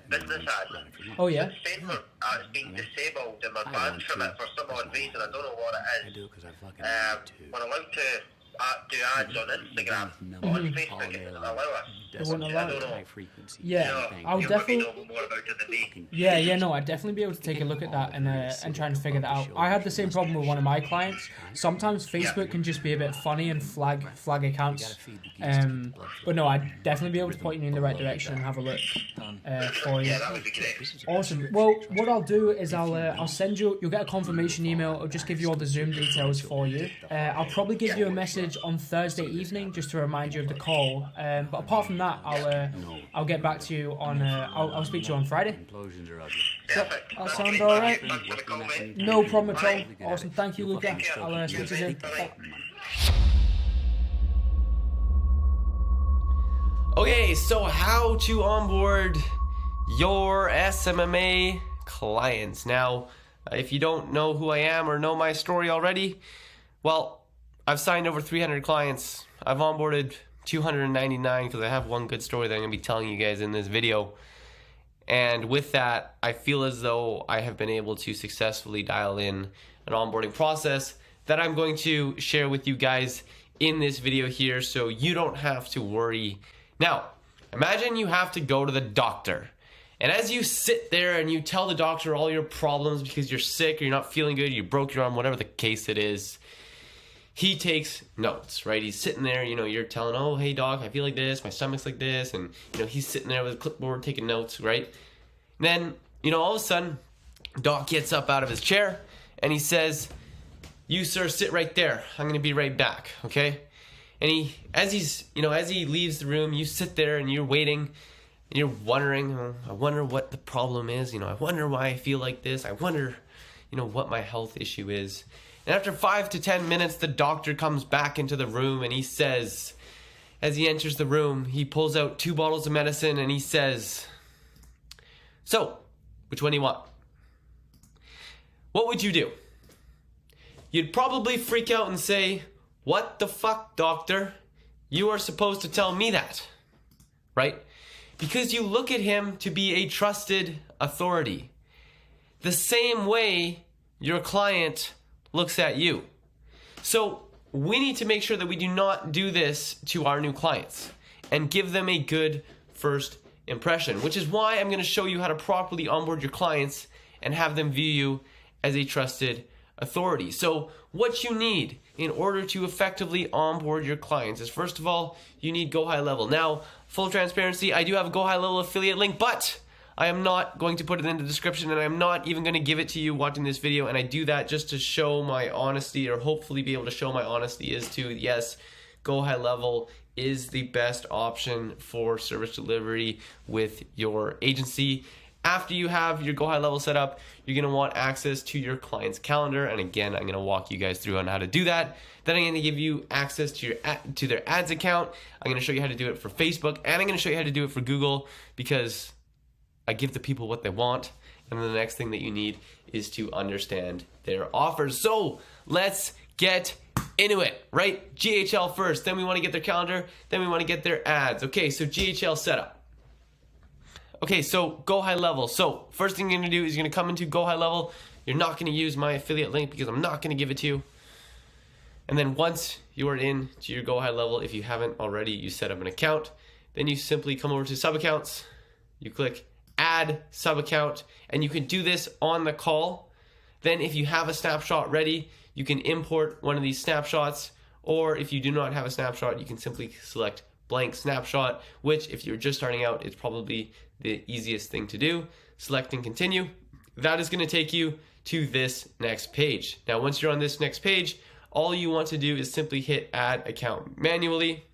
business ads. Oh yeah? It's saying it's been disabled and we're banned from it for some odd reason. I don't know what it is. We're allowed to do ads on Instagram, but on Facebook it doesn't allow us. It won't allow I don't know. Yeah, I'll definitely. You know more about it than me. No, I'd definitely be able to take a look at that and try and figure that out. I had the same problem with one of my clients. Sometimes Facebook can just be a bit funny and flag accounts. But no, I'd definitely be able to point you in the right direction and have a look for you. Yeah, that would be great. Awesome. Well, what I'll do is I'll send you. You'll get a confirmation email. I'll just give you all the Zoom details for you. I'll probably give you a message on Thursday evening just to remind you of the call. But apart from that, I'll get back to you on. I'll speak to you on Friday. Perfect. That sounds all right. Thanks for the call, mate. No problem at all. Awesome. Thank you, Luca. I'll speak to you soon. Bye. Okay, so how to onboard your SMMA clients. Now, if you don't know who I am or know my story already, well, I've signed over 300 clients. I've onboarded 299 because I have one good story that I'm going to be telling you guys in this video. And with that, I feel as though I have been able to successfully dial in an onboarding process that I'm going to share with you guys in this video here so you don't have to worry. Now, imagine you have to go to the doctor. And as you sit there and you tell the doctor all your problems because you're sick or you're not feeling good, you broke your arm, whatever the case it is, he takes notes, right? He's sitting there, you're telling, oh, hey doc, I feel like this, my stomach's like this, and he's sitting there with a clipboard taking notes, right? And then, all of a sudden, doc gets up out of his chair and he says, you sir, sit right there. I'm gonna be right back, okay? And as he leaves the room, you sit there and you're waiting and you're wondering, I wonder what the problem is, I wonder why I feel like this, I wonder, what my health issue is. And after 5 to 10 minutes, the doctor comes back into the room and he says, as he enters the room, he pulls out 2 bottles of medicine and he says, so, which one do you want? What would you do? You'd probably freak out and say, what the fuck, doctor? You are supposed to tell me that, right? Because you look at him to be a trusted authority. The same way your client looks at you. So we need to make sure that we do not do this to our new clients and give them a good first impression, which is why I'm going to show you how to properly onboard your clients and have them view you as a trusted authority. So what you need in order to effectively onboard your clients is, first of all, you need Go High Level. Now, full transparency, I do have a Go High Level affiliate link, but I am not going to put it in the description, and I'm not even going to give it to you watching this video, and I do that just to show my honesty, or hopefully be able to show my honesty is to, yes, Go High Level is the best option for service delivery with your agency. After you have your Go High Level set up, you're going to want access to your client's calendar, and again, I'm going to walk you guys through on how to do that. Then I'm going to give you access to their ads account. I'm going to show you how to do it for Facebook, and I'm going to show you how to do it for Google, because I give the people what they want. And then the next thing that you need is to understand their offers. So let's get into it, right? GHL first, then we want to get their calendar, then we want to get their ads. Okay, so GHL setup. Okay, so go high level. So first thing you're gonna do is you're gonna come into go high level. You're not gonna use my affiliate link because I'm not gonna give it to you. And then once you are in to your go high level, if you haven't already, you set up an account. Then you simply come over to sub accounts. You click add sub account, and you can do this on the call. Then if you have a snapshot ready, you can import one of these snapshots, or if you do not have a snapshot, you can simply select blank snapshot, which if you're just starting out, it's probably the easiest thing to do. Select and continue. That is going to take you to this next page. Now, once you're on this next page, all you want to do is simply hit add account manually,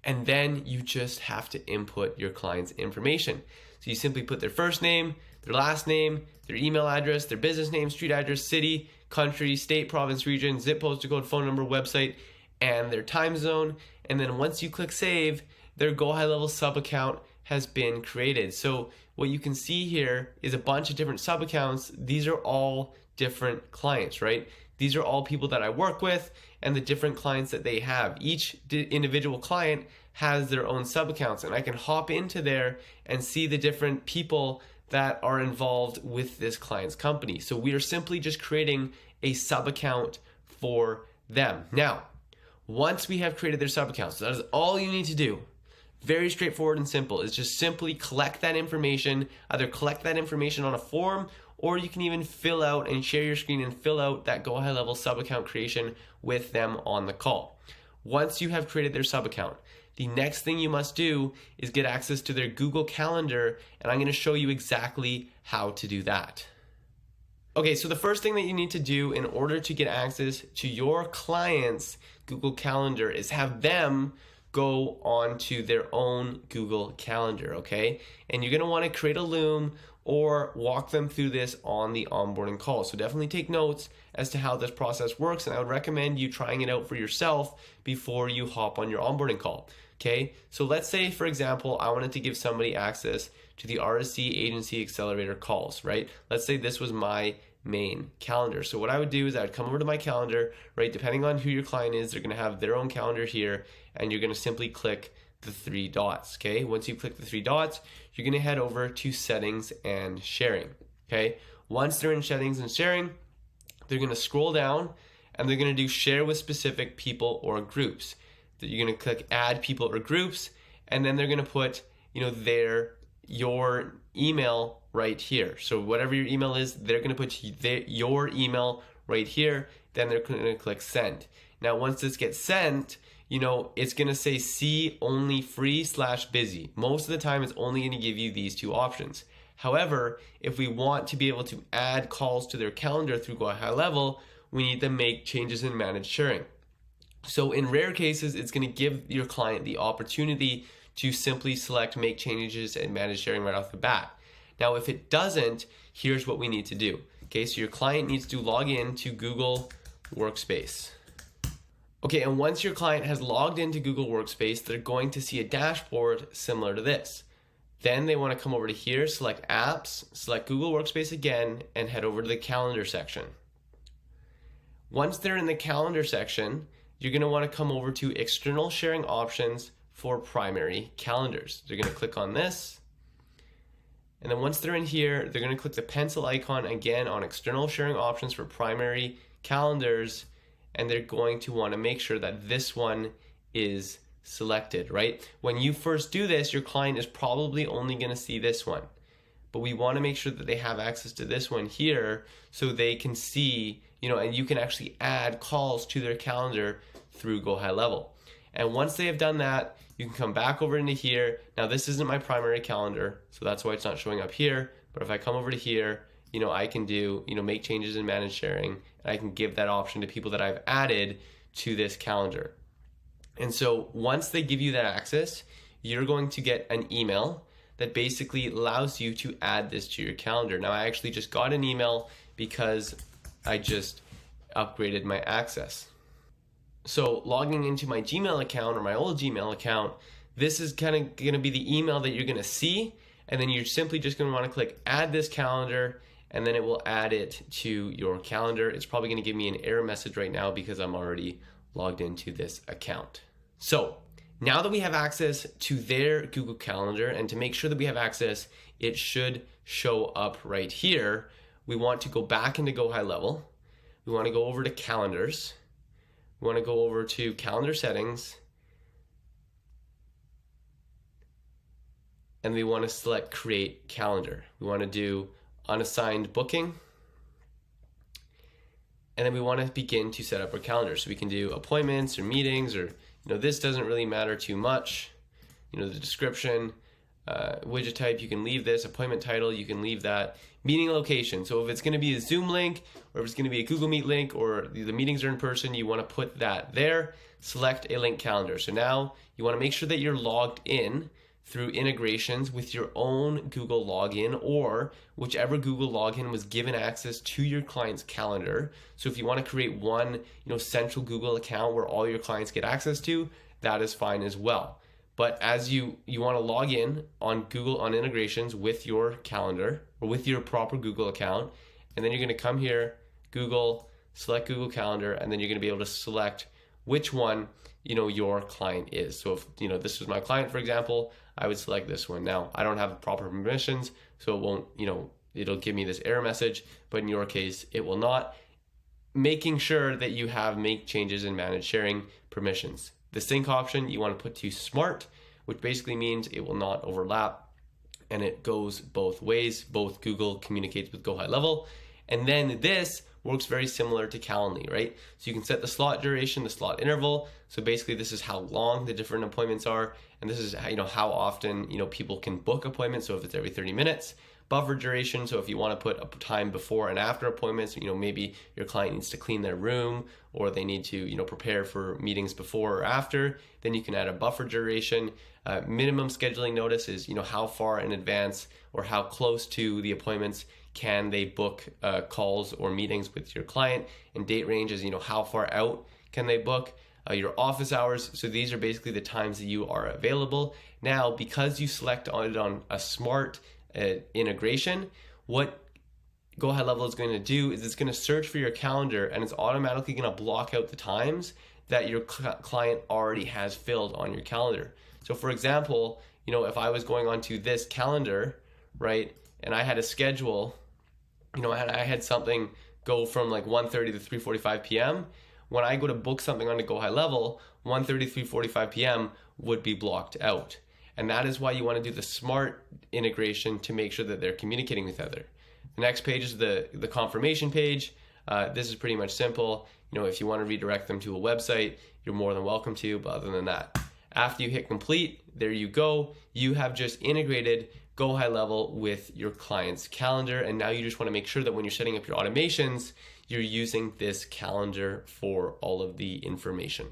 and then you just have to input your client's information. So you simply put their first name, their last name, their email address, their business name, street address, city, country, state, province, region, zip, postal code, phone number, website, and their time zone. And then once you click save, their Go High Level sub account has been created. So what you can see here is a bunch of different sub accounts. These are all different clients, right? These are all people that I work with and the different clients that they have. Each individual client has their own sub accounts, and I can hop into there and see the different people that are involved with this client's company. So we are simply just creating a sub account for them. Now, once we have created their sub accounts, so that is all you need to do. Very straightforward and simple. Is just simply collect that information, either collect that information on a form, or you can even fill out and share your screen and fill out that Go High Level sub account creation with them on the call. Once you have created their sub account, the next thing you must do is get access to their Google Calendar, and I'm going to show you exactly how to do that. Okay, so the first thing that you need to do in order to get access to your client's Google Calendar is have them go onto their own Google Calendar, okay? And you're gonna wanna create a Loom or walk them through this on the onboarding call. So definitely take notes as to how this process works, and I would recommend you trying it out for yourself before you hop on your onboarding call, okay? So let's say, for example, I wanted to give somebody access to the RSC Agency Accelerator calls, right? Let's say this was my main calendar. So what I would do is I would come over to my calendar, right? Depending on who your client is, they're gonna have their own calendar here, and you're gonna simply click the three dots, okay? Once you click the three dots, you're gonna head over to settings and sharing, okay? Once they're in settings and sharing, they're gonna scroll down and they're gonna do share with specific people or groups. You're gonna click add people or groups, and then they're gonna put, your email right here. So whatever your email is, they're gonna put your email right here, then they're gonna click send. Now once this gets sent, it's gonna say see only free/busy. Most of the time it's only gonna give you these two options. However, if we want to be able to add calls to their calendar through Go High Level, we need to make changes in managed sharing. So in rare cases, it's gonna give your client the opportunity to simply select make changes and manage sharing right off the bat. Now, if it doesn't, here's what we need to do. Okay, so your client needs to log in to Google Workspace. Okay, and once your client has logged into Google Workspace, they're going to see a dashboard similar to this. Then they want to come over to here, select apps, select Google Workspace again, and head over to the calendar section. Once they're in the calendar section, you're going to want to come over to external sharing options for primary calendars. They're going to click on this. And then once they're in here, they're going to click the pencil icon again on external sharing options for primary calendars. And they're going to want to make sure that this one is selected, right? When you first do this, your client is probably only going to see this one. But we want to make sure that they have access to this one here so they can see, and you can actually add calls to their calendar through Go High Level. And once they have done that, you can come back over into here. Now this isn't my primary calendar, so that's why it's not showing up here. But if I come over to here, I can do, make changes in managed sharing, and I can give that option to people that I've added to this calendar. And so once they give you that access, you're going to get an email that basically allows you to add this to your calendar. Now I actually just got an email because I just upgraded my access. So logging into my Gmail account or my old Gmail account, this is kind of going to be the email that you're going to see. And then you're simply just going to want to click add this calendar, and then it will add it to your calendar. It's probably going to give me an error message right now because I'm already logged into this account. So now that we have access to their Google Calendar, and to make sure that we have access, it should show up right here. We want to go back into Go High Level. We want to go over to calendars. We want to go over to calendar settings. And we want to select create calendar. We want to do unassigned booking. And then we want to begin to set up our calendar. So we can do appointments or meetings, or, this doesn't really matter too much. The description, widget type, you can leave this. Appointment title, you can leave that. Meeting location, so if it's going to be a Zoom link, or if it's going to be a Google Meet link, or the meetings are in person, you want to put that there. Select a link calendar. So now you want to make sure that you're logged in through integrations with your own Google login, or whichever Google login was given access to your client's calendar. So if you want to create one, central Google account where all your clients get access to, that is fine as well. But as you want to log in on Google on integrations with your calendar or with your proper Google account, and then you're going to come here, Google, select Google Calendar, and then you're going to be able to select which one your client is. So if this was my client, for example, I would select this one. Now I don't have proper permissions, so it won't, it'll give me this error message, but in your case it will not. Making sure that you have make changes and manage sharing permissions. The sync option you want to put to smart, which basically means it will not overlap, and it goes both ways. Both Google communicates with Go High Level, and then this works very similar to Calendly, right? So you can set the slot duration, the slot interval. So basically this is how long the different appointments are, and this is how often people can book appointments. So if it's every 30 minutes. Buffer duration, so if you want to put a time before and after appointments, maybe your client needs to clean their room, or they need to prepare for meetings before or after, then you can add a buffer duration. Minimum scheduling notice is how far in advance or how close to the appointments can they book calls or meetings with your client. And date range is how far out can they book. Your office hours, so these are basically the times that you are available. Now, because you select on a smart integration, what Go High Level is going to do is it's going to search for your calendar, and it's automatically going to block out the times that your client already has filled on your calendar. So for example, if I was going onto this calendar, right, and I had a schedule, I had something go from like 1:30 to 3:45 p.m. When I go to book something on the Go High Level, 1:30 to 3:45 p.m. would be blocked out. And that is why you want to do the smart integration to make sure that they're communicating with each other. The next page is the confirmation page. This is pretty much simple. If you want to redirect them to a website, you're more than welcome to, but other than that, after you hit complete, there you go. You have just integrated Go High Level with your client's calendar, and now you just want to make sure that when you're setting up your automations, you're using this calendar for all of the information.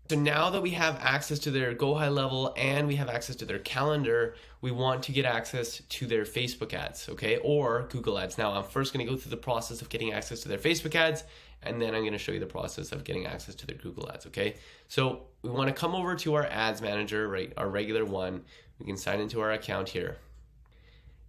So now that we have access to their Go High Level and we have access to their calendar, we want to get access to their Facebook ads, okay, or Google ads. Now I'm first going to go through the process of getting access to their Facebook ads, and then I'm going to show you the process of getting access to their Google ads, okay? So we want to come over to our ads manager, right, our regular one. We can sign into our account here.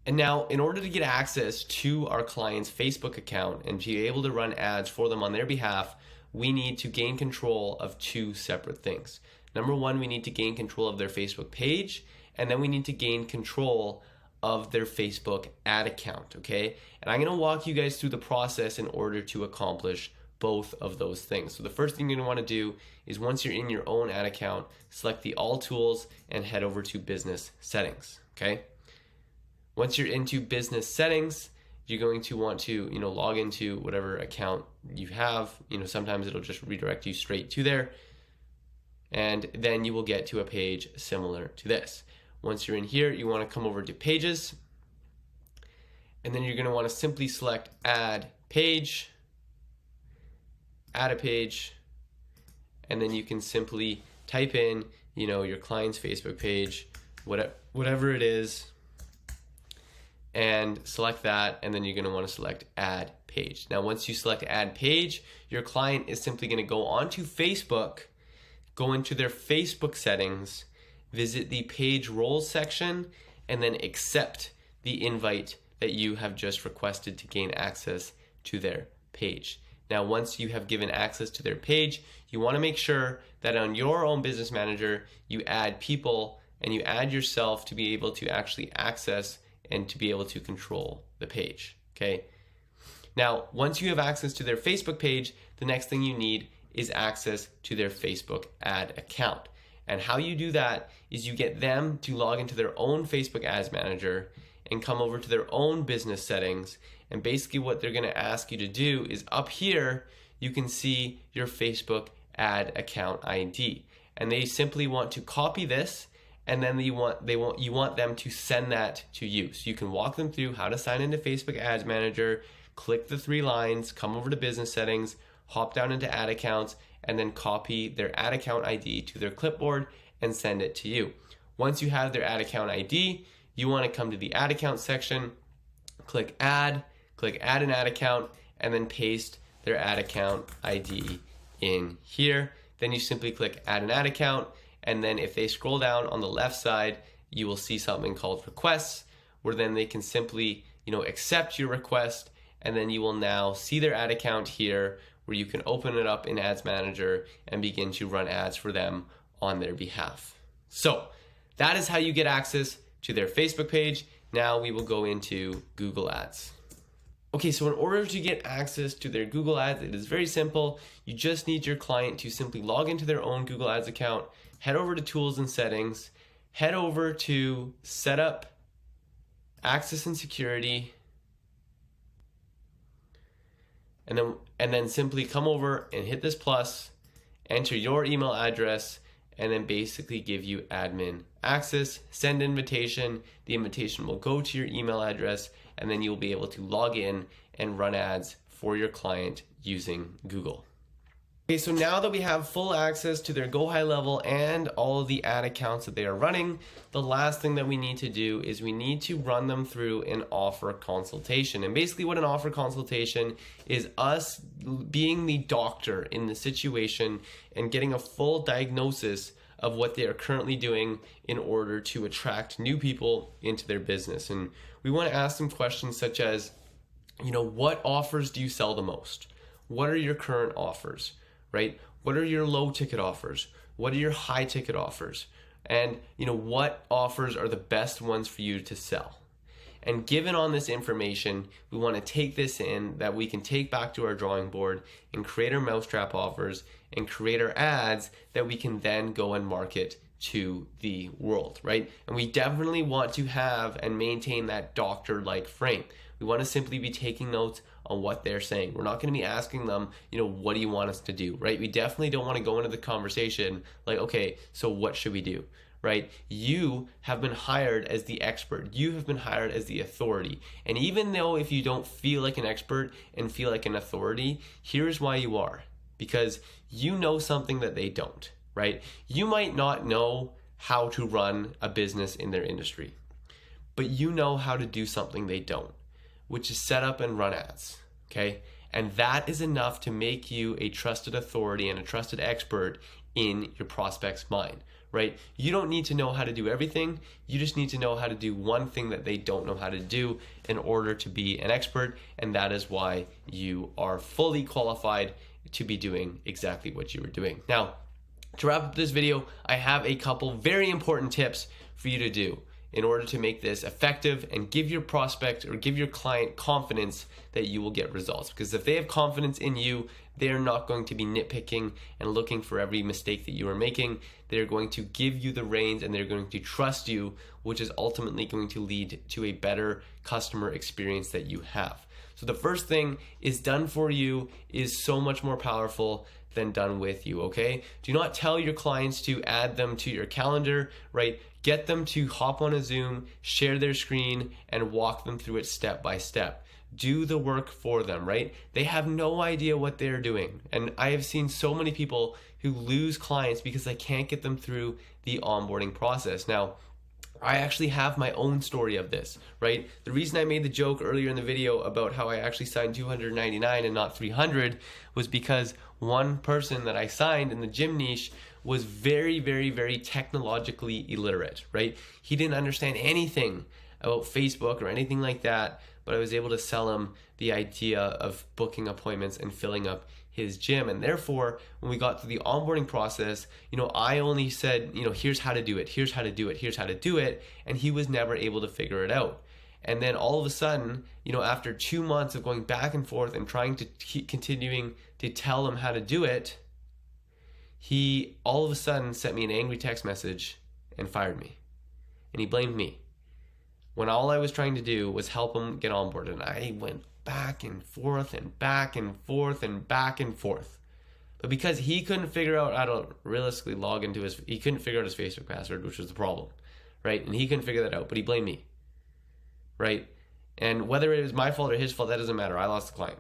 And now, in order to get access to our client's Facebook account and be able to run ads for them on their behalf, we need to gain control of two separate things. Number one, we need to gain control of their Facebook page, and then we need to gain control of their Facebook ad account, okay? And I'm gonna walk you guys through the process in order to accomplish both of those things. So the first thing you're gonna wanna do is, once you're in your own ad account, select the All Tools and head over to Business Settings, okay? Once you're into Business Settings, you're going to want to, log into whatever account you have. Sometimes it'll just redirect you straight to there. And then you will get to a page similar to this. Once you're in here, you want to come over to Pages. And then you're going to want to simply select Add Page, Add a Page. And then you can simply type in, your client's Facebook page, whatever it is, and select that, and then you're going to want to select Add Page. Now, once you select Add Page, your client is simply going to go onto Facebook, go into their Facebook settings, visit the Page Roles section, and then accept the invite that you have just requested to gain access to their page. Now, once you have given access to their page, you want to make sure that on your own business manager, you add people and you add yourself to be able to actually access and to be able to control the page, okay? Now, once you have access to their Facebook page, the next thing you need is access to their Facebook ad account. And how you do that is you get them to log into their own Facebook Ads Manager and come over to their own business settings. And basically what they're gonna ask you to do is up here, you can see your Facebook ad account ID. And they simply want to copy this, and then you want them to send that to you. So you can walk them through how to sign into Facebook Ads Manager, click the 3 lines, come over to business settings, hop down into ad accounts, and then copy their ad account ID to their clipboard and send it to you. Once you have their ad account ID, you want to come to the ad account section, click add an ad account, and then paste their ad account ID in here. Then you simply click add an ad account, and then if they scroll down on the left side, you will see something called requests, where then they can simply, accept your request, and then you will now see their ad account here, where you can open it up in Ads Manager and begin to run ads for them on their behalf. So that is how you get access to their Facebook page. Now we will go into Google Ads. Okay, so in order to get access to their Google Ads, it is very simple. You just need your client to simply log into their own Google Ads account, head over to Tools and Settings, head over to Setup, Access and Security, and then simply come over and hit this plus, enter your email address, and then basically give you admin access, send invitation. The invitation will go to your email address, and then you'll be able to log in and run ads for your client using Google. Okay, so now that we have full access to their Go High level and all of the ad accounts that they are running, the last thing that we need to do is we need to run them through an offer consultation. And basically what an offer consultation is us being the doctor in the situation and getting a full diagnosis of what they are currently doing in order to attract new people into their business. And we want to ask them questions such as, what offers do you sell the most? What are your current offers? Right? What are your low ticket offers? What are your high ticket offers? And what offers are the best ones for you to sell? And given on this information, we want to take this in that we can take back to our drawing board and create our mousetrap offers and create our ads that we can then go and market to the world, right? And we definitely want to have and maintain that doctor-like frame. We want to simply be taking notes on what they're saying. We're not going to be asking them, what do you want us to do, right? We definitely don't want to go into the conversation like, okay, so what should we do, right? You have been hired as the expert. You have been hired as the authority. And even though if you don't feel like an expert and feel like an authority, here's why you are. Because you know something that they don't, right? You might not know how to run a business in their industry, but you know how to do something they don't, which is set up and run ads, okay? And that is enough to make you a trusted authority and a trusted expert in your prospect's mind, right? You don't need to know how to do everything. You just need to know how to do one thing that they don't know how to do in order to be an expert, and that is why you are fully qualified to be doing exactly what you were doing. Now, to wrap up this video, I have a couple very important tips for you to do in order to make this effective and give your prospect or give your client confidence that you will get results. Because if they have confidence in you, they're not going to be nitpicking and looking for every mistake that you are making. They're going to give you the reins and they're going to trust you, which is ultimately going to lead to a better customer experience that you have. So the first thing is done for you is so much more powerful than done with you, okay? Do not tell your clients to add them to your calendar, right? Get them to hop on a Zoom, share their screen, and walk them through it step by step. Do the work for them, right? They have no idea what they're doing. And I have seen so many people who lose clients because they can't get them through the onboarding process. Now, I actually have my own story of this, right? The reason I made the joke earlier in the video about how I actually signed 299 and not 300 was because one person that I signed in the gym niche was very, very, very technologically illiterate, right? He didn't understand anything about Facebook or anything like that, but I was able to sell him the idea of booking appointments and filling up his gym. And therefore, when we got to the onboarding process, I only said, here's how to do it, here's how to do it, here's how to do it, and he was never able to figure it out. And then all of a sudden, after 2 months of going back and forth and trying to keep continuing to tell him how to do it, he all of a sudden sent me an angry text message and fired me. And he blamed me, when all I was trying to do was help him get onboarded. And I went back and forth and back and forth and back and forth. But because he couldn't figure out how to realistically log into he couldn't figure out his Facebook password, which was the problem, right? And he couldn't figure that out, but he blamed me, right? And whether it was my fault or his fault, that doesn't matter. I lost the client.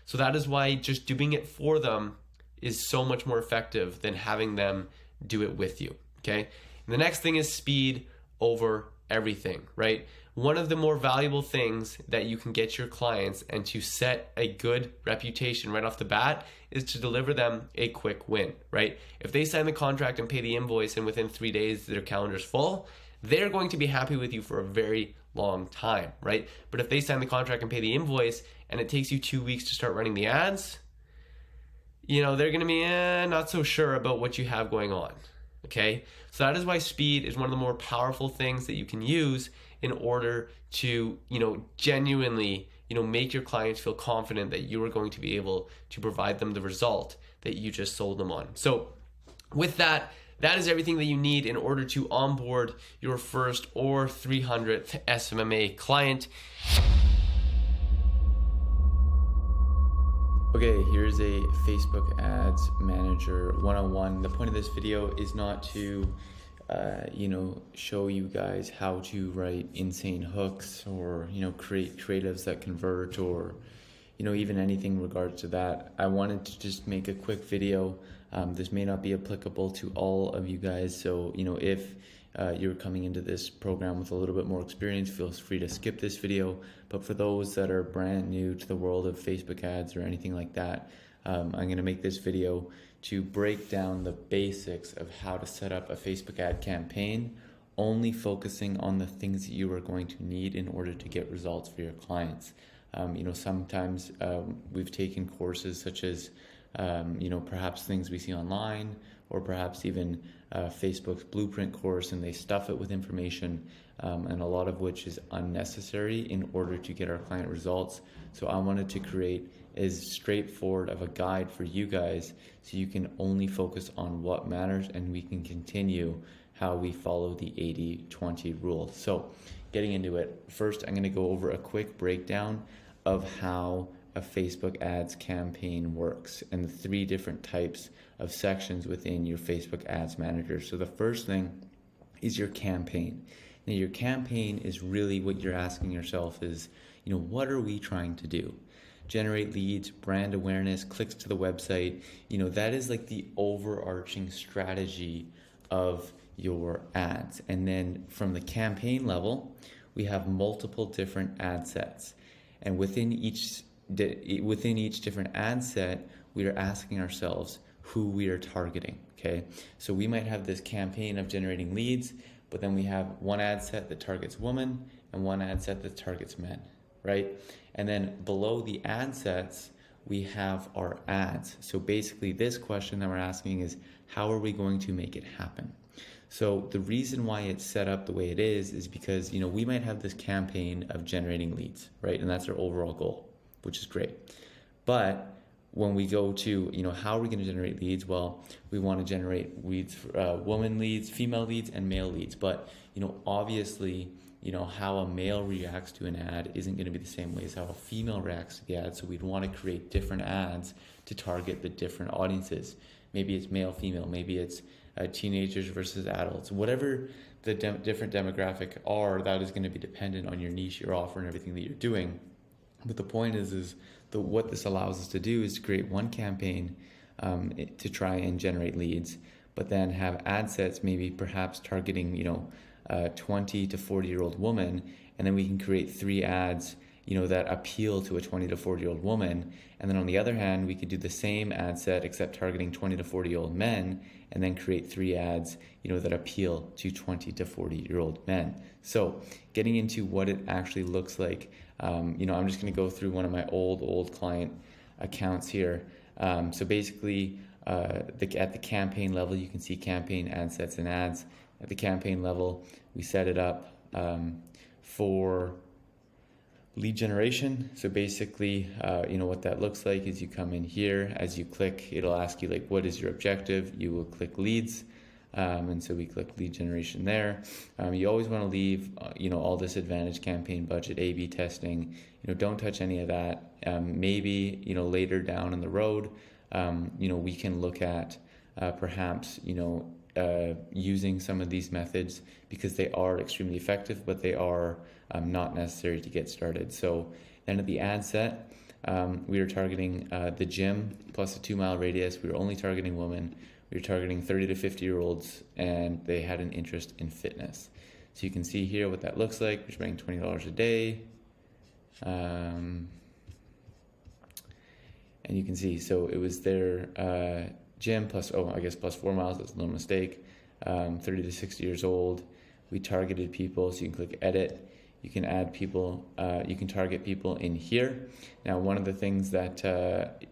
So that is why just doing it for them is so much more effective than having them do it with you, okay? And the next thing is speed over everything, right? One of the more valuable things that you can get your clients and to set a good reputation right off the bat is to deliver them a quick win, right? If they sign the contract and pay the invoice and within 3 days their calendar's full, they're going to be happy with you for a very long time, right? But if they sign the contract and pay the invoice and it takes you 2 weeks to start running the ads, they're going to be not so sure about what you have going on, okay? So that is why speed is one of the more powerful things that you can use in order to, genuinely, make your clients feel confident that you are going to be able to provide them the result that you just sold them on. So with that, that is everything that you need in order to onboard your first or 300th SMMA client. Okay, here's a Facebook Ads Manager 101. The point of this video is not to, show you guys how to write insane hooks or, create creatives that convert or, even anything in regards to that. I wanted to just make a quick video. This may not be applicable to all of you guys. So, if you're coming into this program with a little bit more experience, feel free to skip this video. But for those that are brand new to the world of Facebook ads or anything like that, I'm going to make this video to break down the basics of how to set up a Facebook ad campaign, only focusing on the things that you are going to need in order to get results for your clients. Sometimes we've taken courses such as, perhaps things we see online, or perhaps even Facebook's blueprint course, and they stuff it with information, and a lot of which is unnecessary in order to get our client results. So I wanted to create as straightforward of a guide for you guys so you can only focus on what matters, and we can continue how we follow the 80-20 rule. So getting into it, first I'm going to go over a quick breakdown of how a Facebook ads campaign works and the 3 different types of sections within your Facebook ads manager. So the first thing is your campaign. Now your campaign is really what you're asking yourself is, what are we trying to do? Generate leads, brand awareness, clicks to the website. That is like the overarching strategy of your ads. And then from the campaign level, we have multiple different ad sets. And within each different ad set, we are asking ourselves who we are targeting, okay? So we might have this campaign of generating leads, but then we have one ad set that targets women and one ad set that targets men, right? And then below the ad sets, we have our ads. So basically this question that we're asking is, how are we going to make it happen? So the reason why it's set up the way it is because, we might have this campaign of generating leads, right? And that's our overall goal, which is great. But when we go to, how are we going to generate leads? Well, we want to generate leads, woman leads, female leads, and male leads. But, obviously, how a male reacts to an ad isn't going to be the same way as how a female reacts to the ad. So we'd want to create different ads to target the different audiences. Maybe it's male, female, maybe it's teenagers versus adults. Whatever the different demographic are, that is going to be dependent on your niche, your offer, and everything that you're doing. But the point is what this allows us to do is to create one campaign to try and generate leads, but then have ad sets maybe perhaps targeting 20 to 40-year-old woman, and then we can create 3 ads that appeal to a 20 to 40-year-old woman. And then on the other hand, we could do the same ad set except targeting 20 to 40-year-old men, and then create 3 ads, that appeal to 20 to 40-year-old men. So getting into what it actually looks like, I'm just going to go through one of my old client accounts here. So basically, at the campaign level, you can see campaign ad sets and ads. At the campaign level, we set it up for lead generation. So basically, what that looks like is you come in here, as you click, it'll ask you like, what is your objective? You will click leads. And so we click lead generation there. You always want to leave, all this advantage campaign budget, A/B testing, don't touch any of that. Maybe, later down in the road, we can look at perhaps, using some of these methods because they are extremely effective, but they are not necessary to get started. So then at the ad set, we are targeting the gym plus a 2-mile radius. We were only targeting women. We were targeting 30 to 50-year-olds, and they had an interest in fitness. So you can see here what that looks like. We're spending $20 a day. And you can see, so it was their gym plus 4 miles, that's a little mistake, 30 to 60 years old. We targeted people, so you can click edit. You can add people, you can target people in here. Now, one of the things that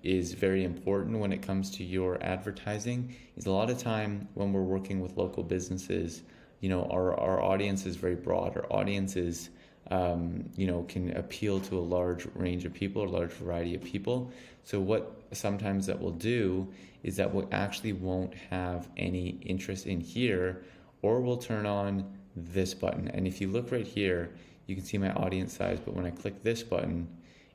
is very important when it comes to your advertising is a lot of time when we're working with local businesses, our audience is very broad. Our audience is, can appeal to a large range of people, a large variety of people. So what sometimes that will do is that we actually won't have any interest in here, or we'll turn on this button. And if you look right here, you can see my audience size, but when I click this button,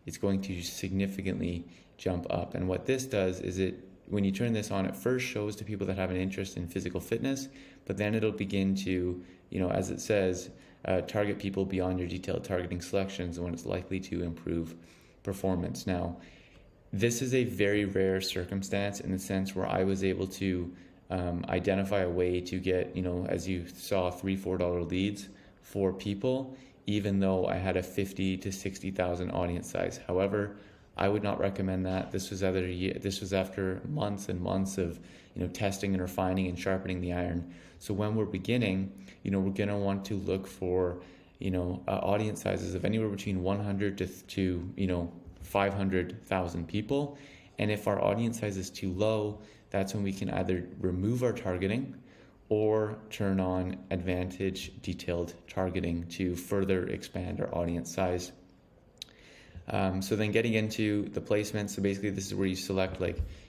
it's going to significantly jump up. And what this does is when you turn this on, it first shows to people that have an interest in physical fitness, but then it'll begin to, as it says, target people beyond your detailed targeting selections when it's likely to improve performance. Now, this is a very rare circumstance in the sense where I was able to identify a way to get, as you saw, $3-4 leads for people, even though I had a 50 to 60,000 audience size. However, I would not recommend that. This was after months and months of testing and refining and sharpening the iron. So when we're beginning, we're gonna want to look for audience sizes of anywhere between 100 to 500,000 people. And if our audience size is too low, that's when we can either remove our targeting or turn on advantage detailed targeting to further expand our audience size. So then getting into the placement, so basically this is where you select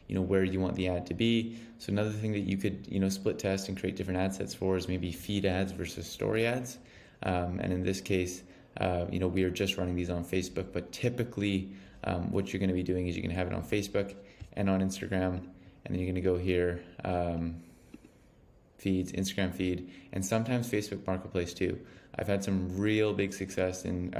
where you want the ad to be. So another thing that you could split test and create different ad sets for is maybe feed ads versus story ads. And in this case, we are just running these on Facebook, but typically what you're going to be doing is you're going to have it on Facebook and on Instagram, and then you're going to go here, feeds, Instagram feed, and sometimes Facebook Marketplace too. I've had some real big success in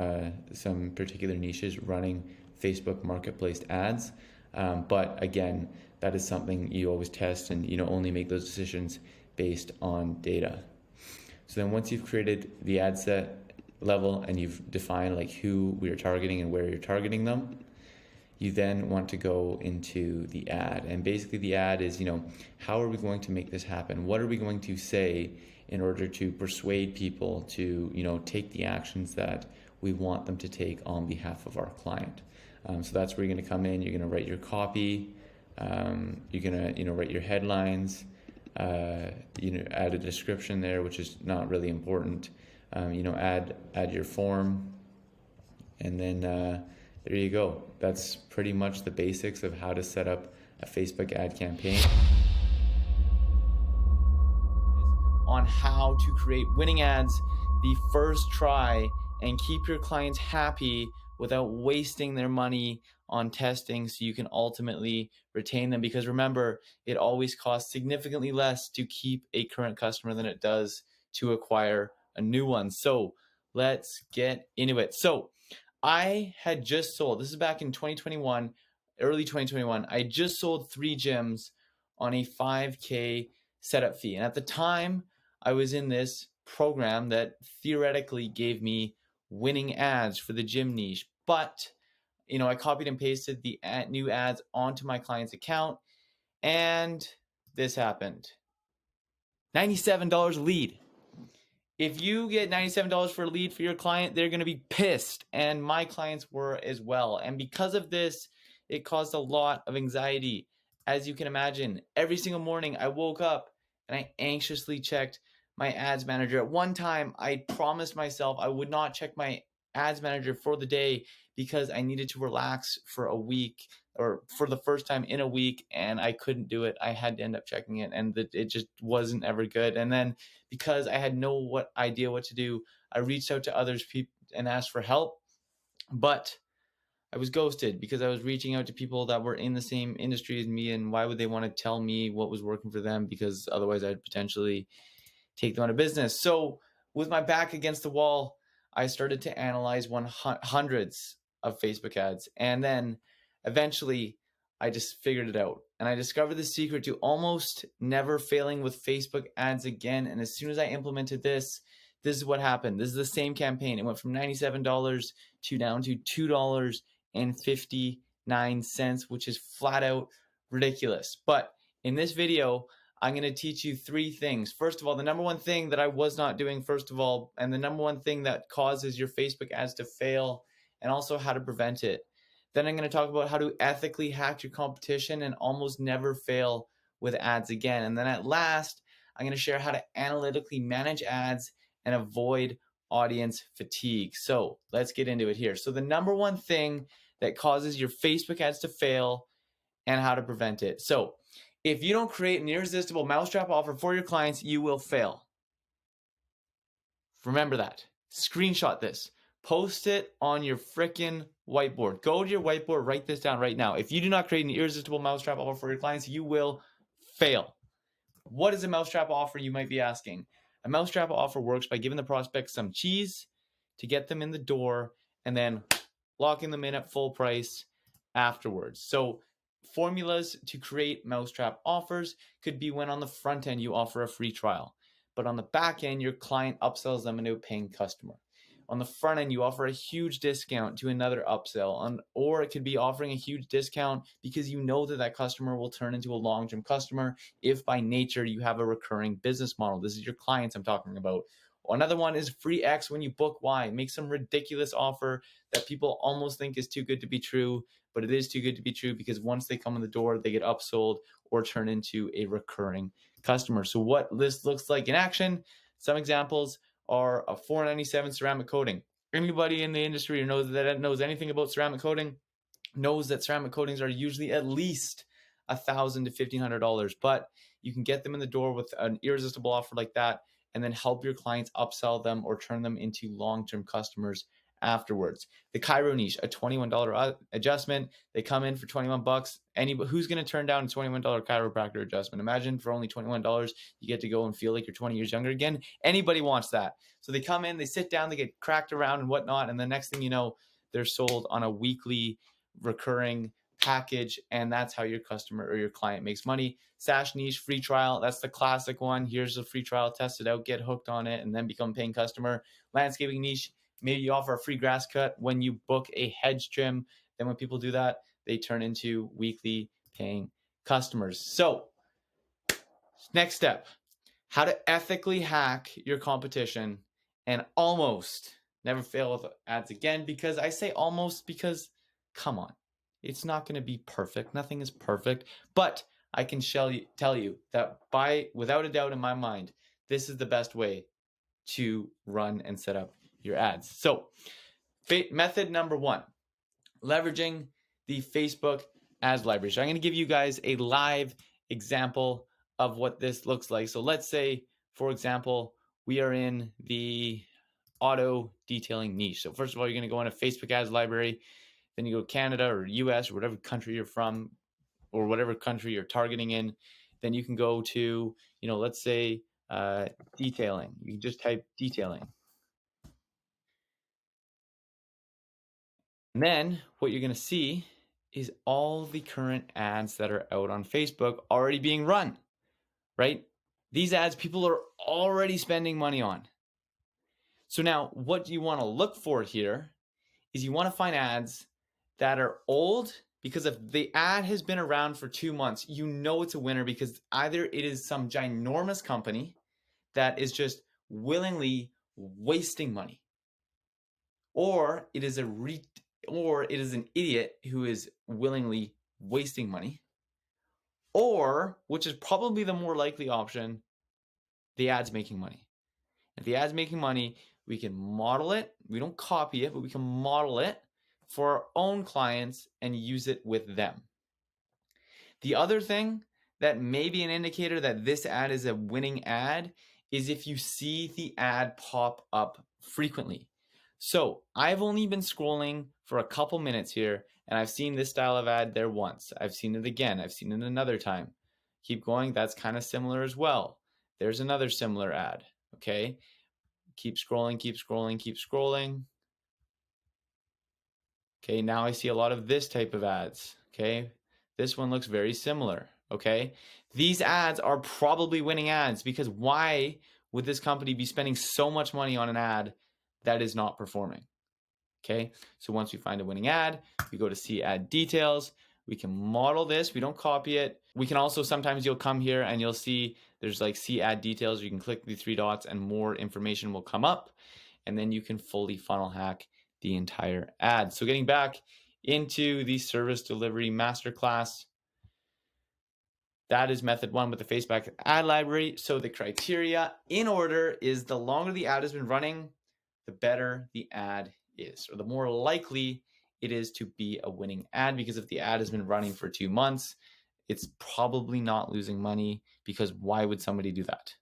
some particular niches running Facebook Marketplace ads. But again, that is something you always test and only make those decisions based on data. So then once you've created the ad set level and you've defined who we are targeting and where you're targeting them, you then want to go into the ad. And basically the ad is, how are we going to make this happen? What are we going to say in order to persuade people to, take the actions that we want them to take on behalf of our client? So that's where you're going to come in. You're going to write your copy. You're going to, write your headlines. Add a description there, which is not really important. Add your form, and then there you go. That's pretty much the basics of how to set up a Facebook ad campaign. On how to create winning ads the first try and keep your clients happy without wasting their money on testing, so you can ultimately retain them. Because remember, it always costs significantly less to keep a current customer than it does to acquire a new one. So let's get into it. So I had just sold, this is back in 2021, early 2021, I just sold 3 gyms on a $5K setup fee. And at the time, I was in this program that theoretically gave me winning ads for the gym niche. But, I copied and pasted the new ads onto my client's account, and this happened. $97 a lead. If you get $97 for a lead for your client, they're going to be pissed. And my clients were as well. And because of this, it caused a lot of anxiety. As you can imagine, every single morning I woke up and I anxiously checked my ads manager. At one time, I promised myself I would not check my ads manager for the day because I needed to relax for a week, or for the first time in a week, and I couldn't do it. I had to end up checking it, and it just wasn't ever good. And then because I had no idea what to do, I reached out to others and asked for help, but I was ghosted because I was reaching out to people that were in the same industry as me, and why would they want to tell me what was working for them? Because otherwise I'd potentially take them out of business. So with my back against the wall, I started to analyze hundreds of Facebook ads. And then eventually I just figured it out. And I discovered the secret to almost never failing with Facebook ads again. And as soon as I implemented this is what happened. This is the same campaign. It went from $97 to down to $2.59, which is flat out ridiculous. But in this video, I'm going to teach you 3 things. First of all, the number one thing that I was not doing, and the number one thing that causes your Facebook ads to fail, and also how to prevent it. Then I'm going to talk about how to ethically hack your competition and almost never fail with ads again. And then at last, I'm going to share how to analytically manage ads and avoid audience fatigue. So let's get into it here. So the number one thing that causes your Facebook ads to fail and how to prevent it. So if you don't create an irresistible mousetrap offer for your clients, you will fail. Remember that. Screenshot this. Post it on your freaking whiteboard. Go to your whiteboard, write this down right now. If you do not create an irresistible mousetrap offer for your clients, you will fail. What is a mousetrap offer, you might be asking? A mousetrap offer works by giving the prospect some cheese to get them in the door and then locking them in at full price afterwards. So formulas to create mousetrap offers could be when on the front end you offer a free trial, but on the back end your client upsells them into a paying customer. On the front end, you offer a huge discount to another upsell, or it could be offering a huge discount because you know that customer will turn into a long-term customer if by nature you have a recurring business model. This is your clients I'm talking about. Another one is free X when you book Y. Make some ridiculous offer that people almost think is too good to be true, but it is too good to be true because once they come in the door, they get upsold or turn into a recurring customer. So what this looks like in action, some examples are a $4.97 ceramic coating. Anybody in the industry who knows anything about ceramic coating knows that ceramic coatings are usually at least $1,000 to $1,500, but you can get them in the door with an irresistible offer like that and then help your clients upsell them or turn them into long-term customers afterwards. The Cairo niche, a $21 adjustment. They come in for $21. Who's going to turn down a $21 chiropractor adjustment? Imagine for only $21, you get to go and feel like you're 20 years younger again. Anybody wants that. So they come in, they sit down, they get cracked around and whatnot. And the next thing you know, they're sold on a weekly recurring package. And that's how your customer or your client makes money. Sash niche, free trial. That's the classic one. Here's a free trial, test it out, get hooked on it, and then become a paying customer. Landscaping niche. Maybe you offer a free grass cut when you book a hedge trim. Then when people do that, they turn into weekly paying customers. So next step, how to ethically hack your competition and almost never fail with ads again. Because I say almost because, come on, it's not going to be perfect. Nothing is perfect. But I can tell you that without a doubt in my mind, this is the best way to run and set up your ads. So method number 1, leveraging the Facebook ads library. So I'm going to give you guys a live example of what this looks like. So let's say, for example, we are in the auto detailing niche. So first of all, you're going to go in a Facebook ads library, then you go to Canada or US or whatever country you're from or whatever country you're targeting in. Then you can go to, let's say detailing. You can just type detailing. And then what you're going to see is all the current ads that are out on Facebook already being run, right? These ads people are already spending money on. So now what you want to look for here is you want to find ads that are old, because if the ad has been around for 2 months, you know it's a winner, because either it is some ginormous company that is just willingly wasting money, or it is an idiot who is willingly wasting money, or, which is probably the more likely option, the ad's making money. If the ad's making money, we can model it. We don't copy it, but we can model it for our own clients and use it with them. The other thing that may be an indicator that this ad is a winning ad is if you see the ad pop up frequently. So I've only been scrolling for a couple minutes here, and I've seen this style of ad there once. I've seen it again. I've seen it another time. Keep going. That's kind of similar as well. There's another similar ad. Okay. Keep scrolling, keep scrolling, keep scrolling. Okay, now I see a lot of this type of ads. Okay, this one looks very similar. Okay, these ads are probably winning ads, because why would this company be spending so much money on an ad that is not performing? Okay, so once we find a winning ad, we go to see ad details. We can model this. We don't copy it. We can also, sometimes you'll come here and you'll see there's like see ad details. You can click the 3 dots and more information will come up, and then you can fully funnel hack the entire ad. So getting back into the service delivery masterclass, that is method 1 with the Facebook ad library. So the criteria in order is the longer the ad has been running, the better the ad is, or the more likely it is to be a winning ad, because if the ad has been running for 2 months, it's probably not losing money, because why would somebody do that?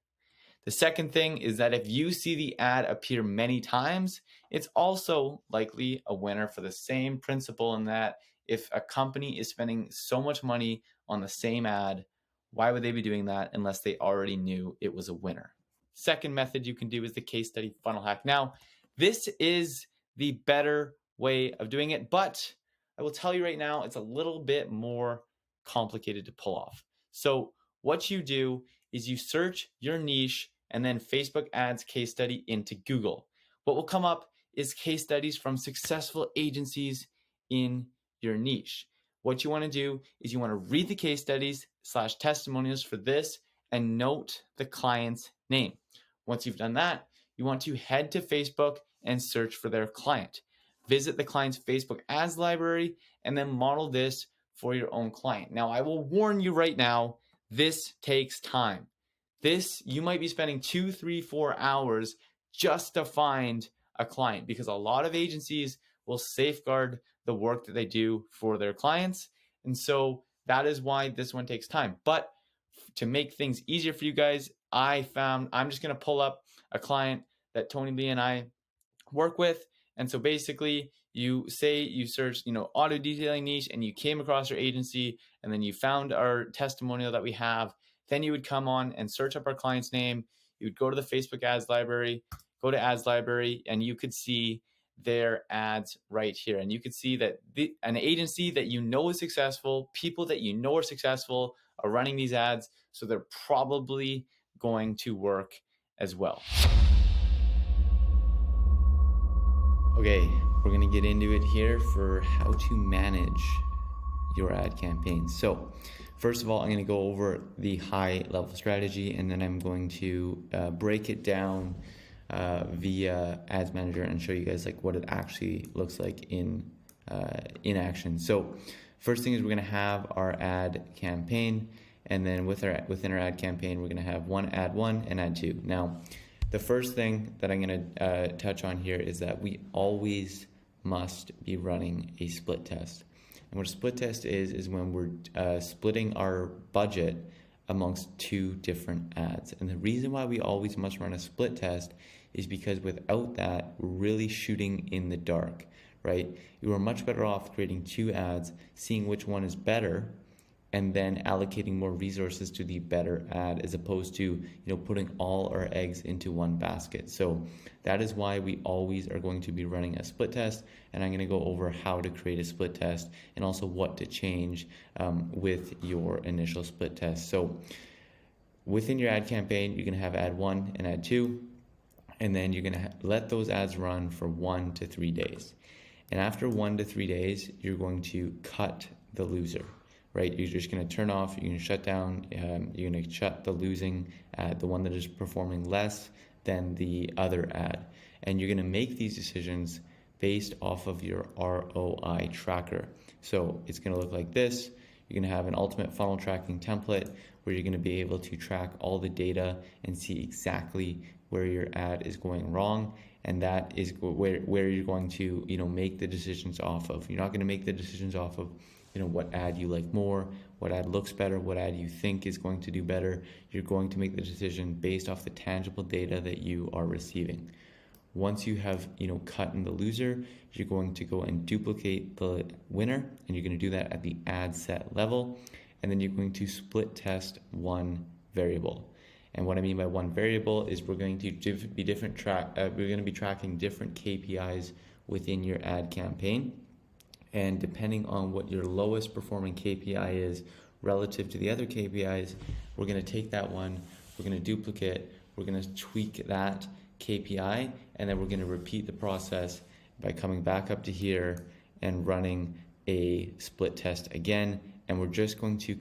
The second thing is that if you see the ad appear many times, it's also likely a winner for the same principle, in that if a company is spending so much money on the same ad, why would they be doing that unless they already knew it was a winner? Second method you can do is the case study funnel hack. Now, this is the better way of doing it, but I will tell you right now, it's a little bit more complicated to pull off. So what you do is you search your niche and then Facebook ads case study into Google. What will come up is case studies from successful agencies in your niche. What you want to do is you want to read the case studies / testimonials for this and note the client's name. Once you've done that, you want to head to Facebook and search for their client. Visit the client's Facebook ads library and then model this for your own client. Now, I will warn you right now, this takes time. This, you might be spending 2, 3, 4 hours just to find a client, because a lot of agencies will safeguard the work that they do for their clients. And so that is why this one takes time. But to make things easier for you guys, I'm just going to pull up a client that Tony Lee and I work with. And so basically you say you search, auto detailing niche, and you came across our agency, and then you found our testimonial that we have. Then you would come on and search up our client's name. You would go to the Facebook ads library, go to ads library, and you could see their ads right here. And you could see that an agency that you know is successful, people that you know are successful are running these ads. So they're probably going to work as well. Okay, we're going to get into it here for how to manage your ad campaign. So first of all, I'm going to go over the high level strategy, and then I'm going to break it down via Ads Manager and show you guys like what it actually looks like in action. So first thing is we're going to have our ad campaign, and then within our ad campaign, we're going to have ad 1 and ad 2. Now, the first thing that I'm going to touch on here is that we always must be running a split test. And what a split test is when we're splitting our budget amongst 2 different ads. And the reason why we always must run a split test is because without that, we're really shooting in the dark, right? You are much better off creating 2 ads, seeing which one is better, and then allocating more resources to the better ad, as opposed to putting all our eggs into one basket. So that is why we always are going to be running a split test, and I'm going to go over how to create a split test and also what to change with your initial split test. So within your ad campaign, you're going to have ad 1 and ad 2, and then you're going to let those ads run for 1 to 3 days. And after 1 to 3 days, you're going to cut the loser, right? You're just going to turn off, you're going to shut down, you're going to shut the losing ad, the one that is performing less than the other ad. And you're going to make these decisions based off of your ROI tracker. So it's going to look like this. You're going to have an ultimate funnel tracking template where you're going to be able to track all the data and see exactly where your ad is going wrong. And that is where you're going to, make the decisions off of. You're not going to make the decisions off of, what ad you like more, what ad looks better, what ad you think is going to do better. You're going to make the decision based off the tangible data that you are receiving. Once you have, cut in the loser, you're going to go and duplicate the winner, and you're going to do that at the ad set level. And then you're going to split test one variable. And what I mean by one variable is we're going to be tracking different KPIs within your ad campaign. And depending on what your lowest performing KPI is relative to the other KPIs, we're going to take that one, we're going to duplicate, we're going to tweak that KPI, and then we're going to repeat the process by coming back up to here and running a split test again. And we're just going to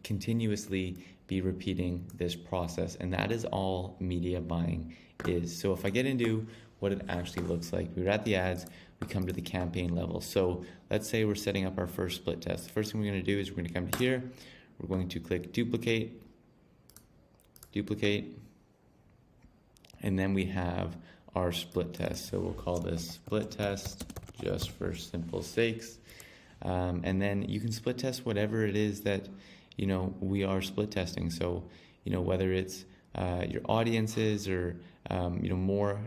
continuously be repeating this process. And that is all media buying is. So if I get into what it actually looks like, we're at the ads, we come to the campaign level. So let's say we're setting up our first split test. The first thing we're going to do is we're going to come to here. We're going to click duplicate, and then we have our split test. So we'll call this split test just for simple sakes. And then you can split test whatever it is that, we are split testing. So, whether it's your audiences or, more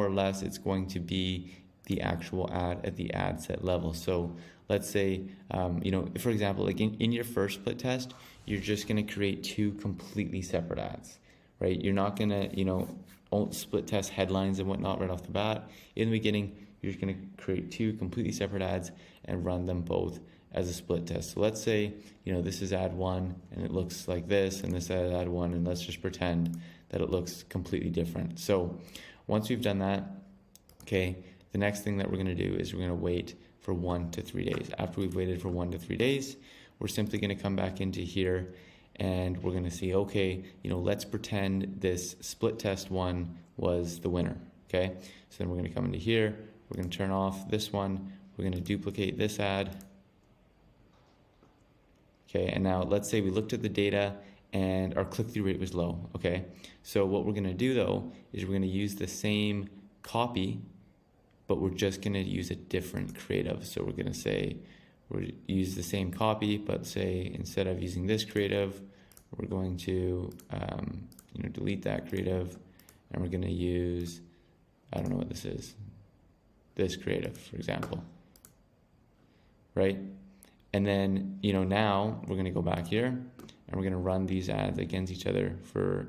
or less, it's going to be the actual ad at the ad set level. So let's say, for example, like in your first split test, you're just going to create two completely separate ads, right? You're not going to, split test headlines and whatnot right off the bat. In the beginning, you're just going to create two completely separate ads and run them both as a split test. So let's say, this is ad one and it looks like this, and this is ad one, and let's just pretend that it looks completely different. So once we've done that, okay, the next thing that we're going to do is we're going to wait for 1 to 3 days. After we've waited for 1 to 3 days, we're simply going to come back into here and we're going to see, okay, let's pretend this split test one was the winner, okay? So then we're going to come into here, we're going to turn off this one, we're going to duplicate this ad, okay? And now let's say we looked at the data and our click-through rate was low, okay? So what we're going to do though is we're going to use the same copy, but we're just going to use a different creative. So we're going to say, we'll use the same copy, but say instead of using this creative, we're going to delete that creative, and we're going to use, I don't know what this is, this creative, for example, right? And then, now we're going to go back here and we're going to run these ads against each other for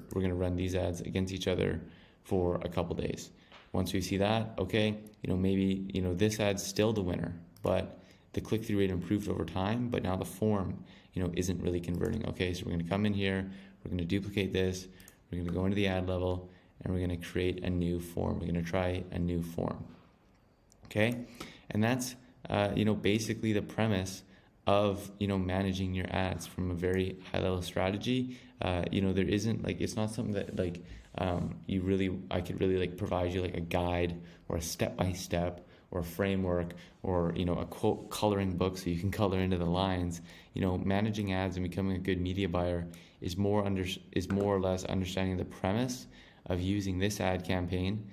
a couple days. Once we see that, okay, maybe, this ad's still the winner, but the click-through rate improved over time, but now the form, isn't really converting. Okay, so we're going to come in here, we're going to duplicate this, we're going to go into the ad level, and we're going to create a new form. We're going to try a new form. Okay, and that's, basically the premise of, managing your ads from a very high-level strategy. There isn't, it's not something that, I could really provide you a guide or a step-by-step or a framework or a quote coloring book so you can color into the lines. Managing ads and becoming a good media buyer is more or less understanding the premise of using this ad campaign,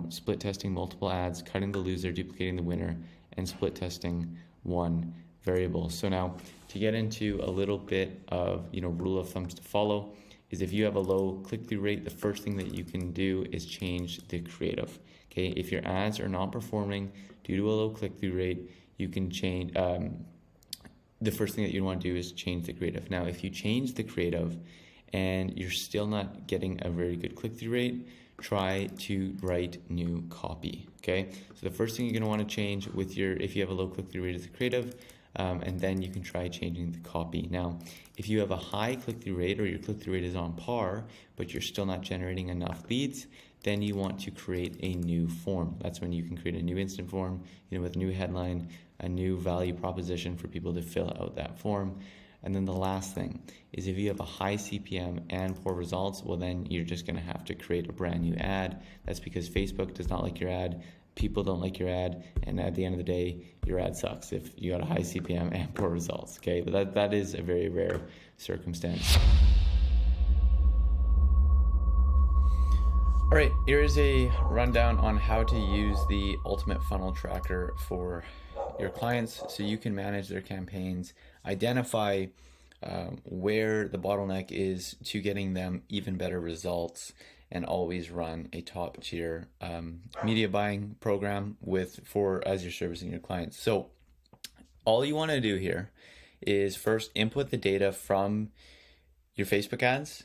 split testing multiple ads, cutting the loser, duplicating the winner, and split testing one variable. So now to get into a little bit of rule of thumbs to follow is if you have a low click-through rate, the first thing that you can do is change the creative. Okay, if your ads are not performing due to a low click-through rate, you can change, the first thing that you want to do is change the creative. Now, if you change the creative and you're still not getting a very good click-through rate, try to write new copy, okay? So the first thing you're gonna wanna change if you have a low click-through rate is the creative, and then you can try changing the copy. Now, if you have a high click-through rate or your click-through rate is on par, but you're still not generating enough leads, then you want to create a new form. That's when you can create a new instant form, with a new headline, a new value proposition for people to fill out that form. And then the last thing is, if you have a high CPM and poor results, well, then you're just going to have to create a brand new ad. That's because Facebook does not like your ad, people don't like your ad, and at the end of the day, your ad sucks if you got a high CPM and poor results. Okay, but that is a very rare circumstance. All right, here's a rundown on how to use the Ultimate Funnel Tracker for your clients so you can manage their campaigns, identify where the bottleneck is to getting them even better results, and always run a top tier media buying program as you're servicing your clients. So all you want to do here is first input the data from your Facebook ads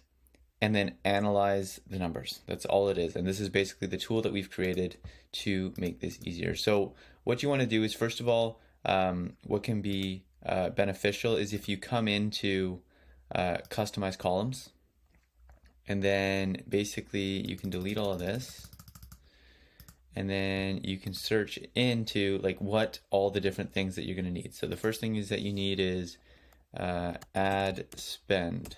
and then analyze the numbers. That's all it is. And this is basically the tool that we've created to make this easier. So what you want to do is, first of all, what can be beneficial is if you come into customize columns, and then basically you can delete all of this, and then you can search into what all the different things that you're going to need. So the first thing is that you need is ad spend.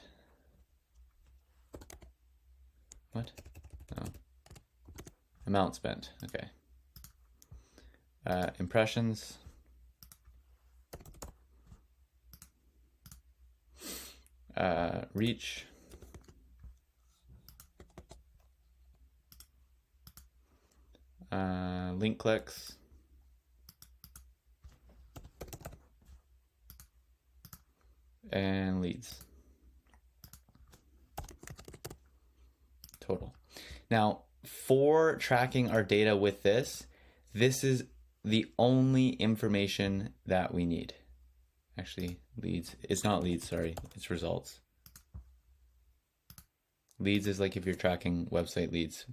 What? Oh. Amount spent. Okay. Impressions. Reach. Link clicks. And leads. Total. Now, for tracking our data with this is the only information that we need. Actually, leads. It's not leads, sorry. It's results. Leads is like if you're tracking website leads,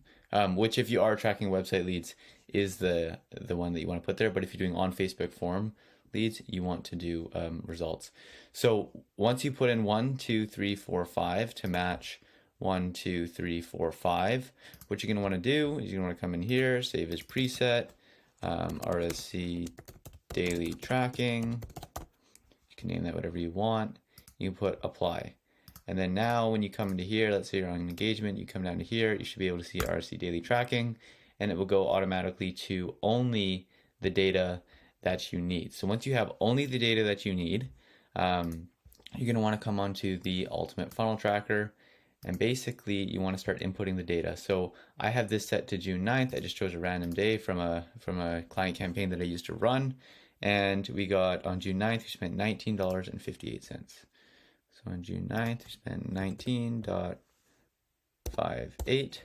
which if you are tracking website leads is the one that you want to put there. But if you're doing on Facebook form leads, you want to do results. So once you put in 1, 2, 3, 4, 5 to match 1, 2, 3, 4, 5. What you're going to want to do is you're going to want to come in here, save as preset, RSC daily tracking. You can name that whatever you want. You can put apply. And then now when you come into here, let's say you're on engagement, you come down to here, you should be able to see RSC daily tracking, and it will go automatically to only the data that you need. So once you have only the data that you need, you're going to want to come onto the Ultimate Funnel Tracker. And basically you want to start inputting the data. So I have this set to June 9th. I just chose a random day from a client campaign that I used to run. And we got on June 9th, we spent $19.58. So on June 9th, we spent 19.58.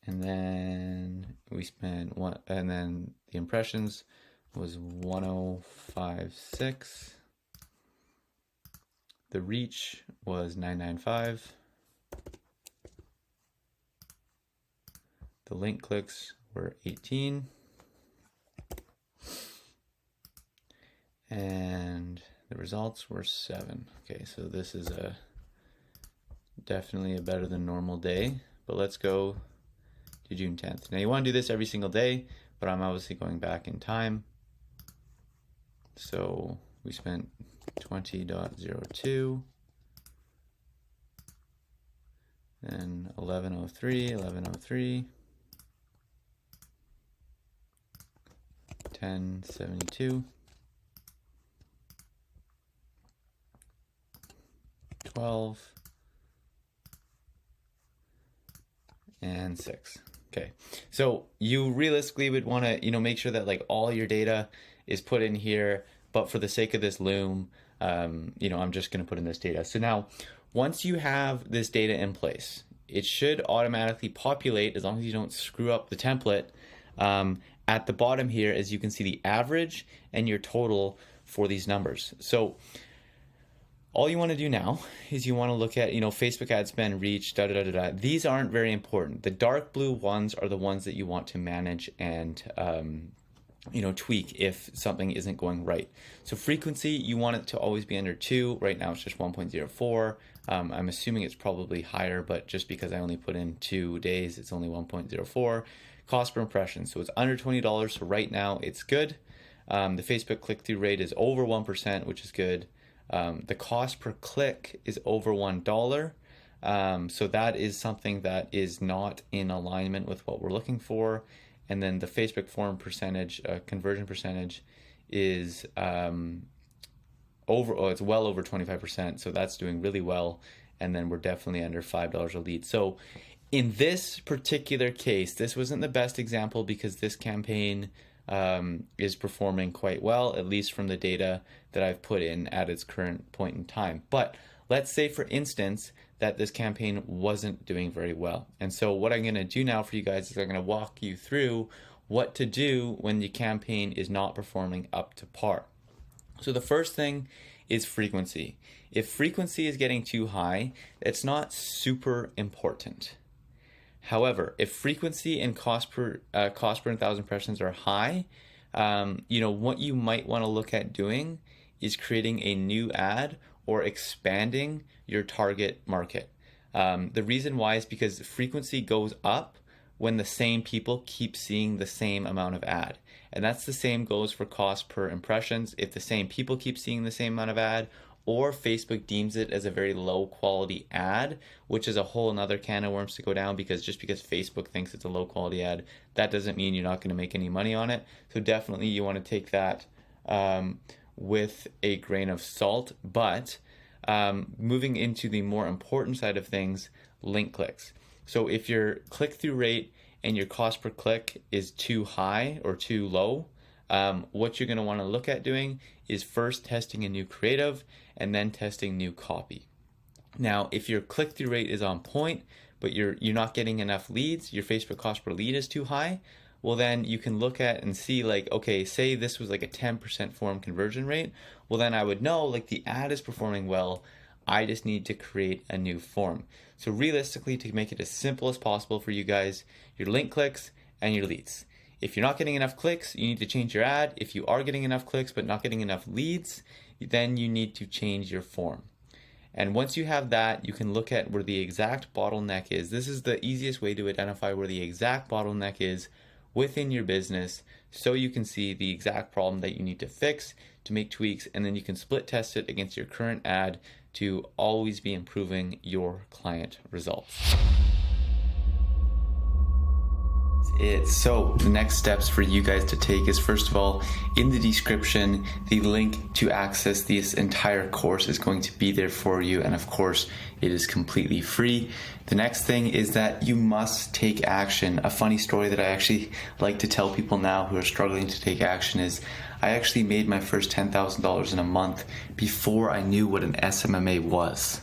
And then we spent and then the impressions was 1056. The reach was 995. The link clicks were 18. And the results were 7. Okay, so this is definitely a better than normal day, but let's go to June 10th. Now you want to do this every single day, but I'm obviously going back in time. So we spent 20.02, then 1103, 1072, 12, and 6. Okay, so you realistically would want to, make sure that all your data is put in here. But for the sake of this loom, I'm just going to put in this data. So now, once you have this data in place, it should automatically populate, as long as you don't screw up the template. At the bottom here, as you can see, the average and your total for these numbers. So all you want to do now is you want to look at, Facebook ad spend, reach, These aren't very important. The dark blue ones are the ones that you want to manage and tweak if something isn't going right. So frequency, you want it to always be under 2. Right now it's just 1.04. I'm assuming it's probably higher, but just because I only put in 2 days, it's only 1.04. Cost per impression, so it's under $20, so right now it's good. The Facebook click-through rate is over 1%, which is good. The cost per click is over $1. So that is something that is not in alignment with what we're looking for. And then the Facebook form percentage, conversion percentage is it's well over 25%. So that's doing really well. And then we're definitely under $5 a lead. So in this particular case, this wasn't the best example because this campaign is performing quite well, at least from the data that I've put in at its current point in time. But let's say, for instance, that this campaign wasn't doing very well. And so what I'm going to do now for you guys is I'm going to walk you through what to do when the campaign is not performing up to par. So the first thing is frequency. If frequency is getting too high, it's not super important. However, if frequency and cost per 1,000 impressions are high, what you might want to look at doing is creating a new ad or expanding your target market. The reason why is because frequency goes up when the same people keep seeing the same amount of ad. And that's the same goes for cost per impressions. If the same people keep seeing the same amount of ad, or Facebook deems it as a very low quality ad, which is a whole another can of worms to go down, because just because Facebook thinks it's a low quality ad, that doesn't mean you're not going to make any money on it. So definitely you want to take that with a grain of salt. But moving into the more important side of things, link clicks. So if your click-through rate and your cost per click is too high or too low, what you're going to want to look at doing is first testing a new creative and then testing new copy. Now, if your click-through rate is on point, but you're not getting enough leads, your Facebook cost per lead is too high, well then you can look at and see, like, okay, say this was like a 10% form conversion rate, well then I would know, like, the ad is performing well, I just need to create a new form. So realistically, to make it as simple as possible for you guys, your link clicks and your leads. If you're not getting enough clicks, you need to change your ad. If you are getting enough clicks but not getting enough leads, then you need to change your form. And once you have that, you can look at where the exact bottleneck is. This is the easiest way to identify where the exact bottleneck is within your business, so you can see the exact problem that you need to fix, to make tweaks, and then you can split test it against your current ad to always be improving your client results. So the next steps for you guys to take is, first of all, in the description, the link to access this entire course is going to be there for you, and of course it is completely free. The next thing is that you must take action. A funny story that I actually like to tell people now who are struggling to take action is I actually made my first $10,000 in a month before I knew what an SMMA was.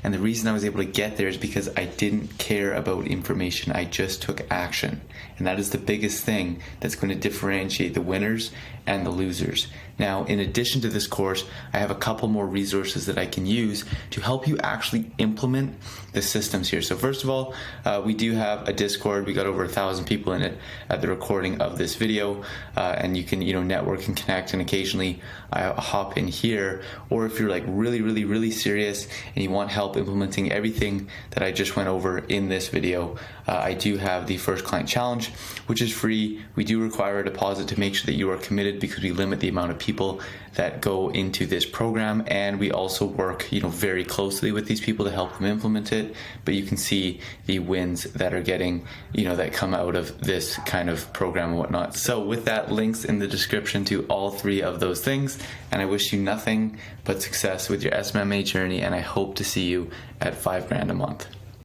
And the reason I was able to get there is because I didn't care about information. I just took action. And that is the biggest thing that's going to differentiate the winners and the losers. Now, in addition to this course, I have a couple more resources that I can use to help you actually implement the systems here. So first of all, we do have a Discord. We got over 1,000 people in it at the recording of this video, and you can network and connect, and occasionally I hop in here. Or if you're like really serious and you want help implementing everything that I just went over in this video, I do have the First Client Challenge, which is free. We do require a deposit to make sure that you are committed, because we limit the amount of people that go into this program, and we also work very closely with these people to help them implement it. But you can see the wins that are getting that come out of this kind of program and whatnot. So with that, links in the description to all three of those things, and I wish you nothing but success with your SMMA journey, and I hope to see you at $5 grand a month.